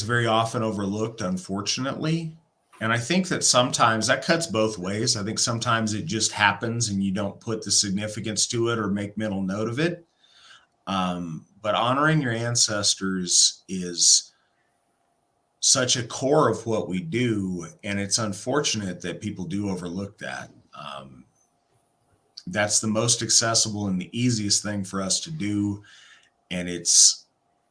very often overlooked, unfortunately. And I think that sometimes that cuts both ways. I think sometimes it just happens and you don't put the significance to it or make mental note of it. But honoring your ancestors is such a core of what we do. And it's unfortunate that people do overlook that. That's the most accessible and the easiest thing for us to do. And it's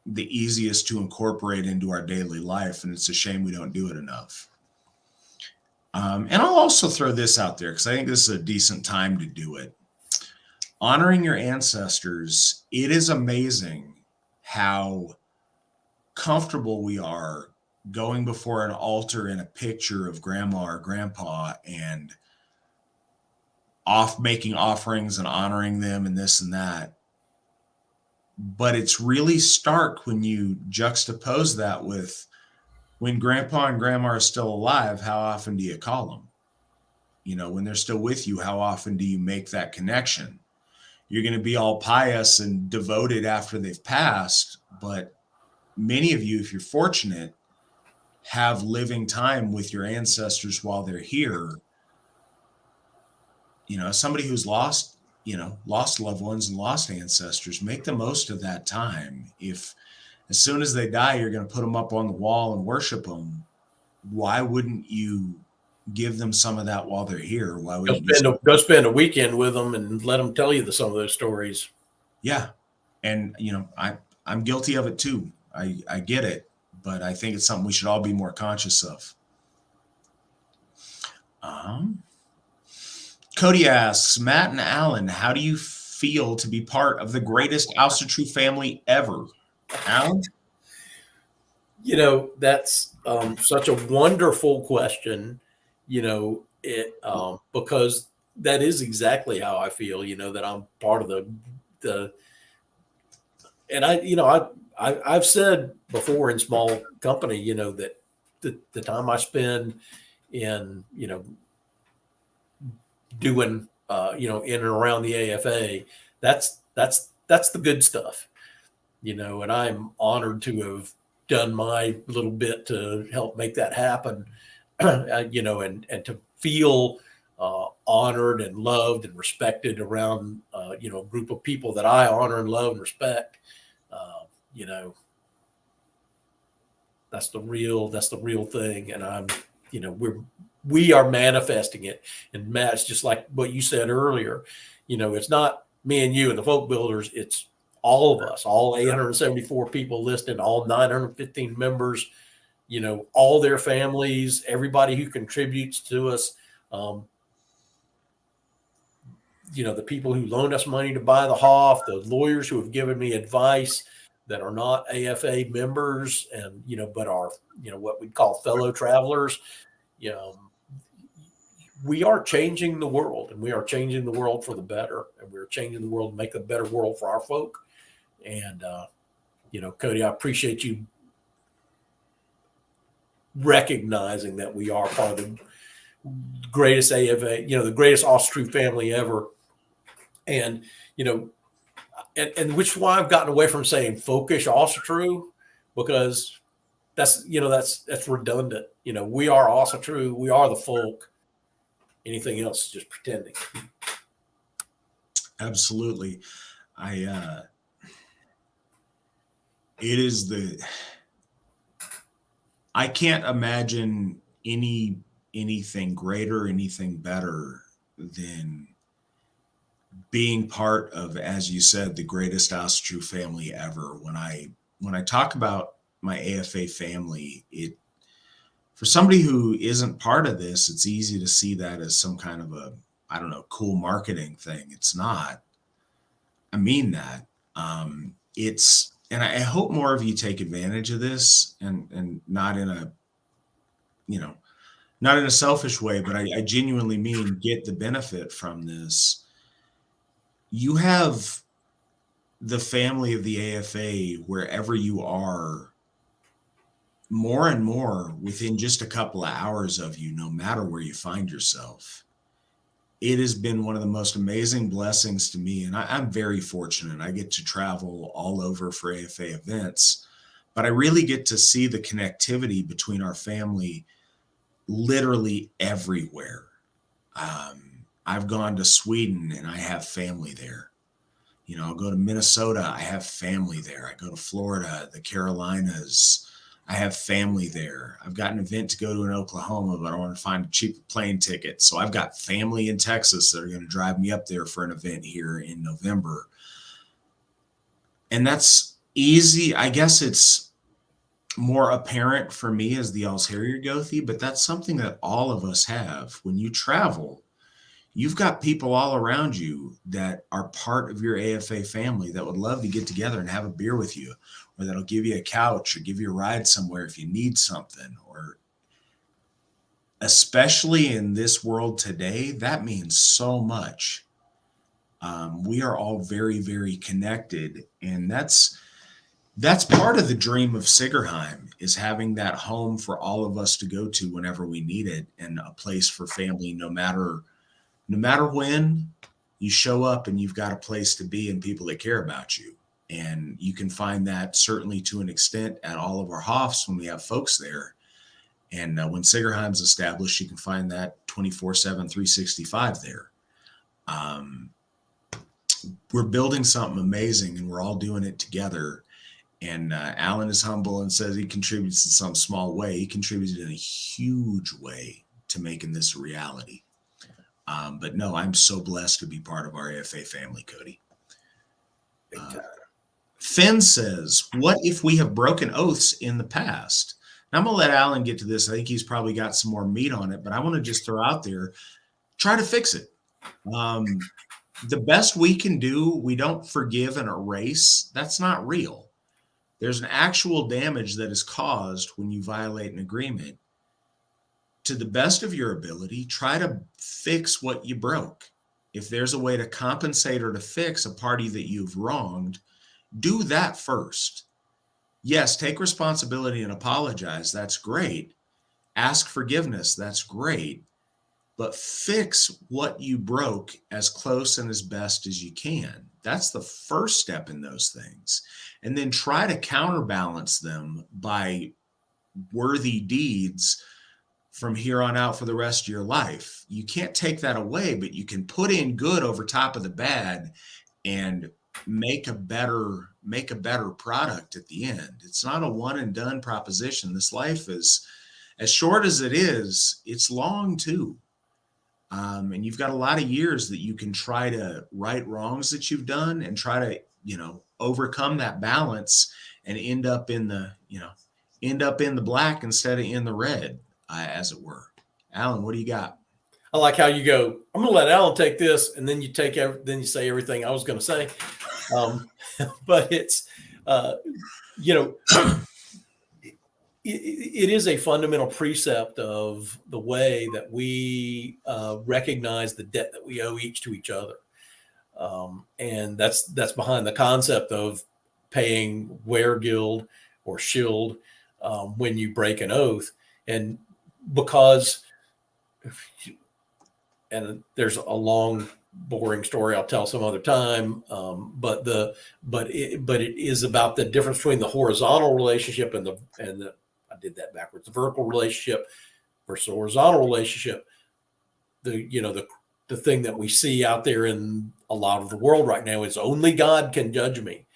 the easiest to incorporate into our daily life. And it's a shame we don't do it enough. And I'll also throw this out there because I think this is a decent time to do it. Honoring your ancestors, it is amazing how comfortable we are going before an altar in a picture of grandma or grandpa and making offerings and honoring them and this and that. But it's really stark when you juxtapose that with when grandpa and grandma are still alive, how often do you call them? When they're still with you, how often do you make that connection? You're going to be all pious and devoted after they've passed, but many of you, if you're fortunate, have living time with your ancestors while they're here. Somebody who's lost loved ones and lost ancestors, make the most of that time. If as soon as they die, you're going to put them up on the wall and worship them, why wouldn't you give them some of that while they're here? Why wouldn't you go spend a weekend with them and let them tell you some of those stories? Yeah. And, I'm guilty of it too. I get it, but I think it's something we should all be more conscious of. Cody asks, Matt and Alan, how do you feel to be part of the greatest Asatru family ever? Alan? That's such a wonderful question, because that is exactly how I feel, that I'm part of the and I've said before in small company, that the time I spend in, doing, in and around the AFA, that's the good stuff, and I'm honored to have done my little bit to help make that happen, and to feel honored and loved and respected around, a group of people that I honor and love and respect. That's the real thing. And we are manifesting it. And Matt, it's just like what you said earlier, it's not me and you and the folk builders. It's all of us, all 874 people listed, all 915 members, all their families, everybody who contributes to us. The people who loaned us money to buy the Hoff, the lawyers who have given me advice that are not AFA members and, but are, what we'd call fellow travelers. We are changing the world, and we are changing the world for the better, and we're changing the world to make a better world for our folk. And, Cody, I appreciate you recognizing that we are part of the greatest AFA, the greatest Asatru family ever. And, and which is why I've gotten away from saying folkish Asatru, because that's redundant. We are Asatru, we are the folk. Anything else is just pretending. Absolutely. I can't imagine anything greater, anything better than being part of, as you said, the greatest Asatru family ever. When I talk about my AFA family, for somebody who isn't part of this, it's easy to see that as some kind of a, cool marketing thing. It's not. I mean that. And I hope more of you take advantage of this and not in a not in a selfish way, but I genuinely mean get the benefit from this. You have the family of the AFA wherever you are, more and more within just a couple of hours of you, no matter where you find yourself. It has been one of the most amazing blessings to me. And I'm very fortunate. I get to travel all over for AFA events, but I really get to see the connectivity between our family literally everywhere. I've gone to Sweden and I have family there. I'll go to Minnesota, I have family there. I go to Florida, the Carolinas, I have family there. I've got an event to go to in Oklahoma, but I want to find a cheap plane ticket. So I've got family in Texas that are going to drive me up there for an event here in November. And that's easy. I guess it's more apparent for me as the Alsherjargothi, but that's something that all of us have. When you travel, you've got people all around you that are part of your AFA family that would love to get together and have a beer with you, or that'll give you a couch or give you a ride somewhere if you need something. Or especially in this world today, that means so much. We are all very, very connected, and that's part of the dream of Sigourheim, is having that home for all of us to go to whenever we need it, and a place for family, no matter when you show up, and you've got a place to be and people that care about you. And you can find that certainly to an extent at all of our Hofs when we have folks there. And when Sigourheim's established, you can find that 24/7, 365 there. We're building something amazing, and we're all doing it together. And Alan is humble and says he contributes in some small way. He contributed in a huge way to making this a reality. But no, I'm so blessed to be part of our AFA family, Cody. Finn says, what if we have broken oaths in the past? Now, I'm going to let Alan get to this. I think he's probably got some more meat on it, but I want to just throw out there, try to fix it. The best we can do, we don't forgive and erase. That's not real. There's an actual damage that is caused when you violate an agreement. To the best of your ability, try to fix what you broke. If there's a way to compensate or to fix a party that you've wronged, do that first. Yes, take responsibility and apologize. That's great. Ask forgiveness. That's great. But fix what you broke as close and as best as you can. That's the first step in those things. And then try to counterbalance them by worthy deeds from here on out for the rest of your life. You can't take that away, but you can put in good over top of the bad and make a better product at the end. It's not a one and done proposition. This life is, as short as it is, it's long too. And you've got a lot of years that you can try to right wrongs that you've done and try to, overcome that balance and end up in the black instead of in the red, as it were. Alan, what do you got? I like how you go, I'm going to let Alan take this, and then you say everything I was going to say. But it's, it is a fundamental precept of the way that we recognize the debt that we owe each to each other. And that's behind the concept of paying weregild or shield when you break an oath. And because, and there's a long, boring story I'll tell some other time, but it is about the difference between the horizontal relationship and the I did that backwards, the vertical relationship versus the horizontal relationship. The thing that we see out there in a lot of the world right now is only God can judge me,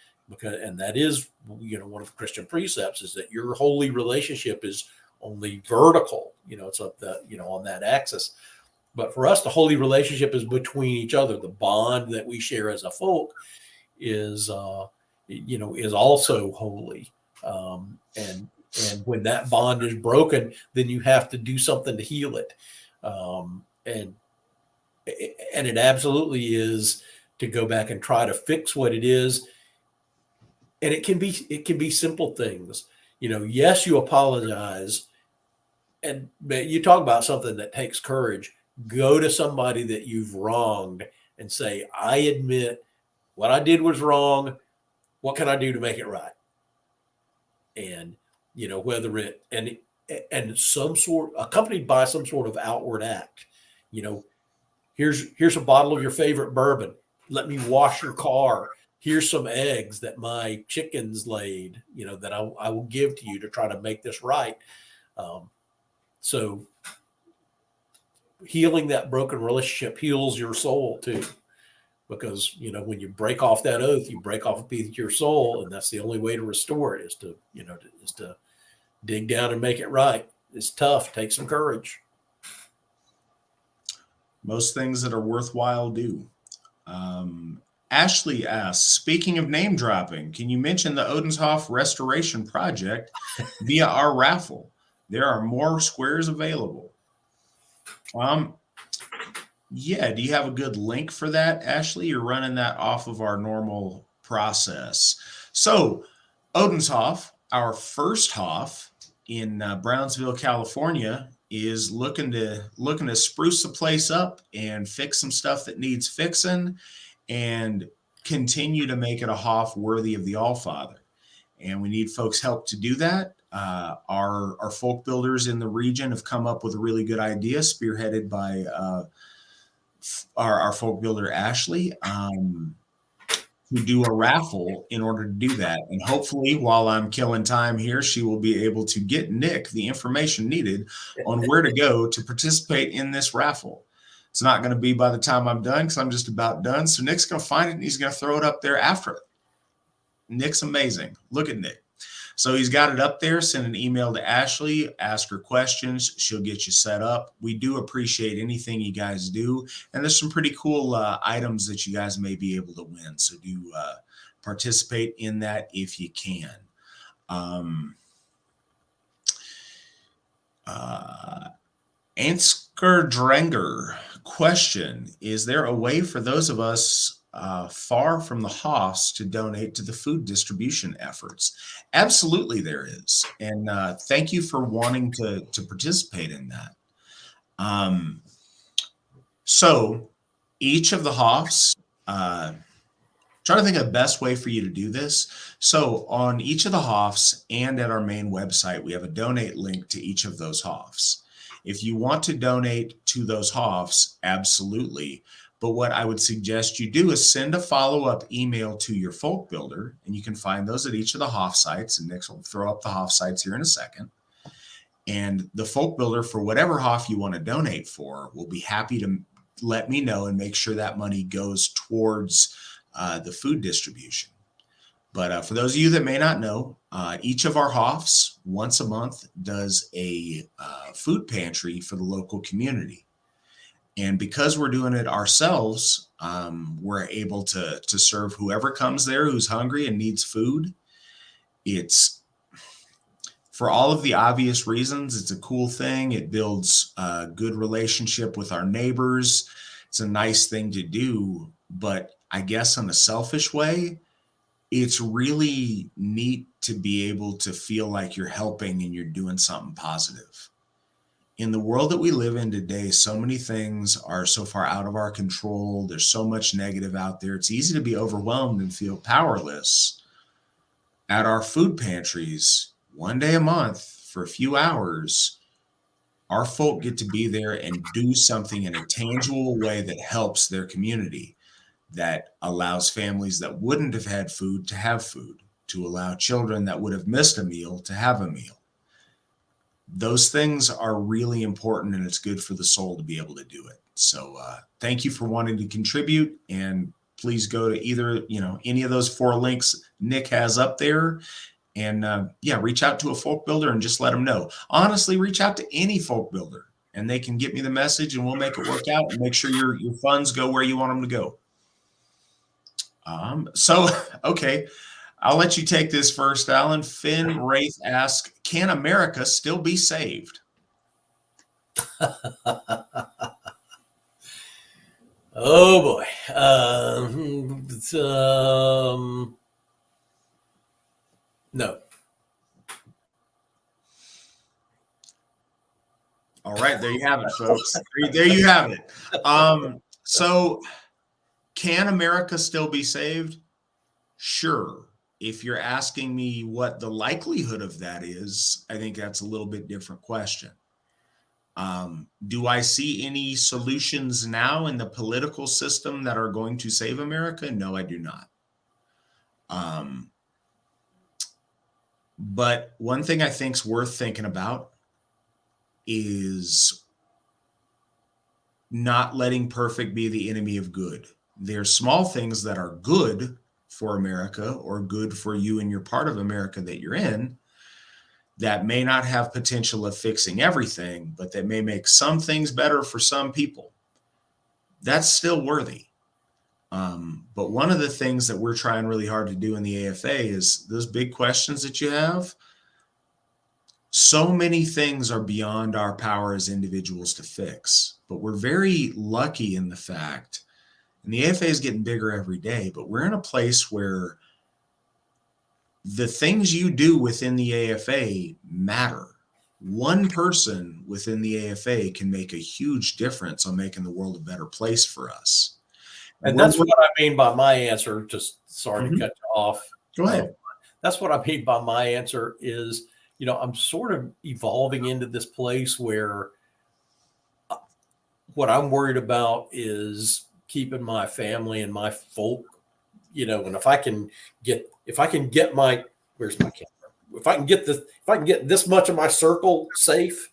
and that is, one of the Christian precepts is that your holy relationship is only vertical. It's up on that axis. But for us, the holy relationship is between each other. The bond that we share as a folk is also holy. And when that bond is broken, then you have to do something to heal it. And it absolutely is to go back and try to fix what it is. And it can be simple things. Yes, you apologize, And you talk about something that takes courage. Go to somebody that you've wronged and say, I admit what I did was wrong. What can I do to make it right? And, whether it, and some sort, accompanied by some sort of outward act, here's a bottle of your favorite bourbon. Let me wash your car. Here's some eggs that my chickens laid, that I will give to you to try to make this right. So healing that broken relationship heals your soul too, because, when you break off that oath, you break off a piece of your soul, and that's the only way to restore it is to dig down and make it right. It's tough. Take some courage. Most things that are worthwhile do. Ashley asks, speaking of name dropping, can you mention the Odenshoff restoration project via our raffle? There are more squares available. Yeah, do you have a good link for that, Ashley? You're running that off of our normal process. So Odenshoff, our first Hoff in Brownsville, California, is looking to spruce the place up and fix some stuff that needs fixing and continue to make it a Hoff worthy of the Allfather. And we need folks' help to do that. Our folk builders in the region have come up with a really good idea, spearheaded by our folk builder, Ashley, to do a raffle in order to do that. And hopefully, while I'm killing time here, she will be able to get Nick the information needed on where to go to participate in this raffle. It's not going to be by the time I'm done, because I'm just about done. So Nick's going to find it and he's going to throw it up there after it. Nick's amazing. Look at Nick. So he's got it up there. Send an email to Ashley, ask her questions. She'll get you set up. We do appreciate anything you guys do. And there's some pretty cool items that you guys may be able to win. So do participate in that if you can. Ansgar Drenger question, is there a way for those of us far from the Hoffs to donate to the food distribution efforts? Absolutely there is. And thank you for wanting to participate in that. So each of the Hoffs, trying to think of the best way for you to do this. So on each of the Hoffs and at our main website, we have a donate link to each of those Hoffs. If you want to donate to those Hoffs, absolutely. But what I would suggest you do is send a follow-up email to your folk builder, and you can find those at each of the Hoff sites, and Nick will throw up the Hoff sites here in a second. And the folk builder, for whatever Hoff you want to donate for, will be happy to let me know and make sure that money goes towards the food distribution. But for those of you that may not know, each of our Hoffs once a month does a food pantry for the local community. And because we're doing it ourselves, we're able to serve whoever comes there who's hungry and needs food. It's, for all of the obvious reasons, it's a cool thing. It builds a good relationship with our neighbors. It's a nice thing to do. But I guess in a selfish way, it's really neat to be able to feel like you're helping and you're doing something positive. In the world that we live in today, so many things are so far out of our control. There's so much negative out there. It's easy to be overwhelmed and feel powerless. At our food pantries, one day a month for a few hours, our folk get to be there and do something in a tangible way that helps their community, that allows families that wouldn't have had food to have food, to allow children that would have missed a meal to have a meal. Those things are really important, and it's good for the soul to be able to do it. So thank you for wanting to contribute, and please go to either, any of those 4 links Nick has up there, and reach out to a folk builder and just let them know. Honestly, reach out to any folk builder and they can get me the message and we'll make it work out and make sure your funds go where you want them to go. Okay. I'll let you take this first, Alan. Finn Wraith asks, can America still be saved? Oh boy. No. All right, there you have it, folks. There you have it. So can America still be saved? Sure. If you're asking me what the likelihood of that is, I think that's a little bit different question. Do I see any solutions now in the political system that are going to save America? No, I do not. But one thing I think is worth thinking about is not letting perfect be the enemy of good. There's small things that are good for America or good for you and your part of America that you're in that may not have potential of fixing everything, but that may make some things better for some people. That's still worthy. But one of the things that we're trying really hard to do in the AFA is those big questions that you have. So many things are beyond our power as individuals to fix, but we're very lucky in the fact, and the AFA is getting bigger every day, but we're in a place where the things you do within the AFA matter. One person within the AFA can make a huge difference on making the world a better place for us. And that's what I mean by my answer. Just sorry to cut you off. Go ahead. That's what I mean by my answer is, I'm sort of evolving into this place where what I'm worried about is keeping my family and my folk, and if I can get my, where's my camera? If I can get this much of my circle safe,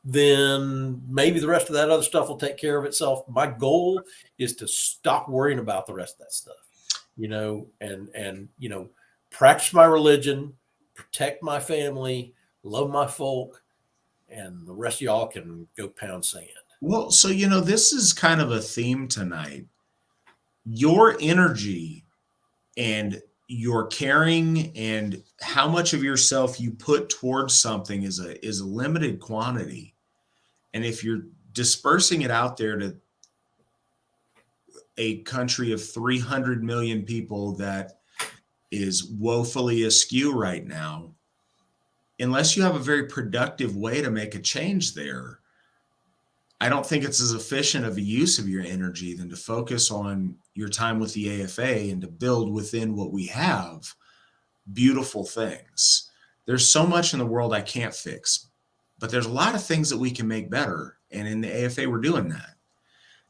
then maybe the rest of that other stuff will take care of itself. My goal is to stop worrying about the rest of that stuff, and practice my religion, protect my family, love my folk, and the rest of y'all can go pound sand. Well, so, this is kind of a theme tonight. Your energy and your caring and how much of yourself you put towards something is a limited quantity. And if you're dispersing it out there to a country of 300 million people that is woefully askew right now, unless you have a very productive way to make a change there, I don't think it's as efficient of a use of your energy than to focus on your time with the AFA and to build within what we have beautiful things. There's so much in the world I can't fix, but there's a lot of things that we can make better. And in the AFA, we're doing that.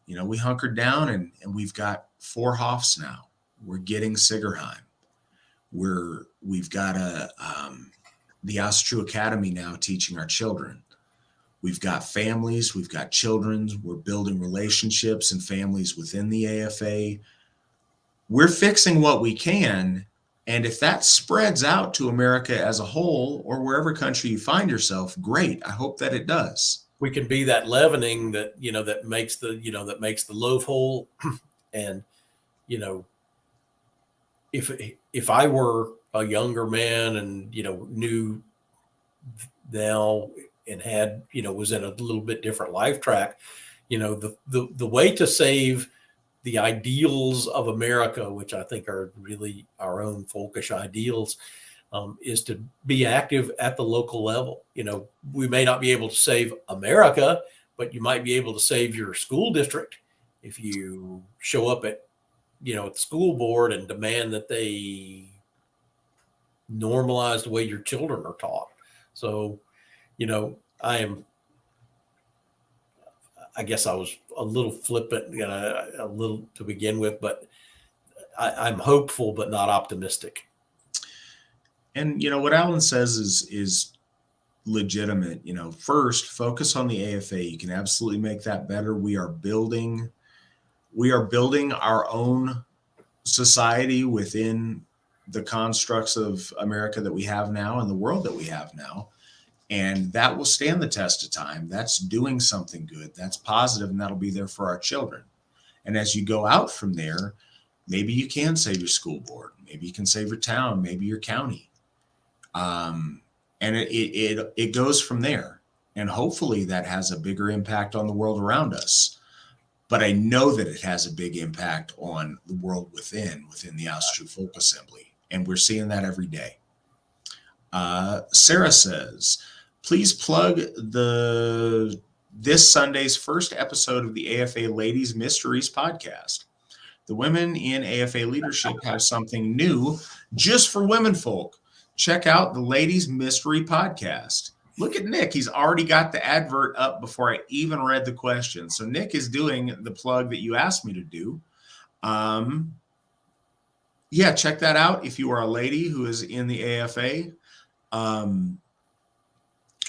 We hunkered down and we've got 4 Hofs now. We're getting Sigourheim. We've got the Asatru Academy now teaching our children. We've got families, we've got children, we're building relationships and families within the AFA. We're fixing what we can. And if that spreads out to America as a whole or wherever country you find yourself, great. I hope that it does. We can be that leavening that, that makes the loaf whole. And, if I were a younger man and, knew now and had, was in a little bit different life track, the way to save the ideals of America, which I think are really our own folkish ideals, is to be active at the local level. We may not be able to save America, but you might be able to save your school district if you show up at the school board and demand that they normalize the way your children are taught. So, I guess I was a little flippant, a little to begin with, but I'm hopeful, but not optimistic. And, what Alan says is legitimate. First, focus on the AFA. You can absolutely make that better. We are building our own society within the constructs of America that we have now and the world that we have now. And that will stand the test of time. That's doing something good. That's positive, and that'll be there for our children. And as you go out from there, maybe you can save your school board. Maybe you can save your town, maybe your county. And it goes from there. And hopefully that has a bigger impact on the world around us. But I know that it has a big impact on the world within the Asatru Folk Assembly. And we're seeing that every day. Sarah says, please plug the this Sunday's first episode of the AFA Ladies Mysteries podcast. The women in AFA leadership have something new just for women folk. Check out the Ladies Mystery podcast. Look at Nick. He's already got the advert up before I even read the question. So Nick is doing the plug that you asked me to do. Yeah, check that out if you are a lady who is in the AFA.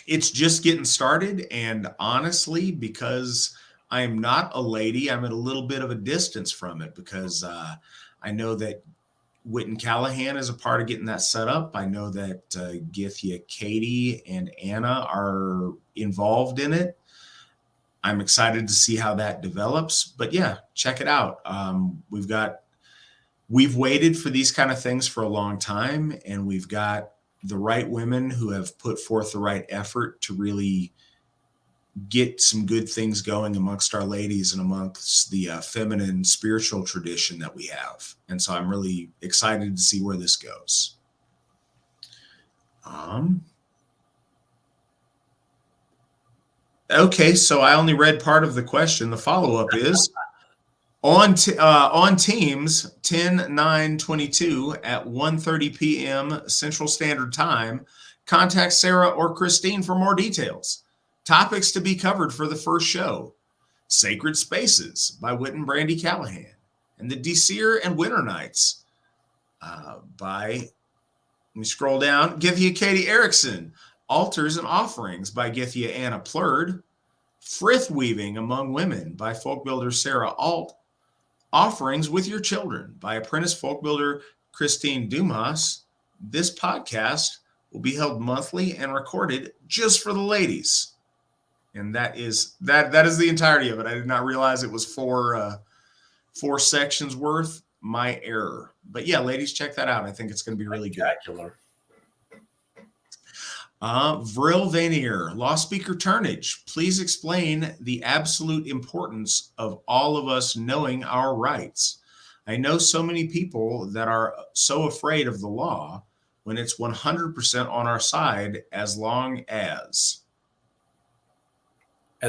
It's just getting started. And honestly, because I am not a lady, I'm at a little bit of a distance from it because I know that Witten Callahan is a part of getting that set up. I know that Githya, Katie, and Anna are involved in it. I'm excited to see how that develops. But yeah, check it out. We've waited for these kind of things for a long time, and we've got the right women who have put forth the right effort to really get some good things going amongst our ladies and amongst the feminine spiritual tradition that we have. And so I'm really excited to see where this goes. Okay, so I only read part of the question. The follow-up is, on Teams 10/9/22 at 1:30 p.m. Central Standard Time, contact Sarah or Christine for more details. Topics to be covered for the first show: Sacred Spaces by Whit and Brandy Callahan, and the Desir and Winter Nights by, let me scroll down, Githya Katie Erickson, Altars and Offerings by Githya Anna Plurd, Frith Weaving Among Women by folk builder Sarah Alt, Offerings with Your Children by apprentice folk builder Christine Dumas. This podcast will be held monthly and recorded just for the ladies. And that is the entirety of it. I did not realize it was four sections worth. My error. But yeah, ladies, check that out. I think it's going to be really good. Vril Vanier, Lawspeaker Turnage, please explain the absolute importance of all of us knowing our rights. I know so many people that are so afraid of the law when it's 100% on our side, as long as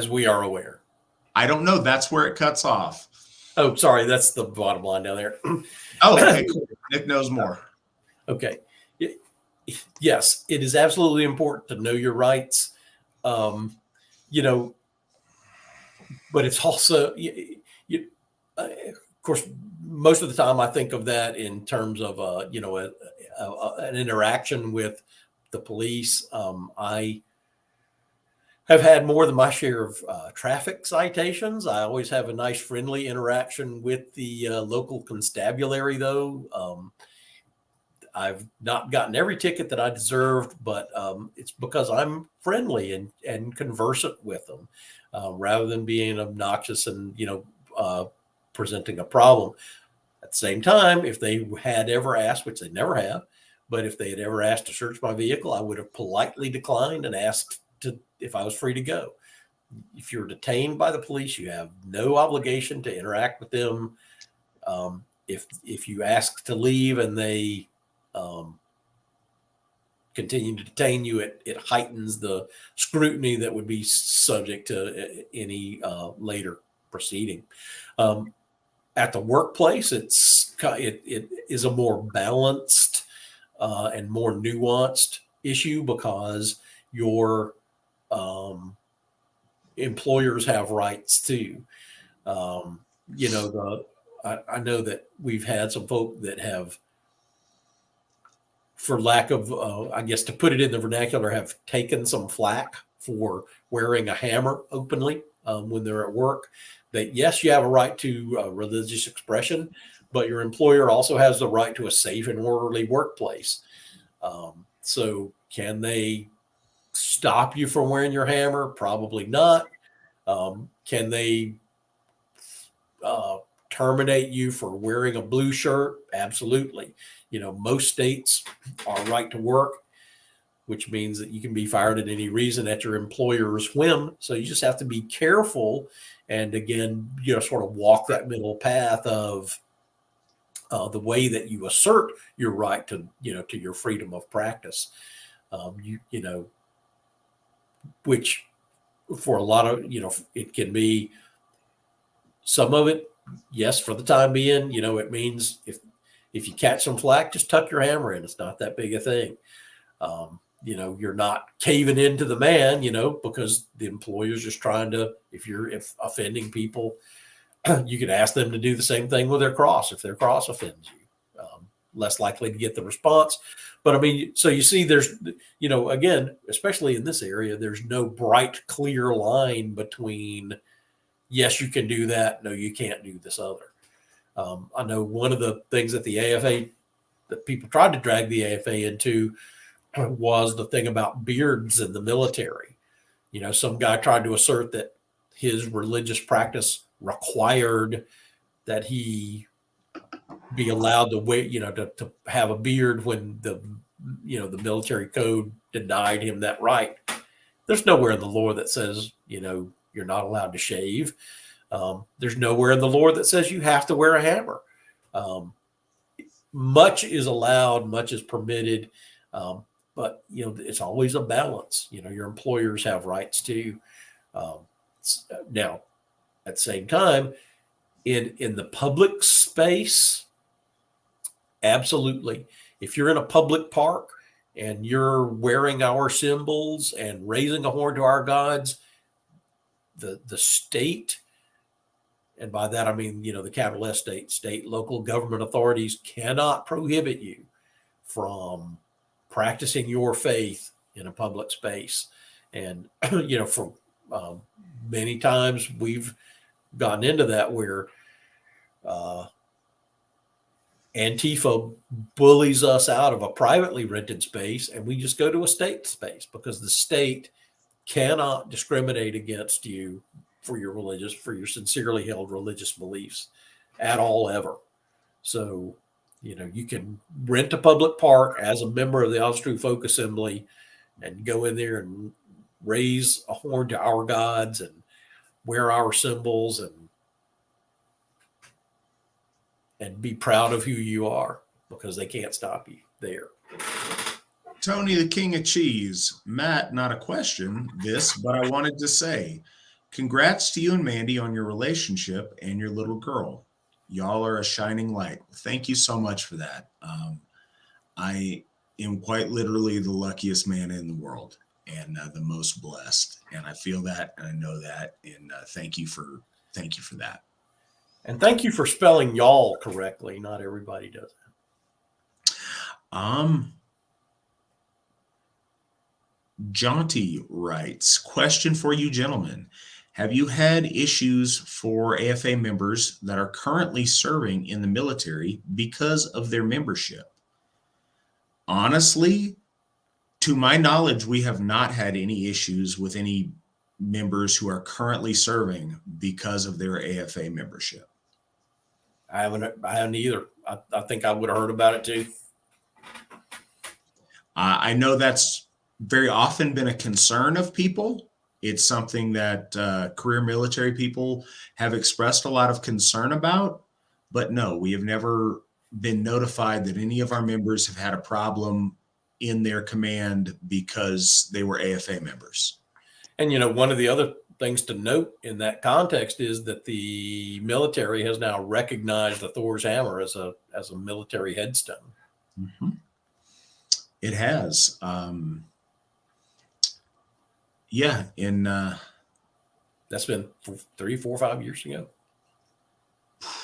we are aware. I don't know. That's where it cuts off. Oh, sorry. That's the bottom line down there. Oh, okay. Cool. Nick knows more. Okay. Yes, it is absolutely important to know your rights. But it's also, of course, most of the time I think of that in terms of, an interaction with the police. I have had more than my share of traffic citations. I always have a nice friendly interaction with the local constabulary, though. I've not gotten every ticket that I deserved, but it's because I'm friendly and conversant with them, rather than being obnoxious and, presenting a problem. At the same time, if they had ever asked, which they never have, but if they had ever asked to search my vehicle, I would have politely declined and asked if I was free to go. If you're detained by the police, you have no obligation to interact with them. If you ask to leave and they continue to detain you, it heightens the scrutiny that would be subject to any later proceeding. At the workplace, it is a more balanced and more nuanced issue because your employers have rights too. I know that we've had some folk that have, for lack of, to put it in the vernacular, have taken some flack for wearing a hammer openly when they're at work. That yes, you have a right to religious expression, but your employer also has the right to a safe and orderly workplace. So can they stop you from wearing your hammer? Probably not. Can they terminate you for wearing a blue shirt? Absolutely. Most states are right to work, which means that you can be fired at any reason at your employer's whim. So you just have to be careful and, again, sort of walk that middle path of the way that you assert your right to your freedom of practice, which for a lot of, it can be some of it. Yes, for the time being, it means if you catch some flack, just tuck your hammer in. It's not that big a thing. You're not caving into the man, because the employer's just trying to, if offending people, you could ask them to do the same thing with their cross. If their cross offends you, less likely to get the response. But I mean, so you see, there's, again, especially in this area, there's no bright, clear line between, yes, you can do that. No, you can't do this other. I know one of the things that the AFA, that people tried to drag the AFA into, was the thing about beards in the military. Some guy tried to assert that his religious practice required that he be allowed to wait, to have a beard when the military code denied him that right. There's nowhere in the law that says, you're not allowed to shave. There's nowhere in the law that says you have to wear a hammer. Much is allowed, much is permitted. But, it's always a balance. Your employers have rights too. Now, at the same time, in the public space, absolutely. If you're in a public park and you're wearing our symbols and raising a horn to our gods, the state, and by that I mean, the capital S state, local government authorities cannot prohibit you from practicing your faith in a public space. And, for many times we've gotten into that where Antifa bullies us out of a privately rented space and we just go to a state space because the state cannot discriminate against you for your sincerely held religious beliefs at all, ever. So, you can rent a public park as a member of the Asatru Folk Assembly and go in there and raise a horn to our gods and wear our symbols and be proud of who you are, because they can't stop you there. Tony, the King of Cheese. Matt, not a question, but I wanted to say, congrats to you and Mandy on your relationship and your little girl. Y'all are a shining light. Thank you so much for that. I am quite literally the luckiest man in the world and the most blessed. And I feel that, and I know that. And thank you for that. And thank you for spelling y'all correctly. Not everybody does that. Jaunty writes, question for you gentlemen. Have you had issues for AFA members that are currently serving in the military because of their membership? Honestly, to my knowledge, we have not had any issues with any members who are currently serving because of their AFA membership. I haven't either. I think I would have heard about it too. I know that's very often been a concern of people. It's something that career military people have expressed a lot of concern about. But no, we have never been notified that any of our members have had a problem in their command because they were AFA members. And, one of the other things to note in that context is that the military has now recognized the Thor's hammer as a military headstone. Mm-hmm. It has. Yeah, that's been 3, 4, 5 years ago.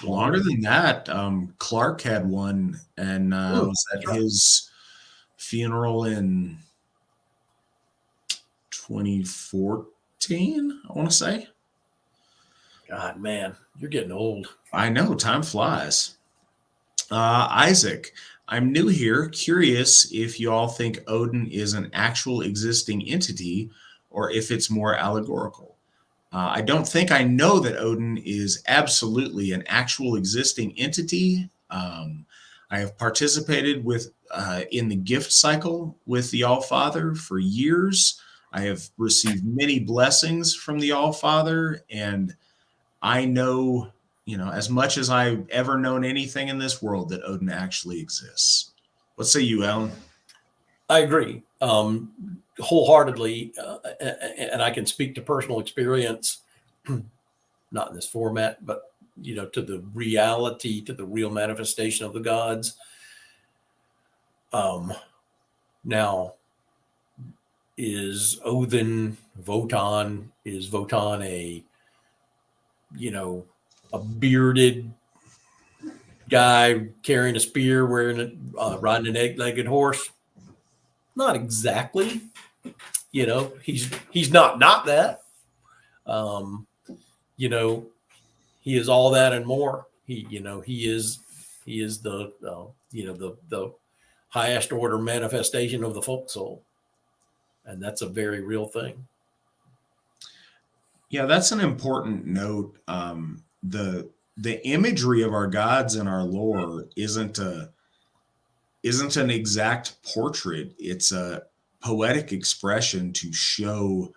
Longer than that. Clark had one, and was at his funeral in 2014, I want to say. God, man, you're getting old. I know, time flies. Isaac, I'm new here. Curious if you all think Odin is an actual existing entity or if it's more allegorical. I don't think I know that Odin is absolutely an actual existing entity. I have participated in the gift cycle with the All-Father for years. I have received many blessings from the All-Father, and I know, as much as I've ever known anything in this world, that Odin actually exists. What say you, Alan? I agree wholeheartedly. and I can speak to personal experience, not in this format, but to the reality, to the real manifestation of the gods. Now, is Wotan a bearded guy carrying a spear, riding an eight-legged horse? Not exactly. He's not that. He is all that and more. He is the highest order manifestation of the folk soul, and that's a very real thing. Yeah, that's an important note. The imagery of our gods in our lore isn't an exact portrait. It's a poetic expression to show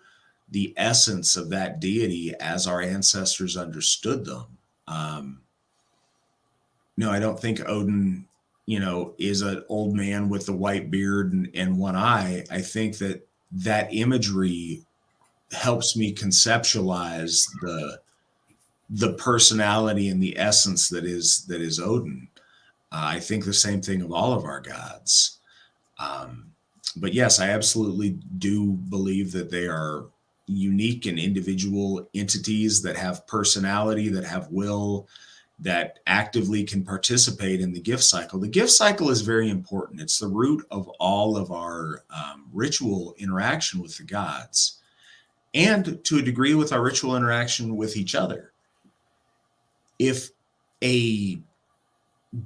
the essence of that deity as our ancestors understood them. No, I don't think Odin, is an old man with the white beard and one eye. I think that imagery helps me conceptualize the personality and the essence that is Odin. I think the same thing of all of our gods. But yes, I absolutely do believe that they are unique and individual entities that have personality, that have will, that actively can participate in the gift cycle. The gift cycle is very important. It's the root of all of our ritual interaction with the gods, and to a degree with our ritual interaction with each other. If a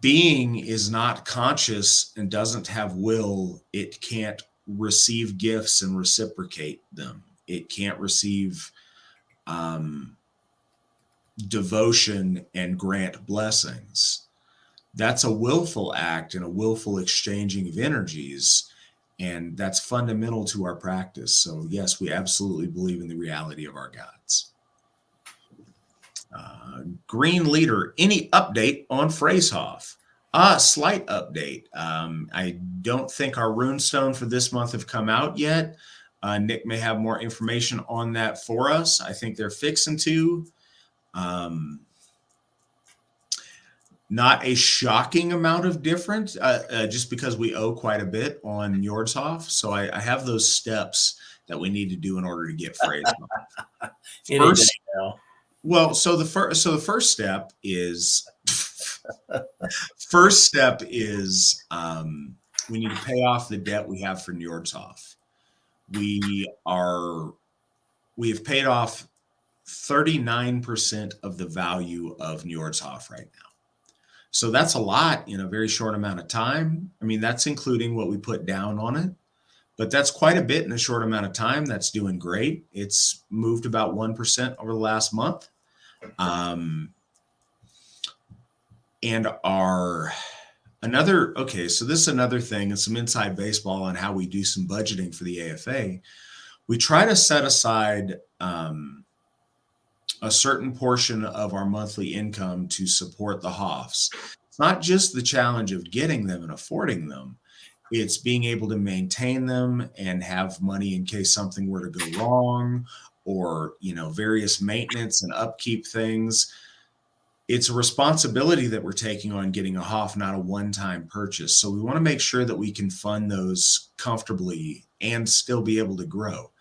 being is not conscious and doesn't have will, it can't receive gifts and reciprocate them. It can't receive devotion and grant blessings. That's a willful act and a willful exchanging of energies, and that's fundamental to our practice. So yes, we absolutely believe in the reality of our gods. Green Leader, any update on Freyshof? Slight update. I don't think our runestone for this month have come out yet. Nick may have more information on that for us. I think they're fixing to. Not a shocking amount of difference, just because we owe quite a bit on Njordshof. So I have those steps that we need to do in order to get Freyshof. Well, so the first step is we need to pay off the debt we have for Njordshof. We have paid off 39% of the value of Njordshof right now. So that's a lot in a very short amount of time. I mean, that's including what we put down on it, but that's quite a bit in a short amount of time. That's doing great. It's moved about 1% over the last month. So this is another thing, and some inside baseball on how we do some budgeting for the AFA. We try to set aside a certain portion of our monthly income to support the Hofs. It's not just the challenge of getting them and affording them. It's being able to maintain them and have money in case something were to go wrong, or, various maintenance and upkeep things. It's a responsibility that we're taking on getting a Hof, not a one-time purchase. So we want to make sure that we can fund those comfortably and still be able to grow.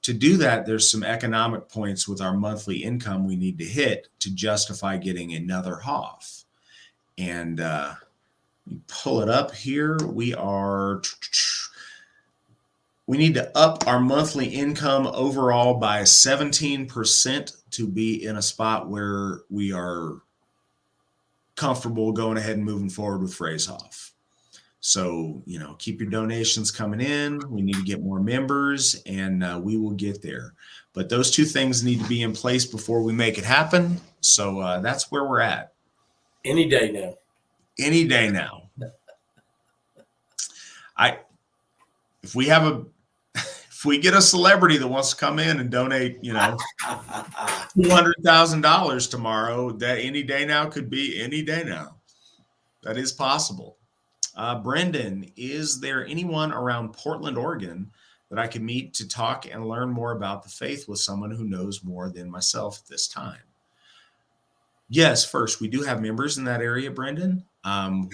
To do that, there's some economic points with our monthly income we need to hit to justify getting another Hof. And pull it up here. We need to up our monthly income overall by 17% to be in a spot where we are comfortable going ahead and moving forward with Freyshof. So, keep your donations coming in. We need to get more members, and we will get there. But those two things need to be in place before we make it happen. So that's where we're at. Any day now. Any day now. If we get a celebrity that wants to come in and donate, $200,000 tomorrow, that any day now could be any day now. That is possible. Brendan, is there anyone around Portland, Oregon that I can meet to talk and learn more about the faith with someone who knows more than myself at this time. Yes, first, we do have members in that area, Brendan.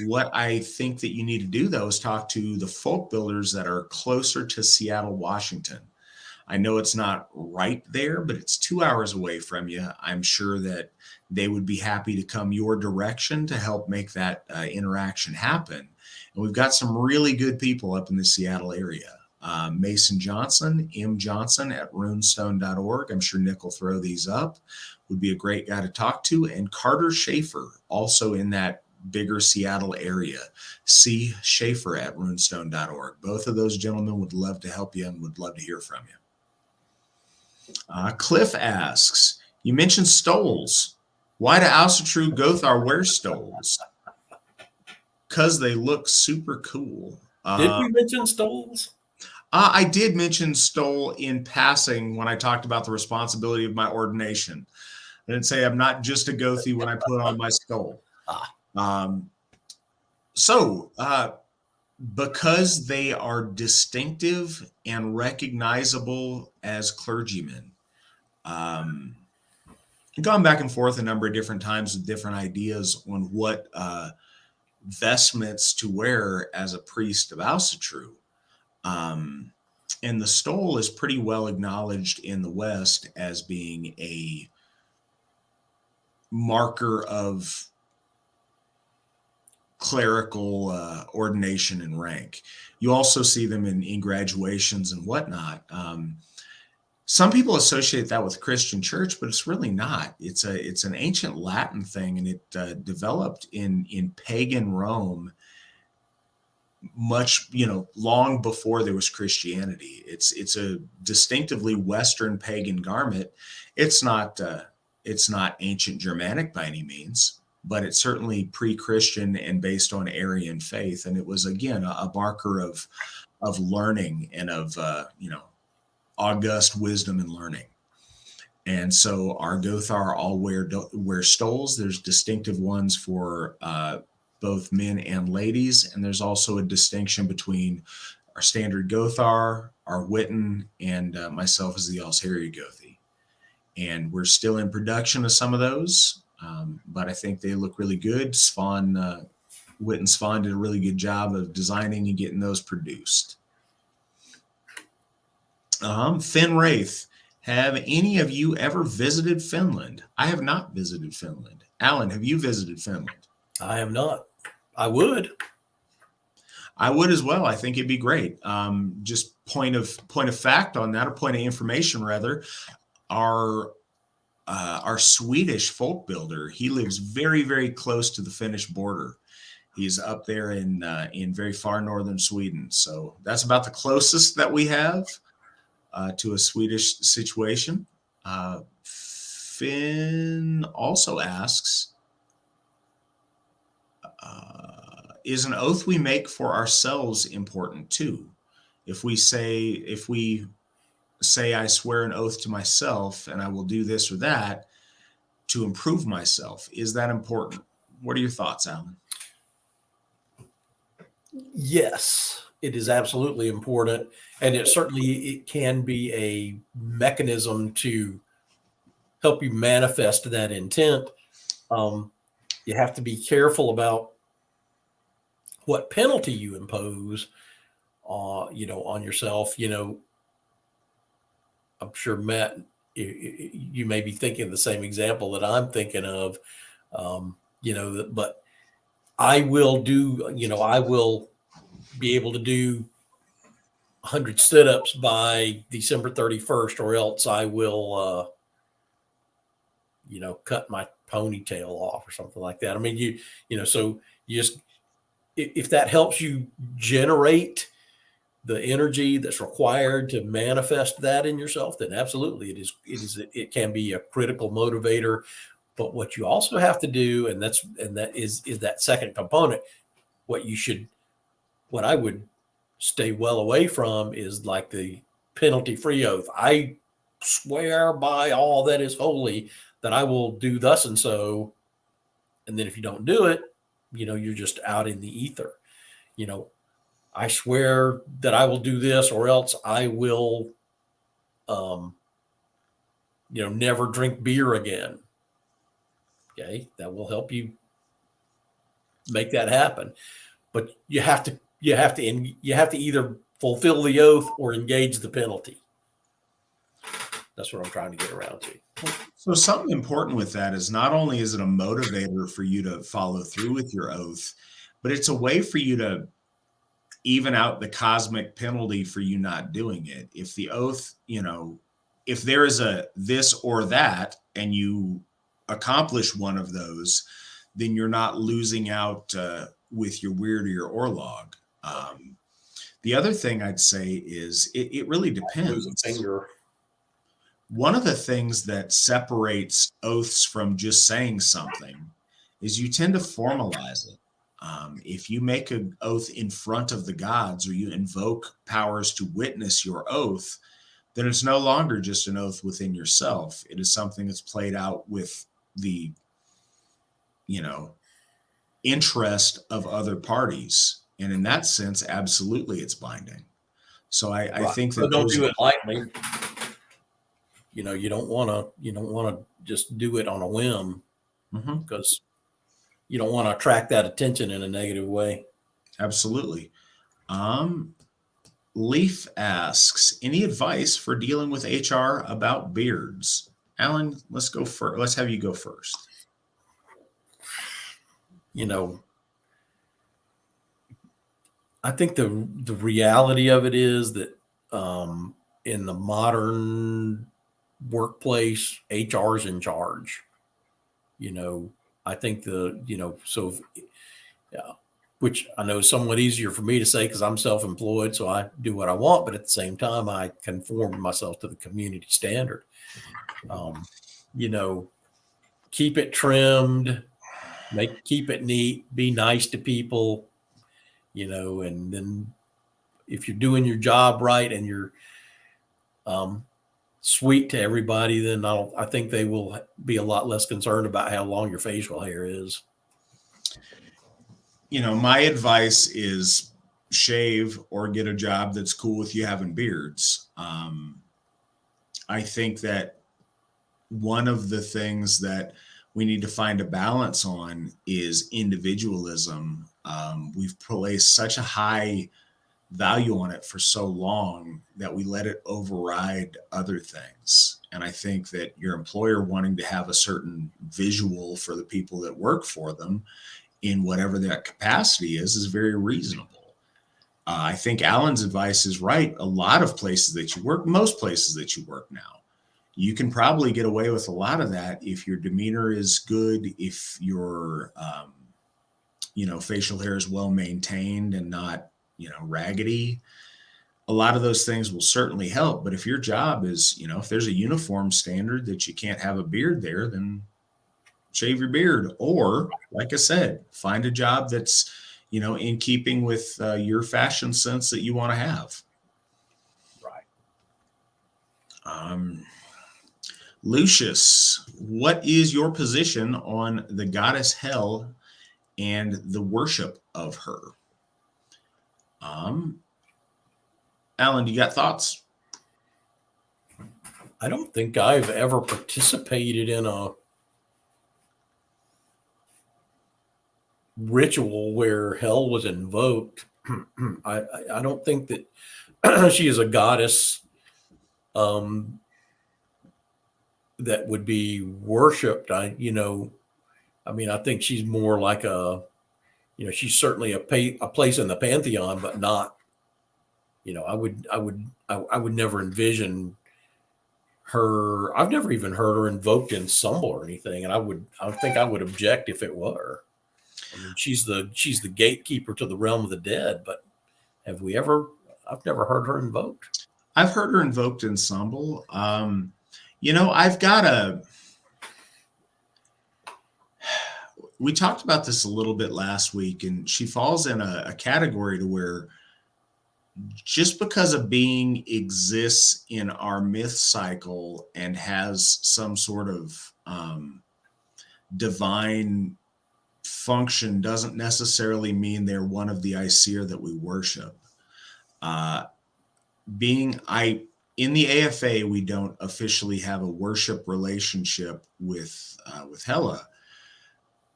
What I think that you need to do, though, is talk to the folk builders that are closer to Seattle, Washington. I know it's not right there, but it's 2 hours away from you. I'm sure that they would be happy to come your direction to help make that interaction happen. And we've got some really good people up in the Seattle area. Mason Johnson, M. Johnson at runestone.org. I'm sure Nick will throw these up. Would be a great guy to talk to. And Carter Schaefer, also in that bigger Seattle area. C. Schaefer at runestone.org. Both of those gentlemen would love to help you and would love to hear from you. Cliff asks, you mentioned stoles. Why do Asatru Gothar wear stoles? Because they look super cool. Did we mention stoles? I did mention stole in passing when I talked about the responsibility of my ordination. I didn't say I'm not just a Gothi when I put on my stole. Because they are distinctive and recognizable as clergymen. I've gone back and forth a number of different times with different ideas on what vestments to wear as a priest of Asatru. And the stole is pretty well acknowledged in the West as being a marker of clerical ordination and rank. You also see them in graduations and whatnot. Some people associate that with Christian church, but it's really not. It's an ancient Latin thing, and it developed in pagan Rome much, long before there was Christianity. It's a distinctively Western pagan garment. It's not ancient Germanic by any means, but it's certainly pre-Christian and based on Aryan faith. And it was, again, a marker of learning and of, august wisdom and learning. And so our Gothar all wear stoles. There's distinctive ones for both men and ladies. And there's also a distinction between our standard Gothar, our Witten, and myself as the Alsherjargothi. And we're still in production of some of those. But I think they look really good. Witten Svan did a really good job of designing and getting those produced. Finn Wraith, have any of you ever visited Finland? I have not visited Finland. Alan, have you visited Finland? I have not. I would. I would as well. I think it'd be great. Just point of fact on that, or point of information rather. Our Swedish folk builder, he lives very, very close to the Finnish border. He's up there in very far northern Sweden. So that's about the closest that we have to a Swedish situation. Finn also asks, is an oath we make for ourselves important too? If we say, I swear an oath to myself and I will do this or that to improve myself, is that important? What are your thoughts, Alan? Yes, it is absolutely important. And it can be a mechanism to help you manifest that intent. You have to be careful about what penalty you impose, on yourself. I'm sure, Matt, you may be thinking the same example that I'm thinking of, but I will I will be able to do 100 sit-ups by December 31st, or else I will, cut my ponytail off or something like that. I mean, so you just, if that helps you generate the energy that's required to manifest that in yourself, then absolutely it can be a critical motivator. But what you also have to do, and that is that second component, what I would stay well away from is like the penalty-free oath. I swear by all that is holy that I will do thus and so. And then if you don't do it, you're just out in the ether. I swear that I will do this, or else I will, never drink beer again. Okay, that will help you make that happen. But you have to either fulfill the oath or engage the penalty. That's what I'm trying to get around to. So something important with that is not only is it a motivator for you to follow through with your oath, but it's a way for you to even out the cosmic penalty for you not doing it. If the oath, if there is a this or that and you accomplish one of those, then you're not losing out with your weird or your orlog. The other thing I'd say is it really depends. Lose a finger. One of the things that separates oaths from just saying something is you tend to formalize it. If you make an oath in front of the gods or you invoke powers to witness your oath, then it's no longer just an oath within yourself. It is something that's played out with the, interest of other parties. And in that sense, absolutely, it's binding. So I think that but don't do it lightly. You don't want to just do it on a whim, because you don't want to attract that attention in a negative way. Absolutely. Leaf asks, any advice for dealing with HR about beards? Alan, let's go first. Let's have you go first. I think the reality of it is that in the modern workplace, HR is in charge. I think which I know is somewhat easier for me to say because I'm self-employed, so I do what I want, but at the same time, I conform myself to the community standard. Keep it trimmed, keep it neat, be nice to people, and then if you're doing your job right and you're sweet to everybody, then I think they will be a lot less concerned about how long your facial hair is. My advice is shave or get a job that's cool with you having beards. I think that one of the things that we need to find a balance on is individualism. We've placed such a high value on it for so long that we let it override other things. And I think that your employer wanting to have a certain visual for the people that work for them in whatever that capacity is very reasonable. I think Alan's advice is right. A lot of places that you work, most places that you work now, you can probably get away with a lot of that if your demeanor is good, if your, facial hair is well maintained and not, raggedy. A lot of those things will certainly help. But if your job is, if there's a uniform standard that you can't have a beard there, then shave your beard. Or, like I said, find a job that's, in keeping with your fashion sense that you want to have. Right. Lucius, what is your position on the goddess Hel and the worship of her? Alan, you got thoughts? I don't think I've ever participated in a ritual where Hel was invoked. I don't think that she is a goddess that would be worshipped. I think she's more like she's certainly a place in the pantheon, but not, I would never envision her. I've never even heard her invoked in Sumble or anything. And I think I would object if it were. I mean, she's the gatekeeper to the realm of the dead, but I've never heard her invoked. I've heard her invoked in Sumble. We talked about this a little bit last week, and she falls in a category to where just because a being exists in our myth cycle and has some sort of divine function doesn't necessarily mean they're one of the Aesir that we worship. In the AFA, we don't officially have a worship relationship with Hela,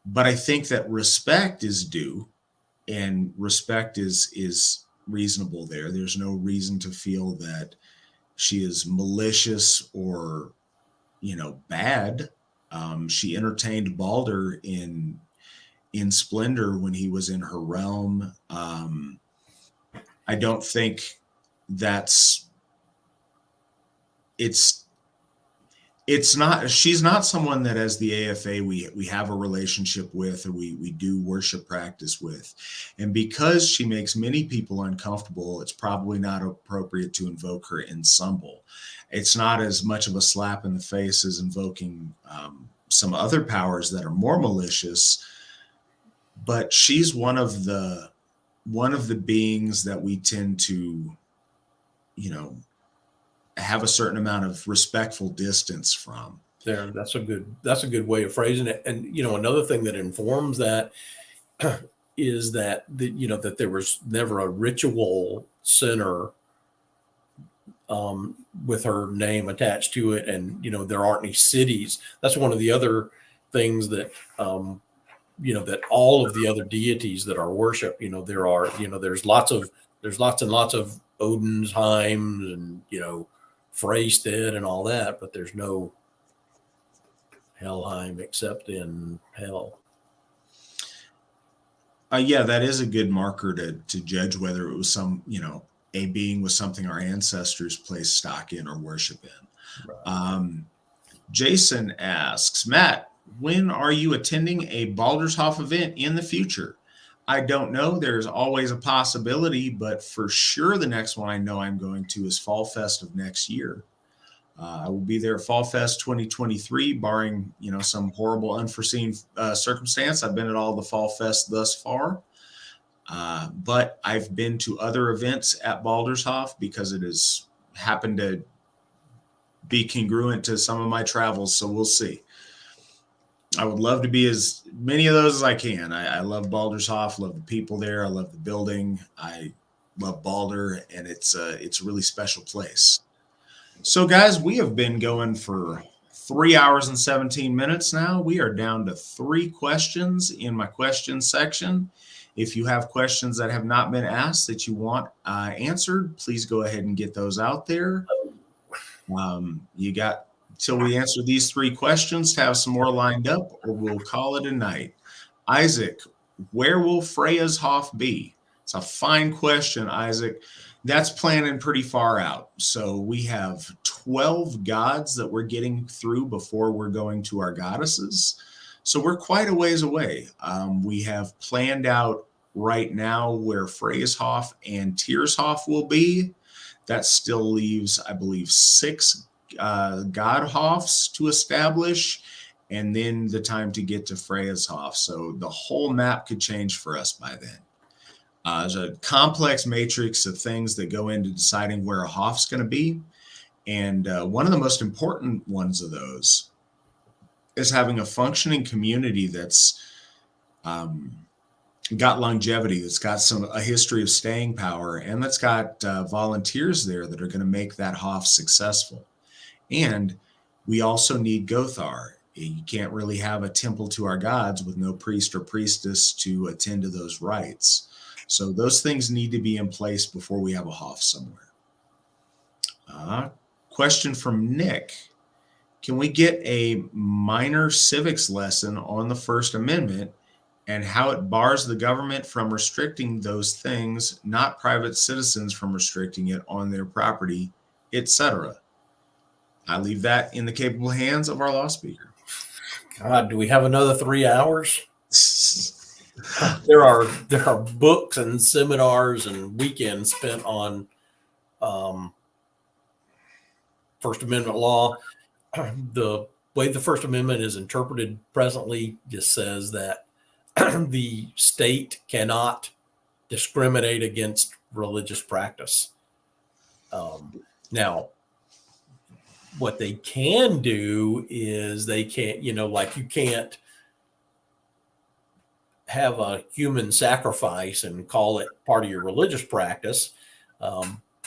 but I think that respect is due, and respect is reasonable there. There's no reason to feel that she is malicious or, bad. She entertained Baldur in splendor when he was in her realm. I don't think she's not someone that as the AFA we have a relationship with, or we do worship practice with. And because she makes many people uncomfortable, it's probably not appropriate to invoke her ensemble. It's not as much of a slap in the face as invoking some other powers that are more malicious, but she's one of the beings that we tend to, have a certain amount of respectful distance from. There, that's a good way of phrasing it. And another thing that informs that is that that there was never a ritual center with her name attached to it, and there aren't any cities. That's one of the other things that that all of the other deities that are worshipped, there's lots and lots of Odinsheims and Freystead and all that, but there's no Helheim except in hell. Yeah, that is a good marker to judge whether it was some, a being was something our ancestors placed stock in or worship in. Right. Jason asks, Matt, when are you attending a Baldurshof event in the future? I don't know. There's always a possibility, but for sure the next one I know I'm going to is Fall Fest of next year. I will be there at Fall Fest 2023, barring, some horrible unforeseen circumstance. I've been at all the Fall Fest thus far, but I've been to other events at Baldurshof because it has happened to be congruent to some of my travels, so we'll see. I would love to be as many of those as I can. I love Baldurshof, love the people there. I love the building. I love Baldur, and it's a really special place. So guys, we have been going for 3 hours and 17 minutes now. We are down to 3 questions in my question section. If you have questions that have not been asked that you want answered, please go ahead and get those out there. You got till we answer these 3 questions to have some more lined up, or we'll call it a night. Isaac, where will Freya's Hof be? It's a fine question, Isaac. That's planning pretty far out. So we have 12 gods that we're getting through before we're going to our goddesses. So we're quite a ways away. We have planned out right now where Freya's Hof and Tyr's Hof will be. That still leaves, I believe, 6 god Hofs to establish, and then the time to get to Freya's Hof. So the whole map could change for us by then. There's a complex matrix of things that go into deciding where a Hof's going to be. And one of the most important ones of those is having a functioning community that's got longevity, that's got a history of staying power, and that's got volunteers there that are going to make that Hof successful. And we also need Gothar. You can't really have a temple to our gods with no priest or priestess to attend to those rites. So those things need to be in place before we have a Hof somewhere. Question from Nick. Can we get a minor civics lesson on the First Amendment and how it bars the government from restricting those things, not private citizens from restricting it on their property, etc.? I leave that in the capable hands of our law speaker. God, do we have another 3 hours? There are books and seminars and weekends spent on First Amendment law. The way the First Amendment is interpreted presently just says that the state cannot discriminate against religious practice. Now, what they can do is they can't, you can't have a human sacrifice and call it part of your religious practice.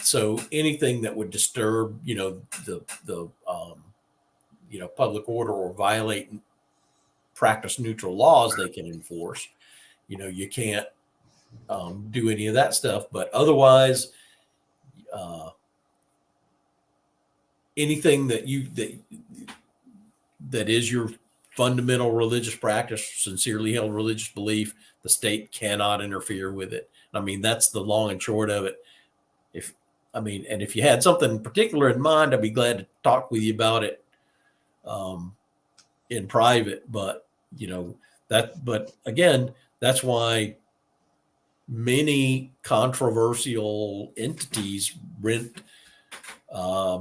So anything that would disturb, the public order or violate practice neutral laws, they can enforce. You can't do any of that stuff, but otherwise, anything that is your fundamental religious practice, sincerely held religious belief, the state cannot interfere with it. I mean, that's the long and short of it. If you had something particular in mind, I'd be glad to talk with you about it in private. But again, that's why many controversial entities rent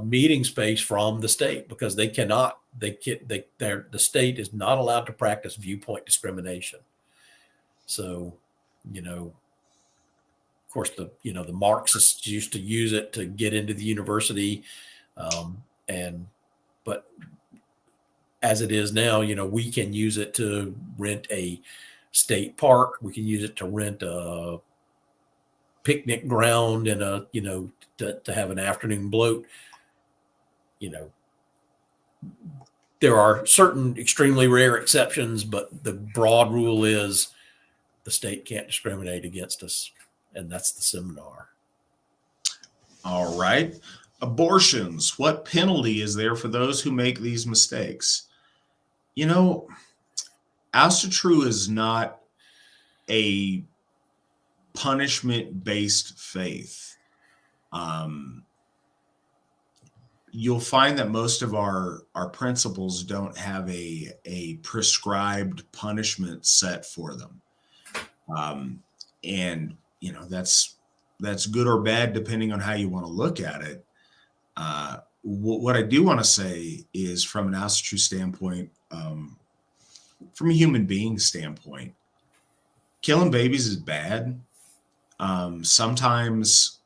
meeting space from the state, because the state is not allowed to practice viewpoint discrimination. So, of course, the Marxists used to use it to get into the university, but as it is now, we can use it to rent a state park. We can use it to rent a picnic ground and to have an afternoon bloat. There are certain extremely rare exceptions, but the broad rule is the state can't discriminate against us. And that's the seminar. All right. Abortions. What penalty is there for those who make these mistakes? Asatru is not a punishment-based faith. You'll find that most of our principles don't have a prescribed punishment set for them. And that's good or bad depending on how you want to look at it. What I do want to say is, from an Asatru standpoint, from a human being standpoint, killing babies is bad. Sometimes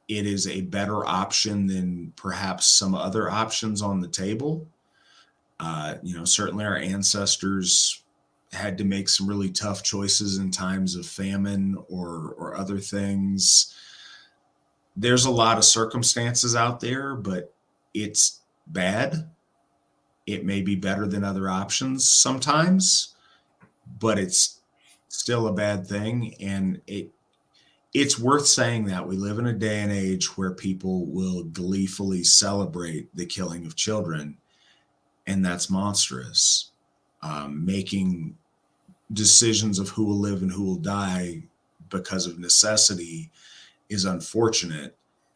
it is a better option than perhaps some other options on the table. Certainly our ancestors had to make some really tough choices in times of famine or other things. There's a lot of circumstances out there, but it's bad. It may be better than other options sometimes, but it's still a bad thing. And it's worth saying that we live in a day and age where people will gleefully celebrate the killing of children, and that's monstrous. Making decisions of who will live and who will die because of necessity is unfortunate,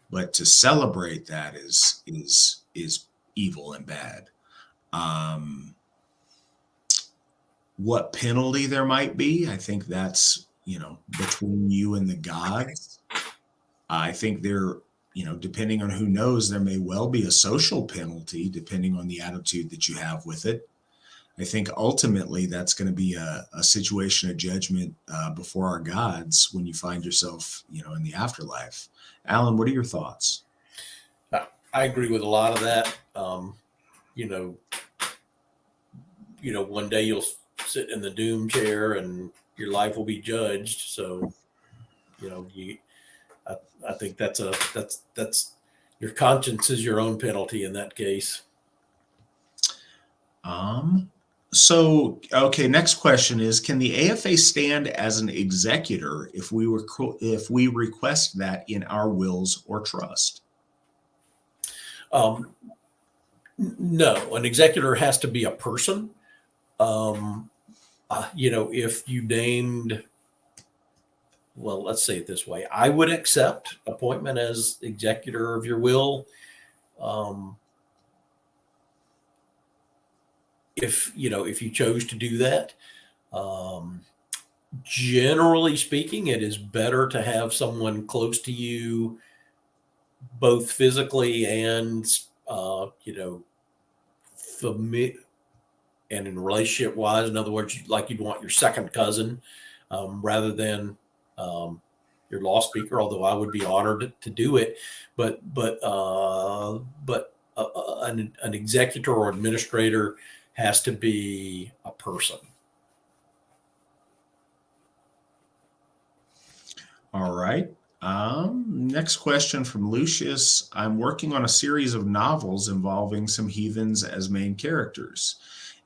but to celebrate that is evil and bad. What penalty there might be, I think that's between you and the gods. I think there, depending on who knows, there may well be a social penalty depending on the attitude that you have with it. I think ultimately that's going to be a situation of judgment before our gods when you find yourself, in the afterlife. Alan, what are your thoughts? I agree with a lot of that. One day you'll sit in the doom chair and your life will be judged. So, I think that's your conscience is your own penalty in that case. So, okay, next question is, can the AFA stand as an executor if we request that in our wills or trust? No, an executor has to be a person. If you named, well, let's say it this way, I would accept appointment as executor of your will. If you chose to do that, generally speaking, it is better to have someone close to you, both physically and, and in relationship wise. In other words, like you'd want your second cousin, rather than, your Lawspeaker, although I would be honored to do it, but an executor or administrator has to be a person. All right. Next question from Lucius. I'm working on a series of novels involving some heathens as main characters.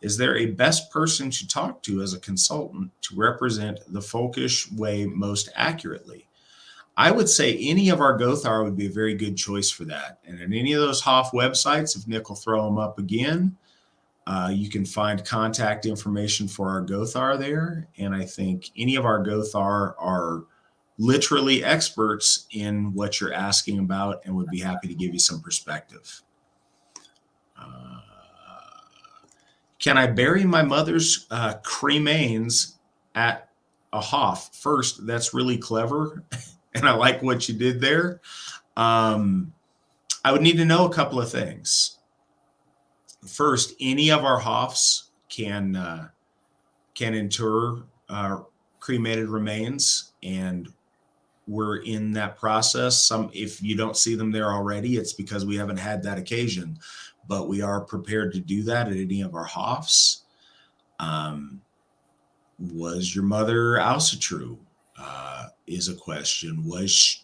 Is there a best person to talk to as a consultant to represent the folkish way most accurately? I would say any of our Gothar would be a very good choice for that. And in any of those Hoff websites, if Nick will throw them up again, you can find contact information for our Gothar there. And I think any of our Gothar are literally experts in what you're asking about and would be happy to give you some perspective. Can I bury my mother's cremains at a Hoff? First, that's really clever, and I like what you did there. I would need to know a couple of things. First, any of our Hoffs can inter cremated remains, and we're in that process. If you don't see them there already, it's because we haven't had that occasion, but we are prepared to do that at any of our Hoffs. Was your mother Asatru? Is a question. It's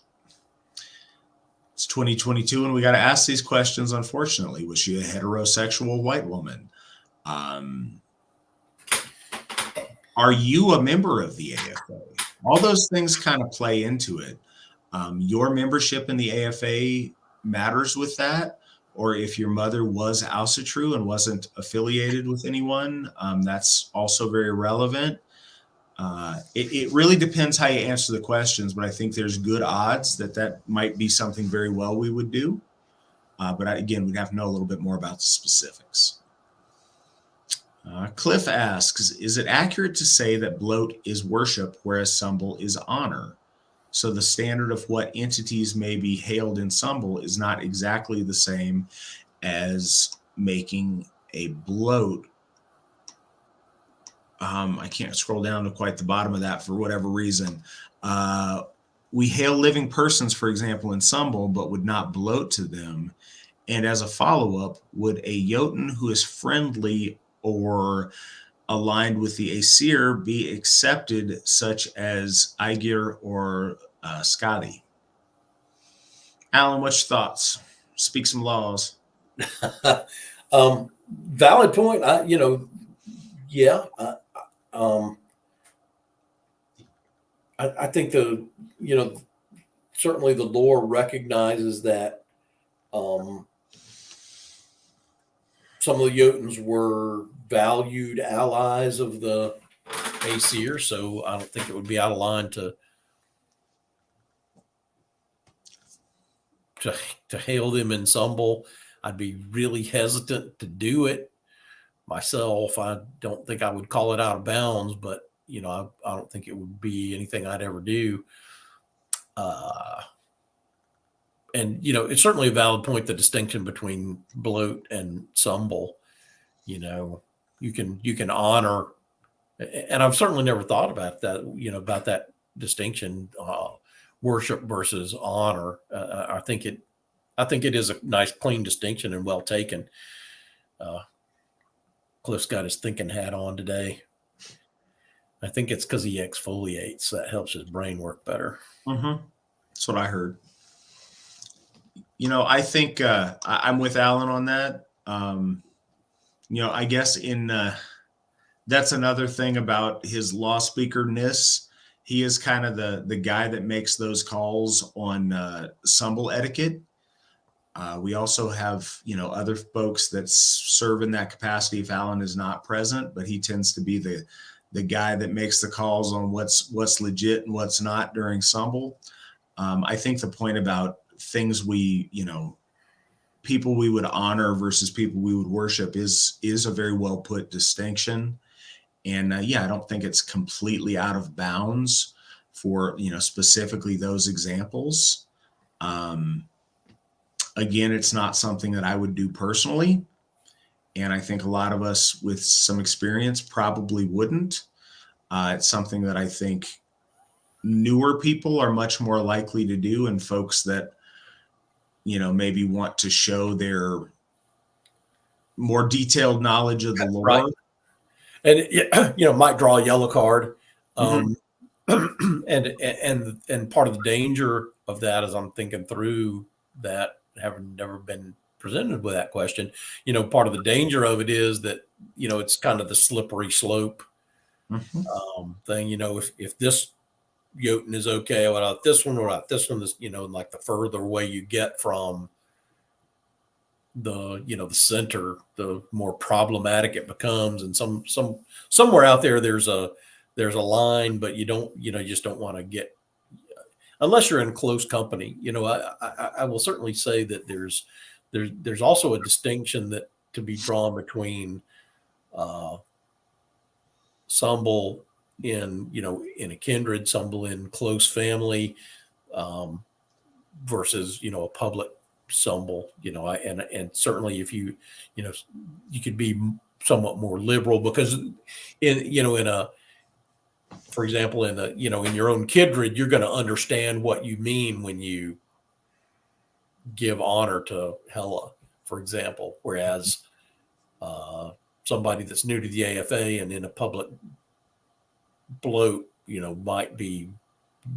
2022 and we got to ask these questions, unfortunately. Was she a heterosexual white woman? Are you a member of the AFA? All those things kind of play into it. Your membership in the AFA matters with that. Or if your mother was Asatru and wasn't affiliated with anyone, that's also very relevant. It really depends how you answer the questions, but I think there's good odds that might be something very well we would do. But again, we'd have to know a little bit more about the specifics. Cliff asks, is it accurate to say that bloat is worship, whereas sumbel is honor? So the standard of what entities may be hailed in sumbel is not exactly the same as making a bloat. I can't scroll down to quite the bottom of that for whatever reason. We hail living persons, for example, in sumbel, but would not bloat to them. And as a follow-up, would a Jotun who is friendly or aligned with the Aesir be accepted, such as Aegir or Skadi? Alan, what's your thoughts? Speak some laws. Valid point. I think certainly the lore recognizes that some of the Jotuns were valued allies of the Aesir, so I don't think it would be out of line to hail them in sumbel. I'd be really hesitant to do it myself. I don't think I would call it out of bounds, but I don't think it would be anything I'd ever do. And it's certainly a valid point, the distinction between bloat and sumbel. You can honor, and I've certainly never thought about that, about that distinction, worship versus honor. I think it is a nice, clean distinction and well taken. Cliff's got his thinking hat on today. I think it's because he exfoliates. That helps his brain work better. Mm-hmm. That's what I heard. I think I'm with Alan on that. I guess that's another thing about his Lawspeaker-ness. He is kind of the guy that makes those calls on sumbel etiquette. We also have, other folks that serve in that capacity if Alan is not present, but he tends to be the guy that makes the calls on what's legit and what's not during sumbel. I think the point about things people we would honor versus people we would worship is a very well put distinction. And I don't think it's completely out of bounds for, specifically those examples. Again, it's not something that I would do personally. And I think a lot of us with some experience probably wouldn't. It's something that I think newer people are much more likely to do, and folks that, maybe want to show their more detailed knowledge of the lore. Right. And, might draw a yellow card. And part of the danger of that as I'm thinking through that, having never been presented with that question. Part of the danger of it is that, it's kind of the slippery slope thing. If this Jotun is okay, what about this one? What about this one? This, like the further away you get from the center, the more problematic it becomes. And somewhere out there's a line, but you just don't want to get, unless you're in close company. I will certainly say that there's also a distinction that to be drawn between sambal in a kindred, sambal in close family, versus a public sambal. And certainly if you could be somewhat more liberal, because for example, in your own kindred, you're going to understand what you mean when you give honor to Hela, for example, whereas somebody that's new to the AFA and in a public bloat, might be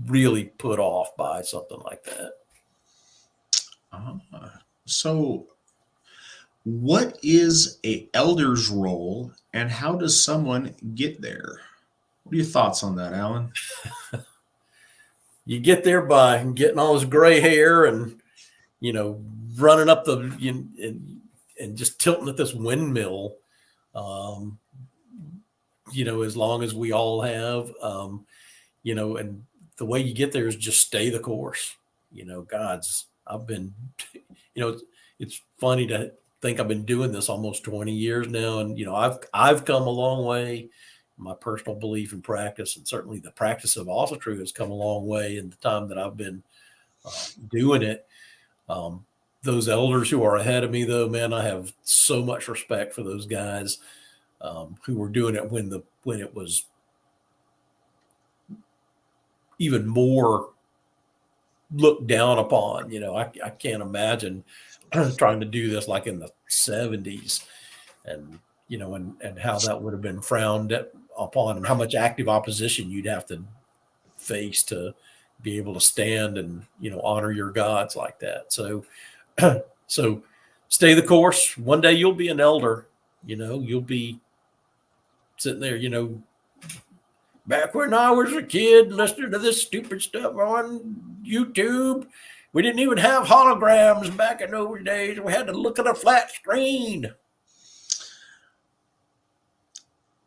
really put off by something like that. So what is a elder's role and how does someone get there? What are your thoughts on that, Alan? You get there by getting all this gray hair and, running up and just tilting at this windmill, as long as we all have, and the way you get there is just stay the course. I've been, it's funny to think I've been doing this almost 20 years now. And, I've come a long way. My personal belief and practice, and certainly the practice of Asatru has come a long way in the time that I've been doing it. Those elders who are ahead of me, though, man, I have so much respect for those guys who were doing it when it was even more looked down upon. I can't imagine trying to do this like in the 70s, and and how that would have been frowned upon, and how much active opposition you'd have to face to be able to stand and honor your gods like that. So stay the course. One day you'll be an elder. You'll be sitting there, back when I was a kid listening to this stupid stuff on YouTube. We didn't even have holograms back in those days. We had to look at a flat screen.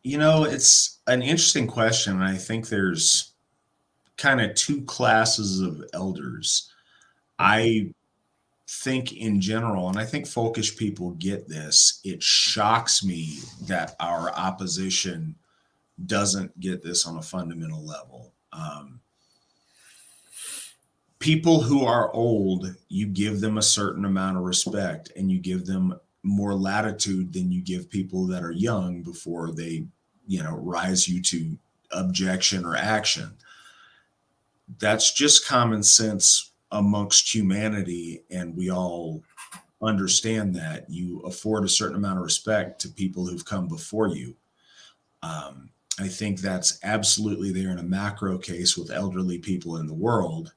It's an interesting question. I think there's kind of two classes of elders. I think in general, and I think folkish people get this, it shocks me that our opposition doesn't get this on a fundamental level. People who are old, you give them a certain amount of respect and you give them more latitude than you give people that are young before they, rise you to objection or action. That's just common sense amongst humanity, and we all understand that. You afford a certain amount of respect to people who've come before you. I think that's absolutely there in a macro case with elderly people in the world.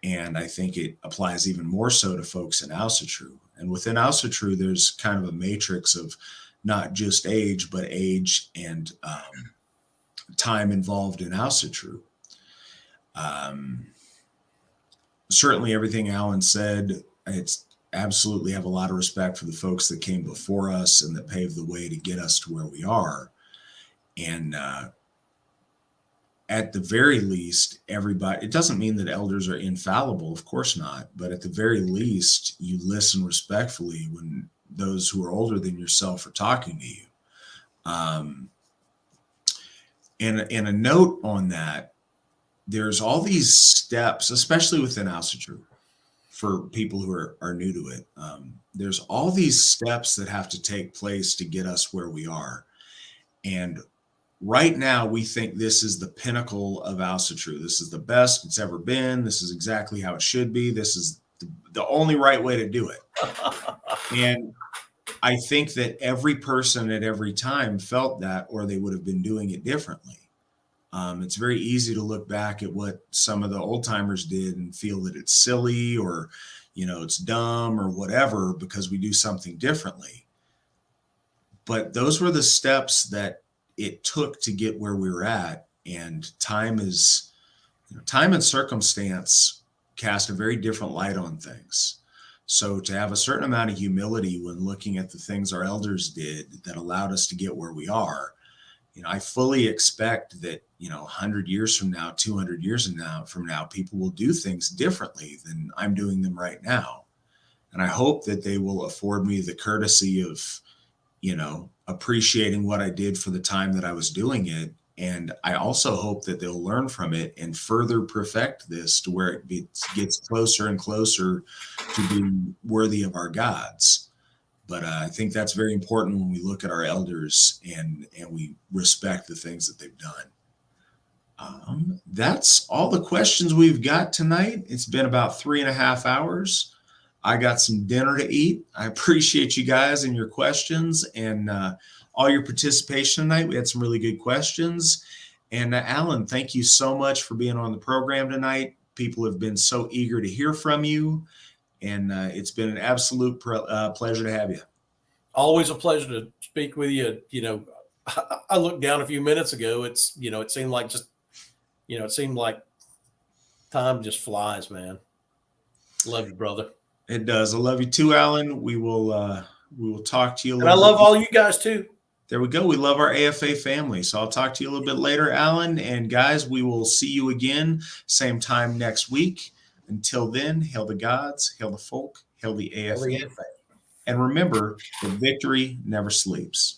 And I think it applies even more so to folks in Asatru. And within Asatru, there's kind of a matrix of not just age, but age and time involved in Asatru. Certainly everything Alan said, it's absolutely have a lot of respect for the folks that came before us and that paved the way to get us to where we are. And at the very least, everybody, it doesn't mean that elders are infallible, of course not, but at the very least, you listen respectfully when those who are older than yourself are talking to you. And a note on that, there's all these steps, especially within Asatru, for people who are new to it. There's all these steps that have to take place to get us where we are. And right now, we think this is the pinnacle of Asatru. This is the best it's ever been. This is exactly how it should be. This is the only right way to do it. And I think that every person at every time felt that, or they would have been doing it differently. It's very easy to look back at what some of the old timers did and feel that it's silly or, it's dumb or whatever because we do something differently. But those were the steps that it took to get where we were at. And time and circumstance cast a very different light on things. So to have a certain amount of humility when looking at the things our elders did that allowed us to get where we are, I fully expect that, 100 years from now, 200 years from now, people will do things differently than I'm doing them right now. And I hope that they will afford me the courtesy of, appreciating what I did for the time that I was doing it. And I also hope that they'll learn from it and further perfect this to where it gets closer and closer to being worthy of our gods. But I think that's very important when we look at our elders and we respect the things that they've done. That's all the questions we've got tonight. It's been about 3.5 hours. I got some dinner to eat. I appreciate you guys and your questions and all your participation tonight. We had some really good questions. And Alan, thank you so much for being on the program tonight. People have been so eager to hear from you. And it's been an absolute pleasure to have you. Always a pleasure to speak with you. I looked down a few minutes ago. It seemed like time just flies, man. Love you, brother. It does. I love you too, Alan. We will talk to you a little bit. And I love all you guys too. There we go. We love our AFA family. So I'll talk to you a little bit later, Alan. And guys, we will see you again, same time next week. Until then, hail the gods, hail the folk, hail the AFA. And remember, the victory never sleeps.